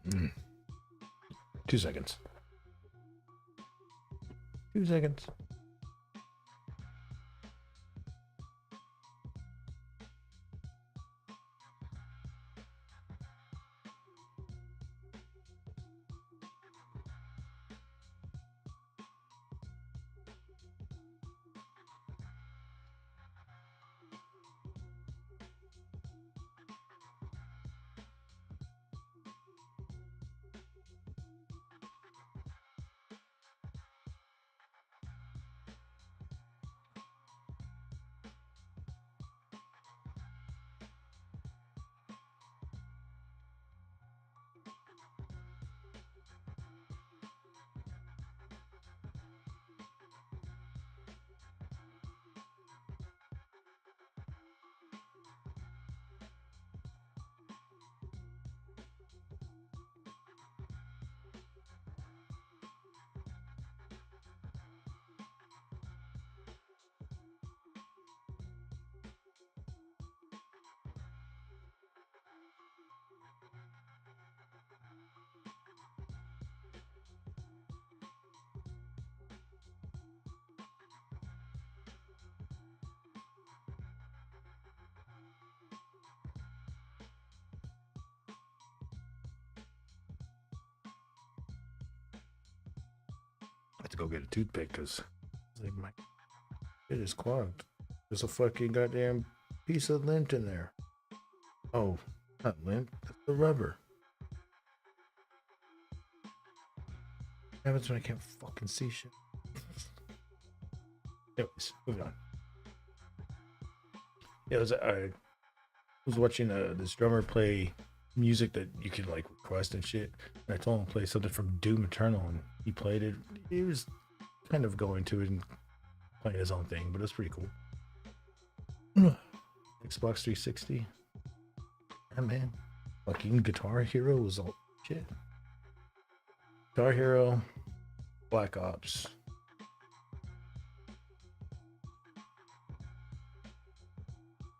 Mm. 2 seconds. 2 seconds. I have to go get a toothpick because like my it is clogged. There's a fucking goddamn piece of lint in there. Oh, not lint, that's the rubber. What happens when I can't fucking see shit? Anyways, moving on. Yeah, I was watching this drummer play music that you could like request and shit. And I told him to play something from Doom Eternal, and he played it. He was kind of going to it and playing his own thing, but it was pretty cool. Xbox 360. Yeah, man. Fucking Guitar Hero was all shit. Guitar Hero, Black Ops.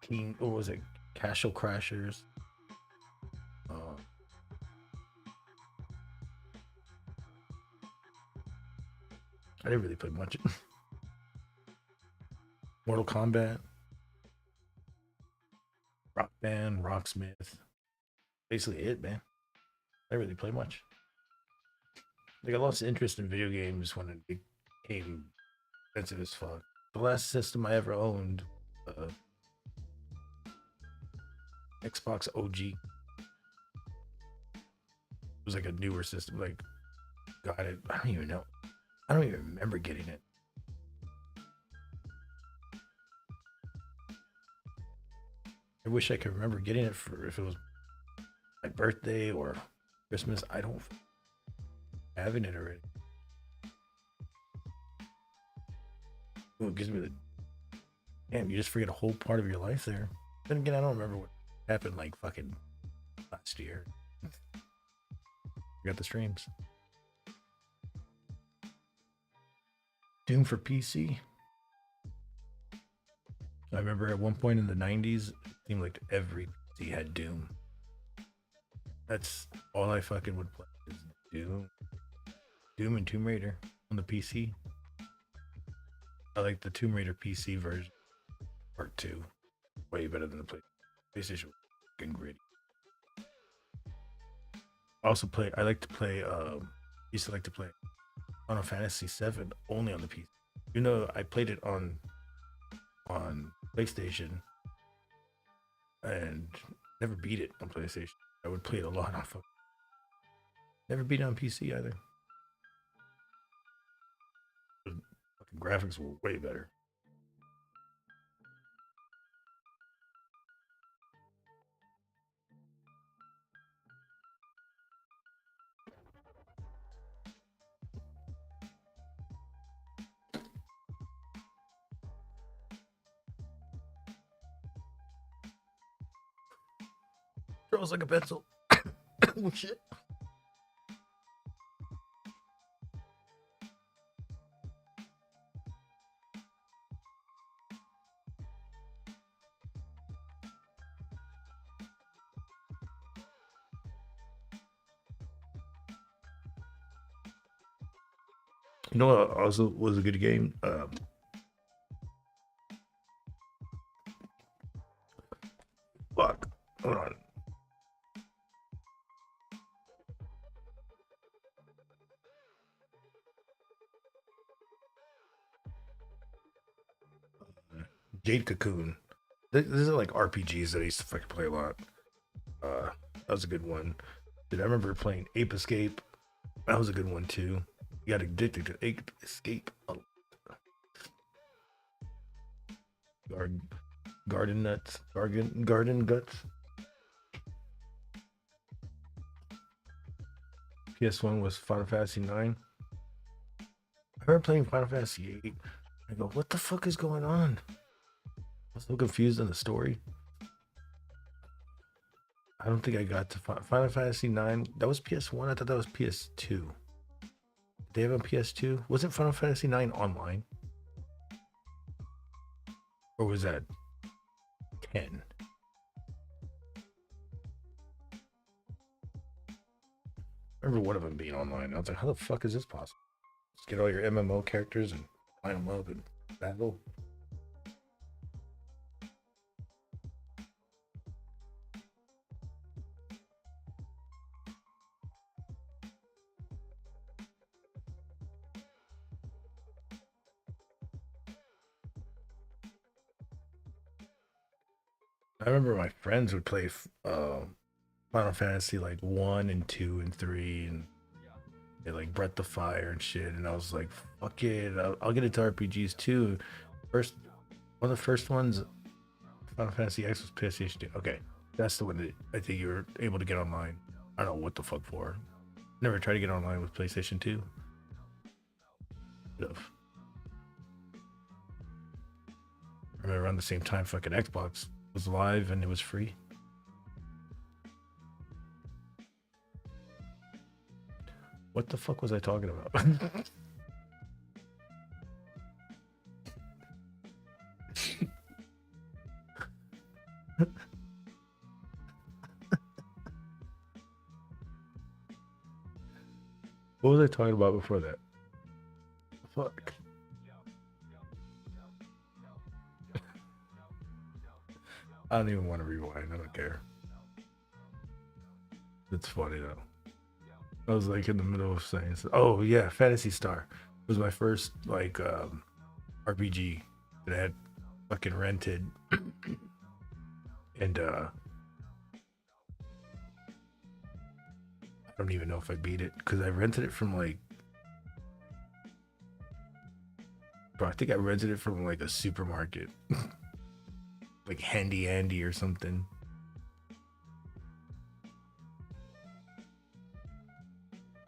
King, what was it? Castle Crashers. I didn't really play much. Mortal Kombat, Rock Band, Rocksmith. Basically it, man. I didn't really play much. Like I lost interest in video games when it became expensive as fuck. The last system I ever owned, Xbox OG. It was like a newer system. Like, got it. I don't even know. I don't even remember getting it. I wish I could remember getting it for if it was my birthday or Christmas. I don't having it already. Ooh, it gives me the damn. You just forget a whole part of your life there. Then again, I don't remember what happened like fucking last year. Got the streams. Doom for PC. I remember at one point in the 90s, it seemed like every PC had Doom. That's all I fucking would play is Doom. Doom and Tomb Raider on the PC. I like the Tomb Raider PC version. Part 2. Way better than the PlayStation. Fucking gritty. Also I like to play used to like to play Final Fantasy 7 only on the PC. You know, I played it on PlayStation and never beat it on PlayStation. I would play it a lot on phone. Never beat it on PC either. The fucking graphics were way better. Throws like a pencil. Oh shit. You know what also was a good game? Fuck. Hold on. Jade Cocoon. These are like RPGs that I used to fucking play a lot. That was a good one. Dude, I remember playing Ape Escape. That was a good one too. You got addicted to Ape Escape. Garden Nuts. Garden Guts. PS1 was Final Fantasy 9. I remember playing Final Fantasy 8. I go, what the fuck is going on? I was so confused on the story. I don't think I got to Final Fantasy 9. That was PS1. I thought that was PS2. Did they have a PS2? Wasn't Final Fantasy 9 online? Or was that 10? I remember one of them being online. I was like, how the fuck is this possible? Just get all your MMO characters and line them up and battle. I remember my friends would play Final Fantasy like 1 and 2 and 3 and they like Breath of Fire and shit, and I was like, fuck it, I'll get into RPGs too. One of the first ones, Final Fantasy X was PlayStation 2. Okay, that's the one that I think you were able to get online. I don't know what the fuck for. Never tried to get online with PlayStation 2. I remember around the same time fucking Xbox was live and it was free. What the fuck was I talking about? What was I talking about before that? Fuck. I don't even want to rewind. I don't care. It's funny though. I was like in the middle of saying, oh yeah, Fantasy Star was my first like RPG that I had fucking rented, and I don't even know if I beat it because I rented it from like, bro, I think I rented it from like a supermarket, like Handy Andy or something.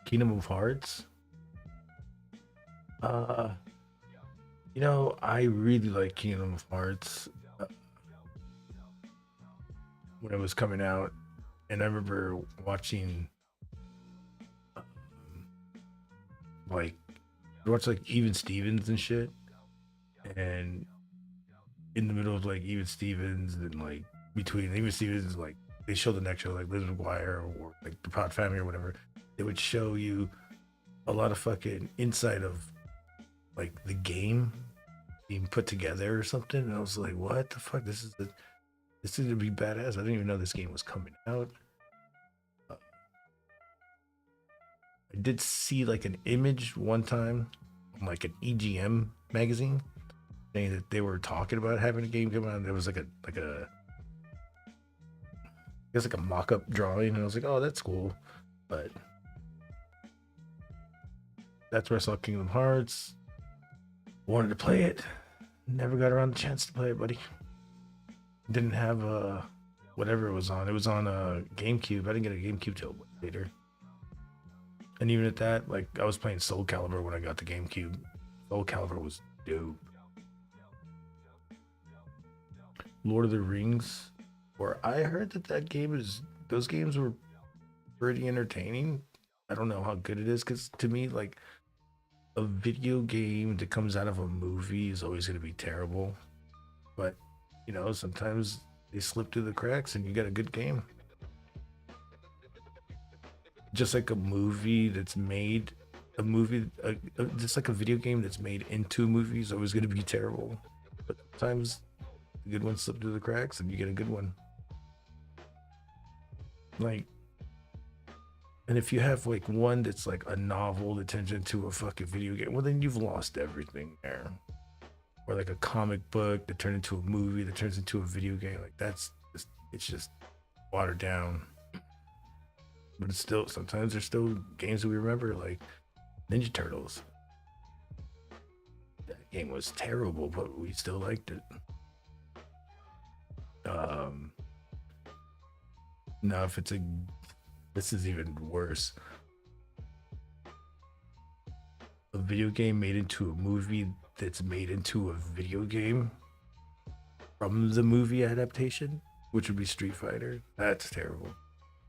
Kingdom of Hearts. You know, I really like Kingdom of Hearts when it was coming out, and I remember watching, like, I watched like Even Stevens and shit, and in the middle of like Even Stevens and like between Even Stevens, like they show the next show like Liz McGuire or like the Proud Family or whatever. They would show you a lot of fucking insight of like the game being put together or something, and I was like, what the fuck? This is gonna be badass. I didn't even know this game was coming out. I did see like an image one time on like an EGM magazine saying that they were talking about having a game come out. And there was like a I guess like a mock-up drawing, and I was like, oh, that's cool. But that's where I saw Kingdom Hearts. Wanted to play it. Never got around the chance to play it, buddy. Didn't have whatever it was on. It was on a GameCube. I didn't get a GameCube till later. And even at that, like I was playing Soul Calibur when I got the GameCube. Soul Calibur was dope. Lord of the Rings, where I heard that those games were pretty entertaining. I don't know how good it is, because to me, like, a video game that comes out of a movie is always going to be terrible. But, you know, sometimes they slip through the cracks and you get a good game. Just like a movie that's made, just like a video game that's made into a movie is always going to be terrible. But sometimes the good ones slip through the cracks and you get a good one. Like, and if you have like one that's like a novel that turns into a fucking video game, well then you've lost everything there. Or like a comic book that turned into a movie that turns into a video game, like it's just watered down. But it's still, sometimes there's still games that we remember, like Ninja Turtles. That game was terrible, but we still liked it. Now if it's this is even worse. A video game made into a movie that's made into a video game from the movie adaptation, which would be Street Fighter. That's terrible.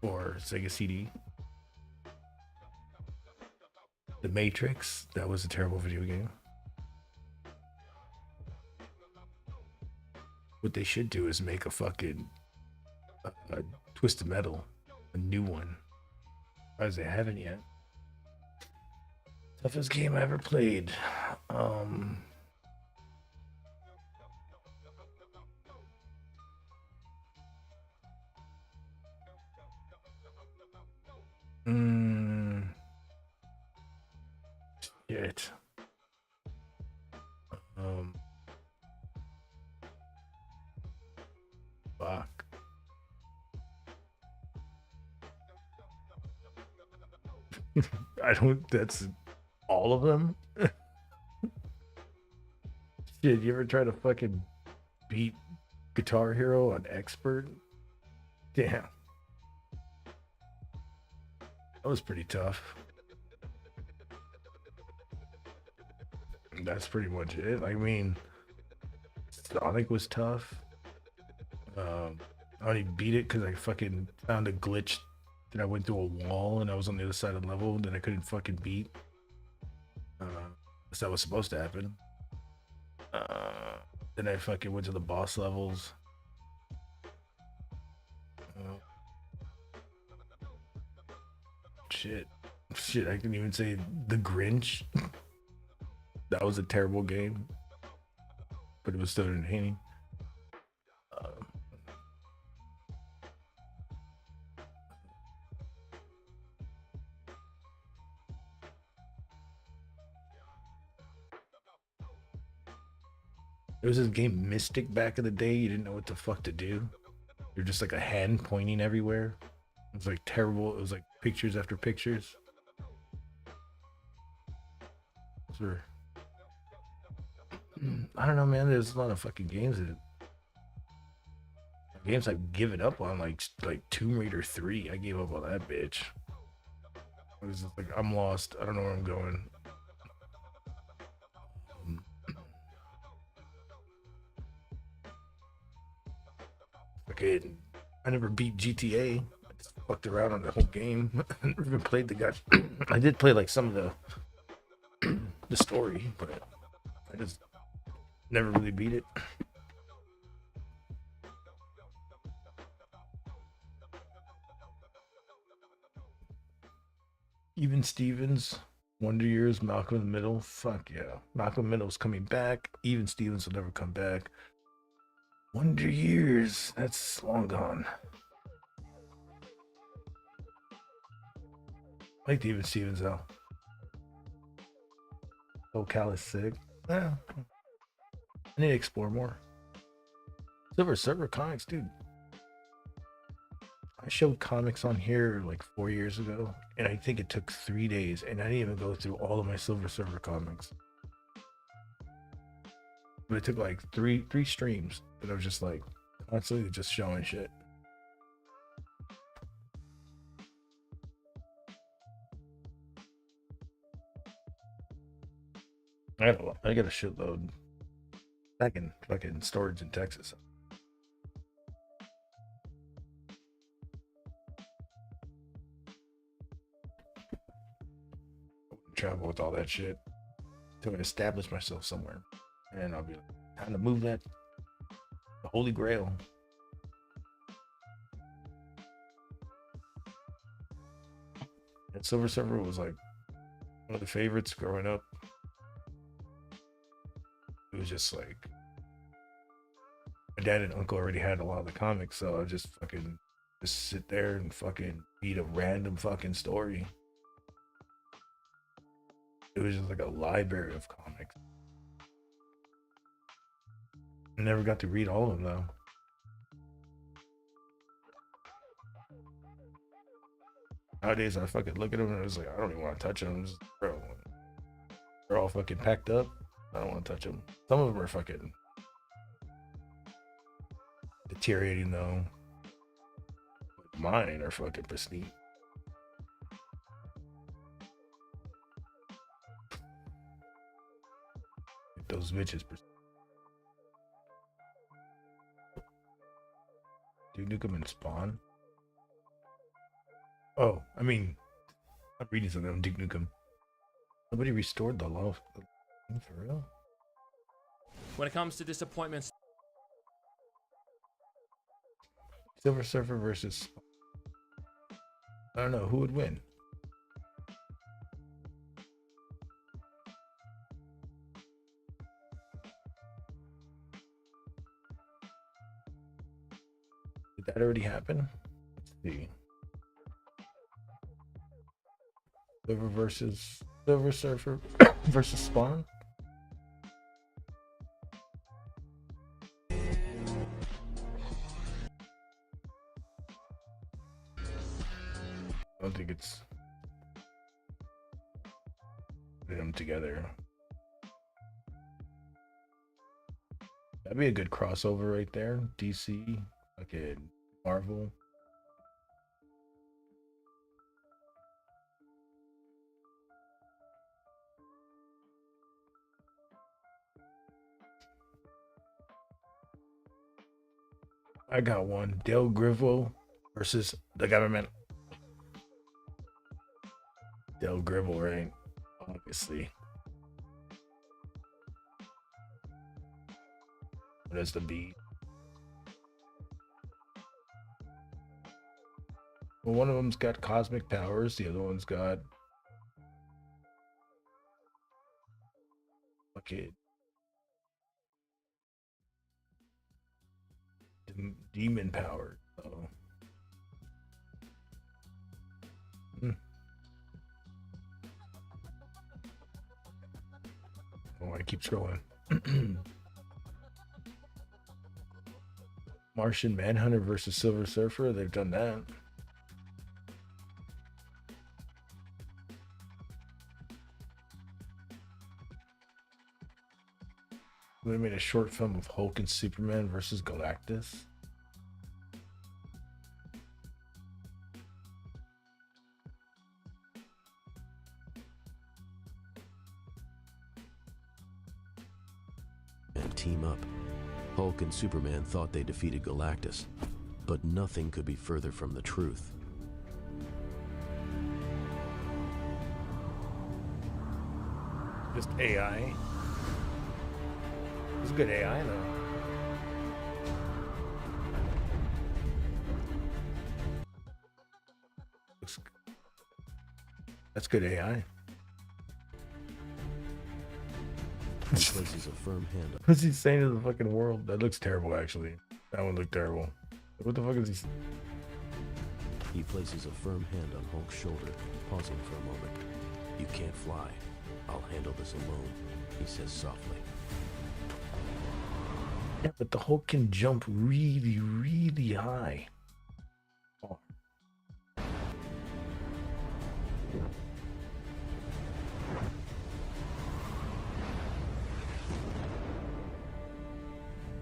Or Sega CD. The Matrix, that was a terrible video game. What they should do is make a fucking Twisted Metal, a new one, as they haven't yet. Toughest game I ever played. Shit. Fuck. That's all of them? Shit, you ever try to fucking beat Guitar Hero on Expert? Damn. That was pretty tough. That's pretty much it. I mean, Sonic was tough. I only beat it because I fucking found a glitch that I went through a wall and I was on the other side of the level that I couldn't fucking beat. So that was supposed to happen. Then I fucking went to the boss levels. Shit, I can even say The Grinch. That was a terrible game, but it was still entertaining. There was this game Mystic back in the day. You didn't know what the fuck to do. You're just like a hand pointing everywhere. It was like terrible. It was like pictures after pictures. Sure. I don't know, man. There's a lot of fucking games I've given up on, like Tomb Raider 3. I gave up on that bitch. I was just like, I'm lost. I don't know where I'm going. Okay, I never beat GTA. I just fucked around on the whole game. I never even played the guy. I did play like some of the story, but I just never really beat it. Even Stevens, Wonder Years, Malcolm in the Middle. Fuck yeah. Malcolm in the Middle's coming back. Even Stevens will never come back. Wonder Years, that's long gone. I like Even Stevens though. SoCal is sick. Yeah. I need to explore more. Silver Surfer comics, dude. I showed comics on here like 4 years ago, and I think it took 3 days, and I didn't even go through all of my Silver Surfer comics. But it took like three streams that I was just like constantly just showing shit. I got a shitload back in fucking storage in Texas. Travel with all that shit till I establish myself somewhere, and I'll be like, time to move that the Holy Grail. And Silver Surfer was like one of the favorites growing up. It was just like my dad and uncle already had a lot of the comics, so I just sit there and fucking read a random fucking story. It was just like a library of comics. I never got to read all of them though. Nowadays, I fucking look at them and I was like, I don't even want to touch them. Just, bro, they're all fucking packed up. I don't want to touch them. Some of them are fucking deteriorating though. Mine are fucking pristine. Those bitches. Duke Nukem and Spawn. Oh, I mean, I'm reading something on Duke Nukem. Nobody restored the love. For real? When it comes to disappointments, Silver Surfer versus Spawn. I don't know who would win. Did that already happen? Let's see. Silver Surfer versus Spawn. I don't think it's putting them together. That'd be a good crossover right there. DC, okay, Marvel. I got one. Dale Gribble versus the government. Dale Gribble, right? Obviously. What is the B? Well, one of them's got cosmic powers. The other one's got okay, demon power. So. Oh, I keep scrolling. Martian Manhunter versus Silver Surfer. They've done that. They made a short film of Hulk and Superman versus Galactus. And team up. Hulk and Superman thought they defeated Galactus, but nothing could be further from the truth. Just AI. It's good AI though. That's good AI. Places a firm hand on. What's he saying to the fucking world? That looks terrible, actually. That one looked terrible. What the fuck is he? He places a firm hand on Hulk's shoulder, pausing for a moment. You can't fly. I'll handle this alone, he says softly. Yeah, but the Hulk can jump really, really high. Oh.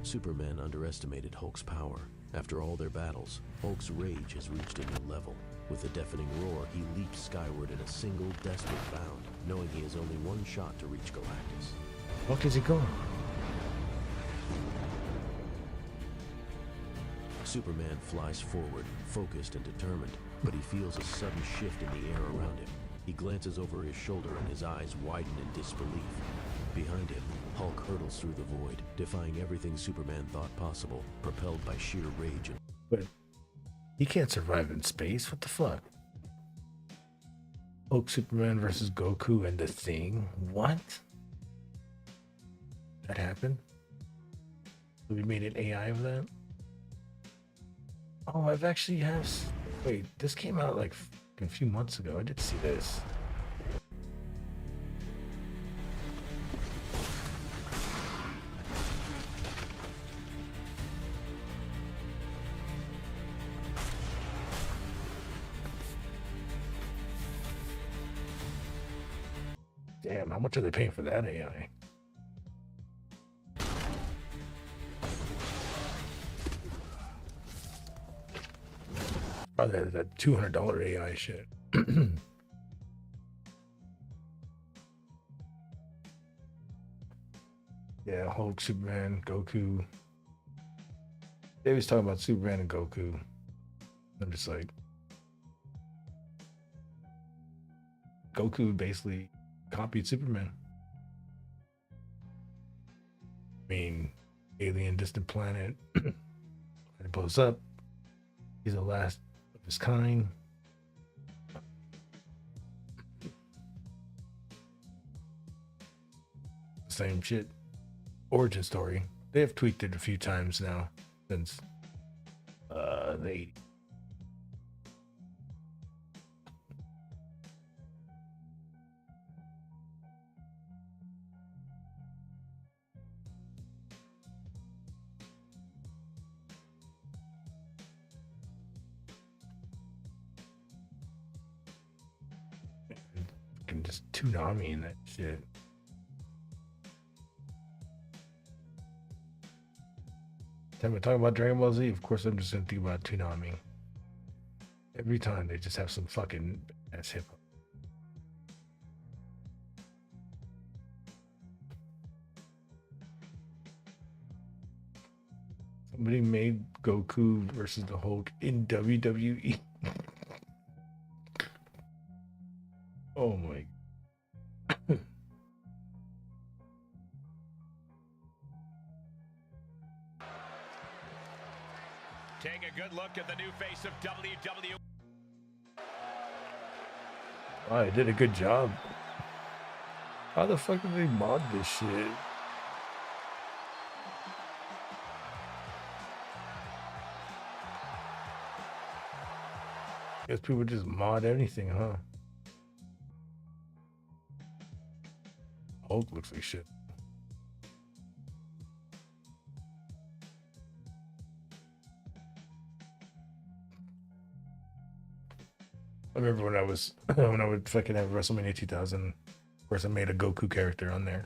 Superman underestimated Hulk's power. After all their battles, Hulk's rage has reached a new level. With a deafening roar, he leaps skyward in a single desperate bound, knowing he has only one shot to reach Galactus. Fuck is he going? Superman flies forward, focused and determined, but he feels a sudden shift in the air around him. He glances over his shoulder and his eyes widen in disbelief. Behind him, Hulk hurtles through the void, defying everything Superman thought possible, propelled by sheer rage. But he can't survive in space. What the fuck? Hulk, Superman versus Goku and the Thing. What? That happened? So we made an AI of that? Oh, I've actually have. Wait, this came out like a few months ago. I did see this. Damn, how much are they paying for that AI? Probably that $200 AI shit. Yeah, Hulk, Superman, Goku. They was talking about Superman and Goku. I'm just like, Goku basically copied Superman. I mean, alien distant planet. It blows up. He's the last of his kind. Same shit. Origin story. They have tweaked it a few times now since the 80s. Fucking just Toonami and that shit. Time I talk about Dragon Ball Z, of course I'm just gonna think about Toonami. Every time they just have some fucking ass hip hop. Somebody made Goku versus the Hulk in WWE. Oh my. Take a good look at the new face of WWE. Oh, they did a good job. How the fuck did they mod this shit? Guess people just mod anything, huh? Hulk looks like shit. I remember when I was when I would fucking have WrestleMania 2000. Of course, I made a Goku character on there.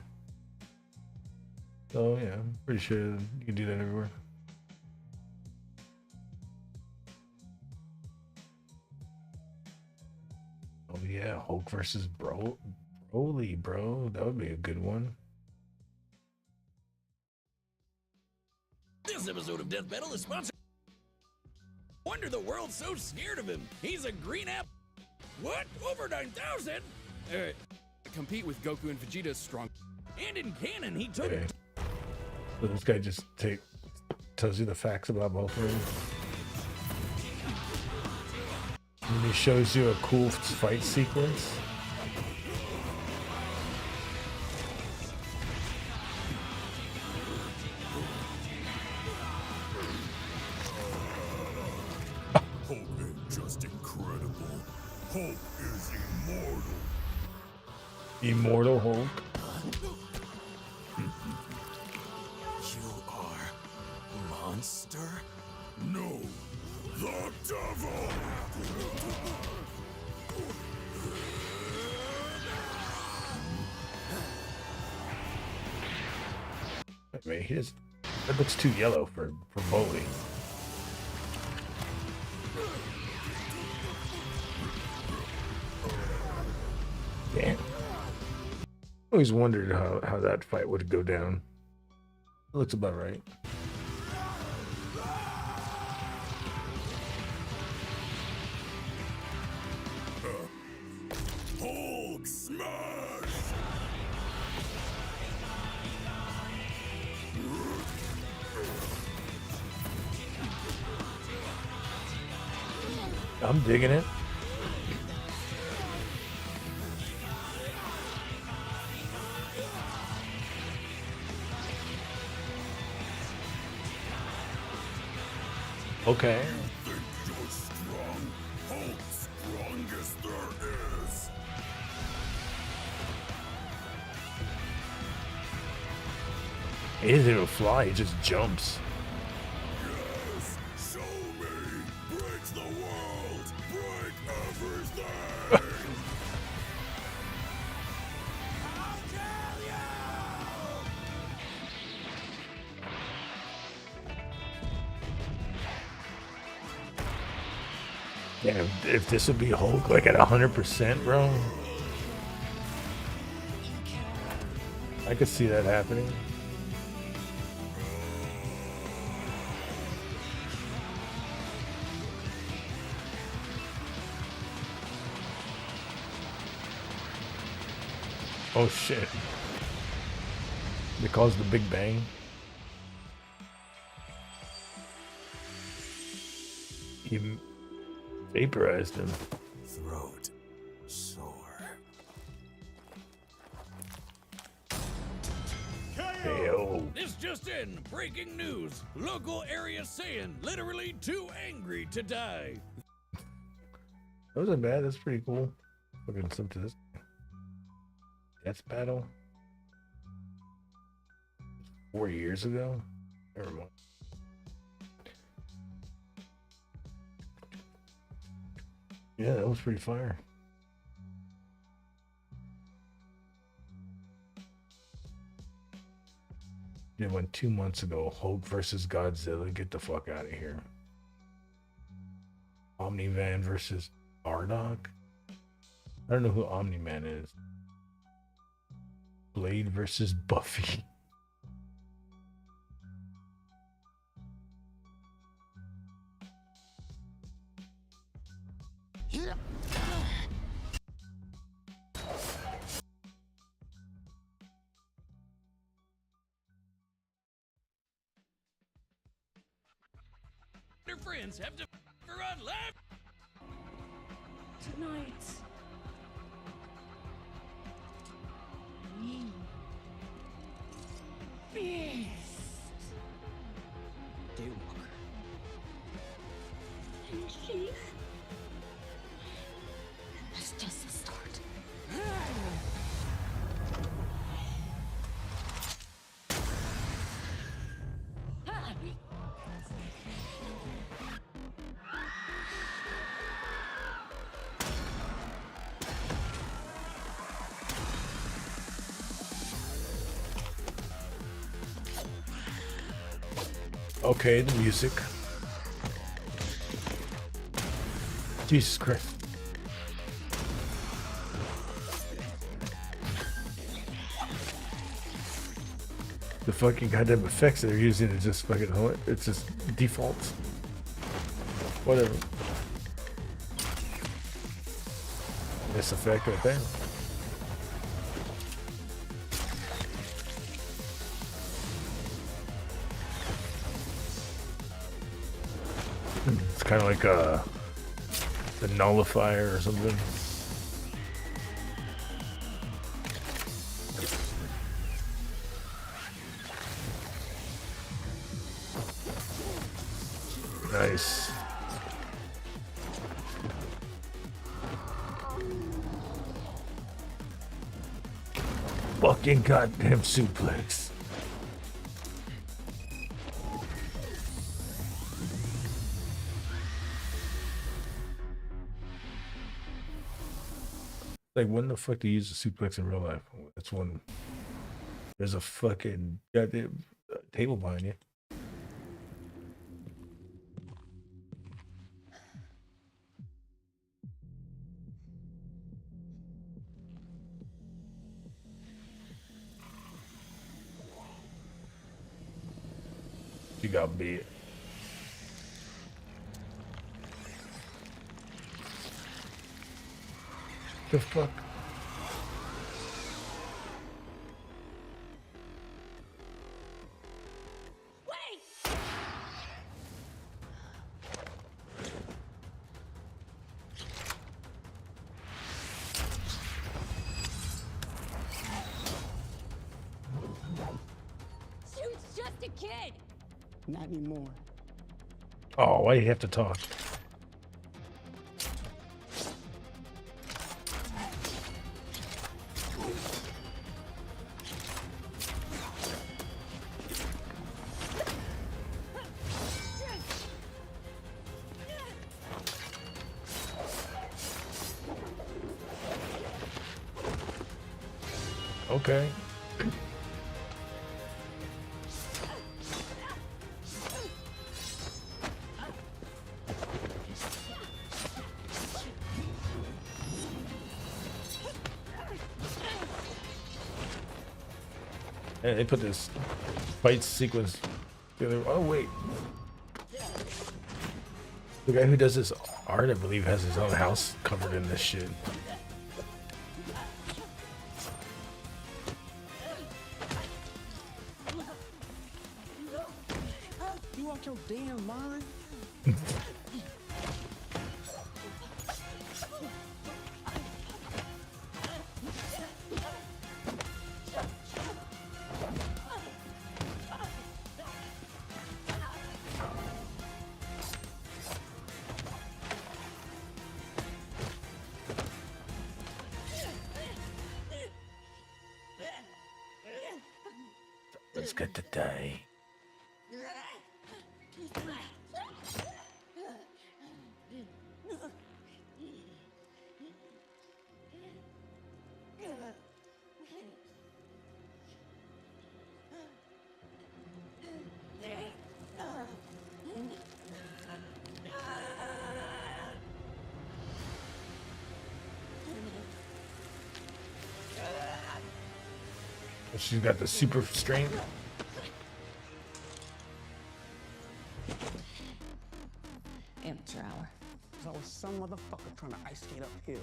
So yeah, I'm pretty sure you can do that everywhere. Oh yeah, Hulk versus Broly, bro. That would be a good one. This episode of Death Metal is sponsored. Wonder the world's so scared of him. He's a green app. What? Over 9,000? Compete with Goku and Vegeta's strong. And in canon, he took. Okay. So this guy just tells you the facts about both of them. And he shows you a cool fight sequence. Hulk ain't just incredible. Hulk is immortal. Immortal Hulk. You are monster? No, the devil. I mean, that looks too yellow for Broly. Damn. Always wondered how that fight would go down. It looks about right. Hulk smash! I'm digging it. Okay. Think you're strong? Hulk's strongest there is. He doesn't even fly, he just jumps. Yes, show me. Break the world. Break everything. Yeah, if this would be Hulk like at 100%, bro. I could see that happening. Oh shit. It caused the Big Bang. He vaporized him. Throat sore. KO. This just in. Breaking news. Local area saying literally too angry to die. That wasn't bad. That's pretty cool. Looking some to this. Death battle. 4 years ago. Never mind. Yeah, that was pretty fire. Did one 2 months ago. Hulk versus Godzilla. Get the fuck out of here. Omni-Man versus Bardock. I don't know who Omni-Man is. Blade versus Buffy. Their friends have to run left. Tonight. Beast. Daywalker. And she. That's just the start. Okay, the music. Jesus Christ. The fucking goddamn effects that they're using is just fucking, it's just default. Whatever. This effect right there. It's kind of like the nullifier or something. Nice. Fucking goddamn suplex. Like, when the fuck do you use a suplex in real life? That's when there's a fucking goddamn table behind you. You got beat. The fuck? Shoot's just a kid. Not anymore. Oh, why do you have to talk? Okay. And they put this fight sequence together. Oh wait, the guy who does this art, I believe, has his own house covered in this shit. You out your damn mind? Let's get to die. She's got the super strength. Amateur hour. There's always some motherfucker trying to ice skate uphill.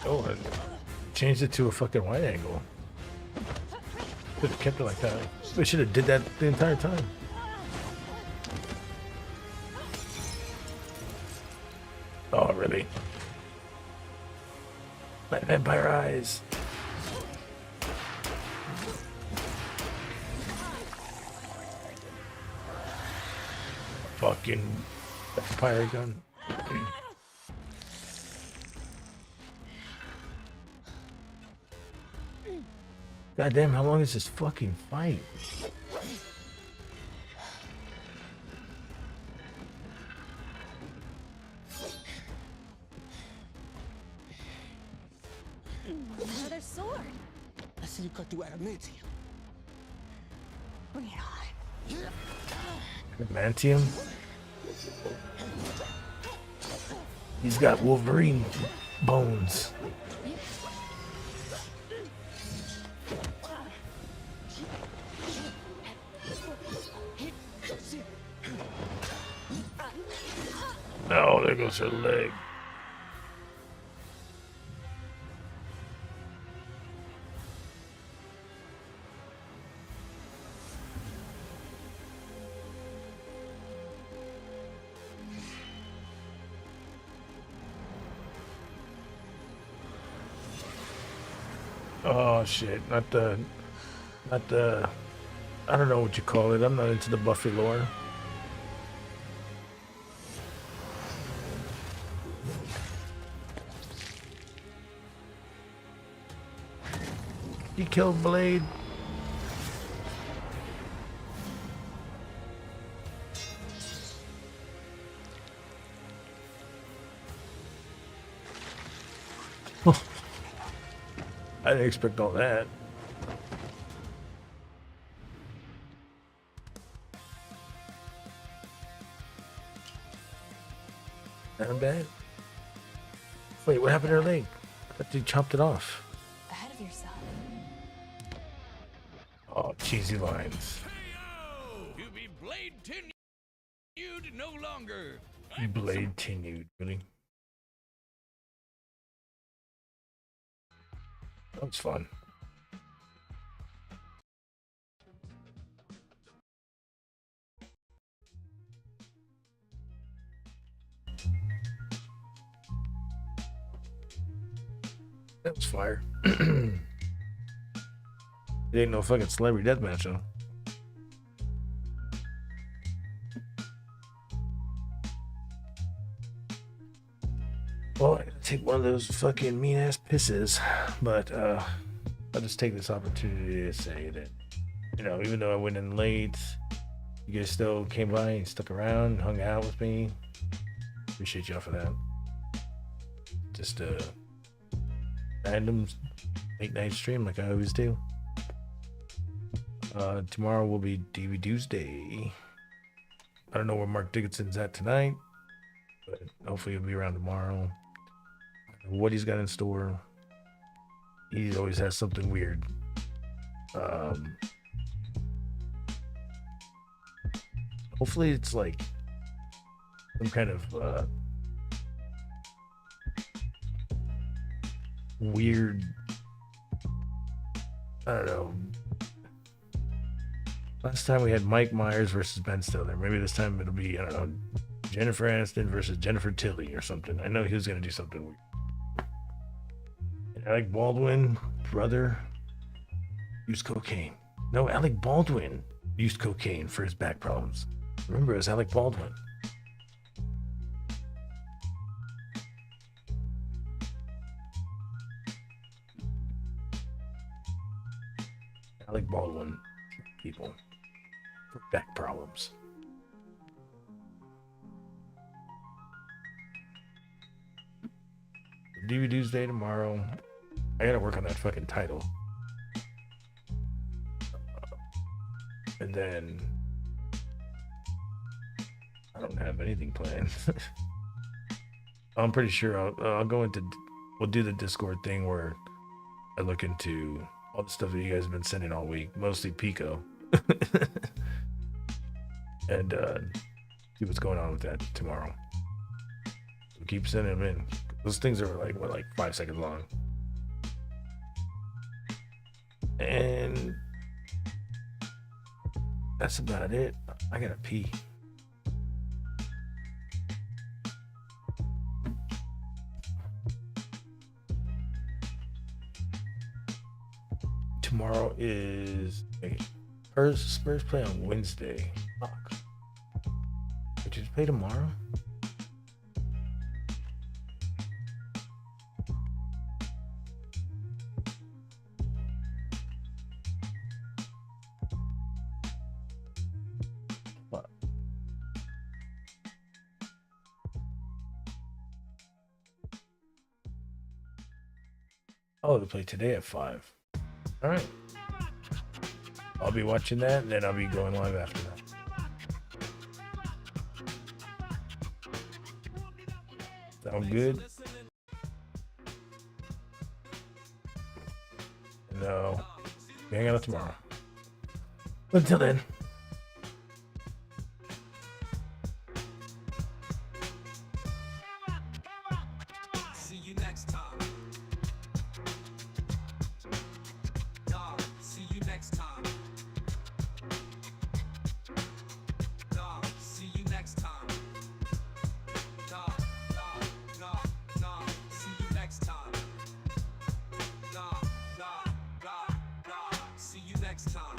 Oh, I changed it to a fucking wide angle. Could have kept it like that. They should have did that the entire time. Oh, really? My vampire eyes. Fucking vampire gun. Goddamn, how long is this fucking fight? Another sword. A see you cut through adamantium. Bring it on. Adamantium? He's got Wolverine bones. Oh, there goes her leg. Oh shit, not the, I don't know what you call it. I'm not into the Buffy lore. He killed Blade. I didn't expect all that. Not bad. Wait, what happened to her leg? I thought you chopped it off. Ahead of yourself. Oh, cheesy lines. To be blade tenued no longer. Blade tenued, really? That was fun. That was fire. It ain't no fucking celebrity deathmatch, though. Well, I gotta take one of those fucking mean ass pisses, but I'll just take this opportunity to say that, you know, even though I went in late, you guys still came by and stuck around, hung out with me. Appreciate y'all for that. Just a random late night stream like I always do. Tomorrow will be DVD's day. I don't know where Mark Dickinson's at tonight, but hopefully he'll be around tomorrow. What he's got in store. He always has something weird. Hopefully it's like some kind of weird, I don't know. Last time we had Mike Myers versus Ben Stiller. Maybe this time it'll be, I don't know, Jennifer Aniston versus Jennifer Tilly or something. I know he was going to do something weird. And Alec Baldwin, brother, used cocaine. No, Alec Baldwin used cocaine for his back problems. Remember, it was Alec Baldwin. Alec Baldwin, people, for back problems. DVD's day tomorrow. I gotta work on that fucking title. And then I don't have anything planned. I'm pretty sure I'll go into, we'll do the Discord thing where I look into all the stuff that you guys have been sending all week, mostly Pico. And see what's going on with that tomorrow. So keep sending them in. Those things are like 5 seconds long. And that's about it. I gotta pee. Tomorrow is Spurs play on Wednesday. Fuck. Did you play tomorrow? What? Oh, they play today at 5. All right. I'll be watching that, and then I'll be going live after that. Sound good? No. Hang out tomorrow. Until then. See you next time. Dog, see you next time. Dog, see you next time. Dog, see you next time. Dog, see you next time.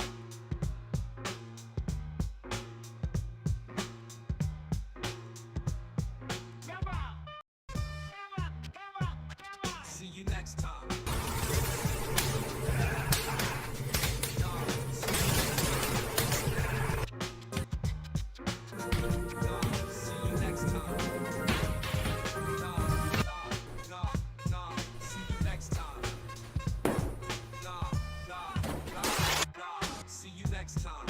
See you next time. See you next time.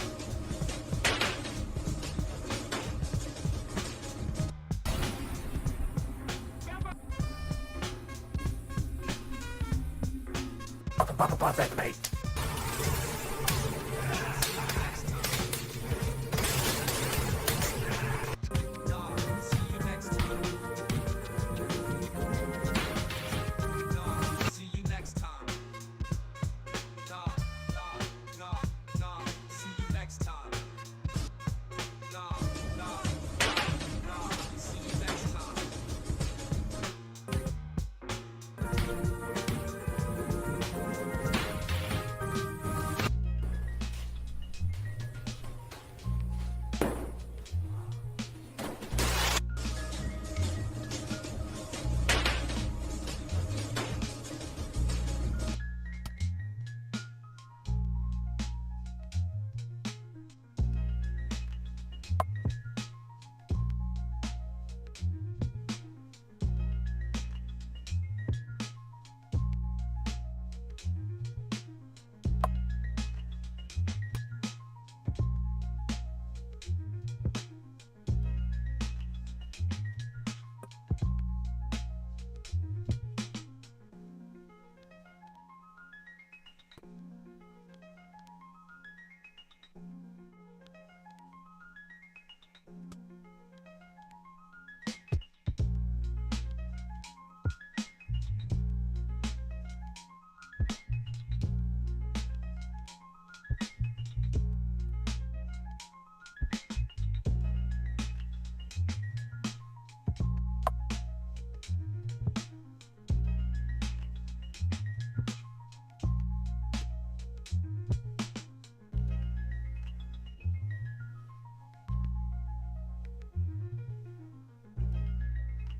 Perfect, mate.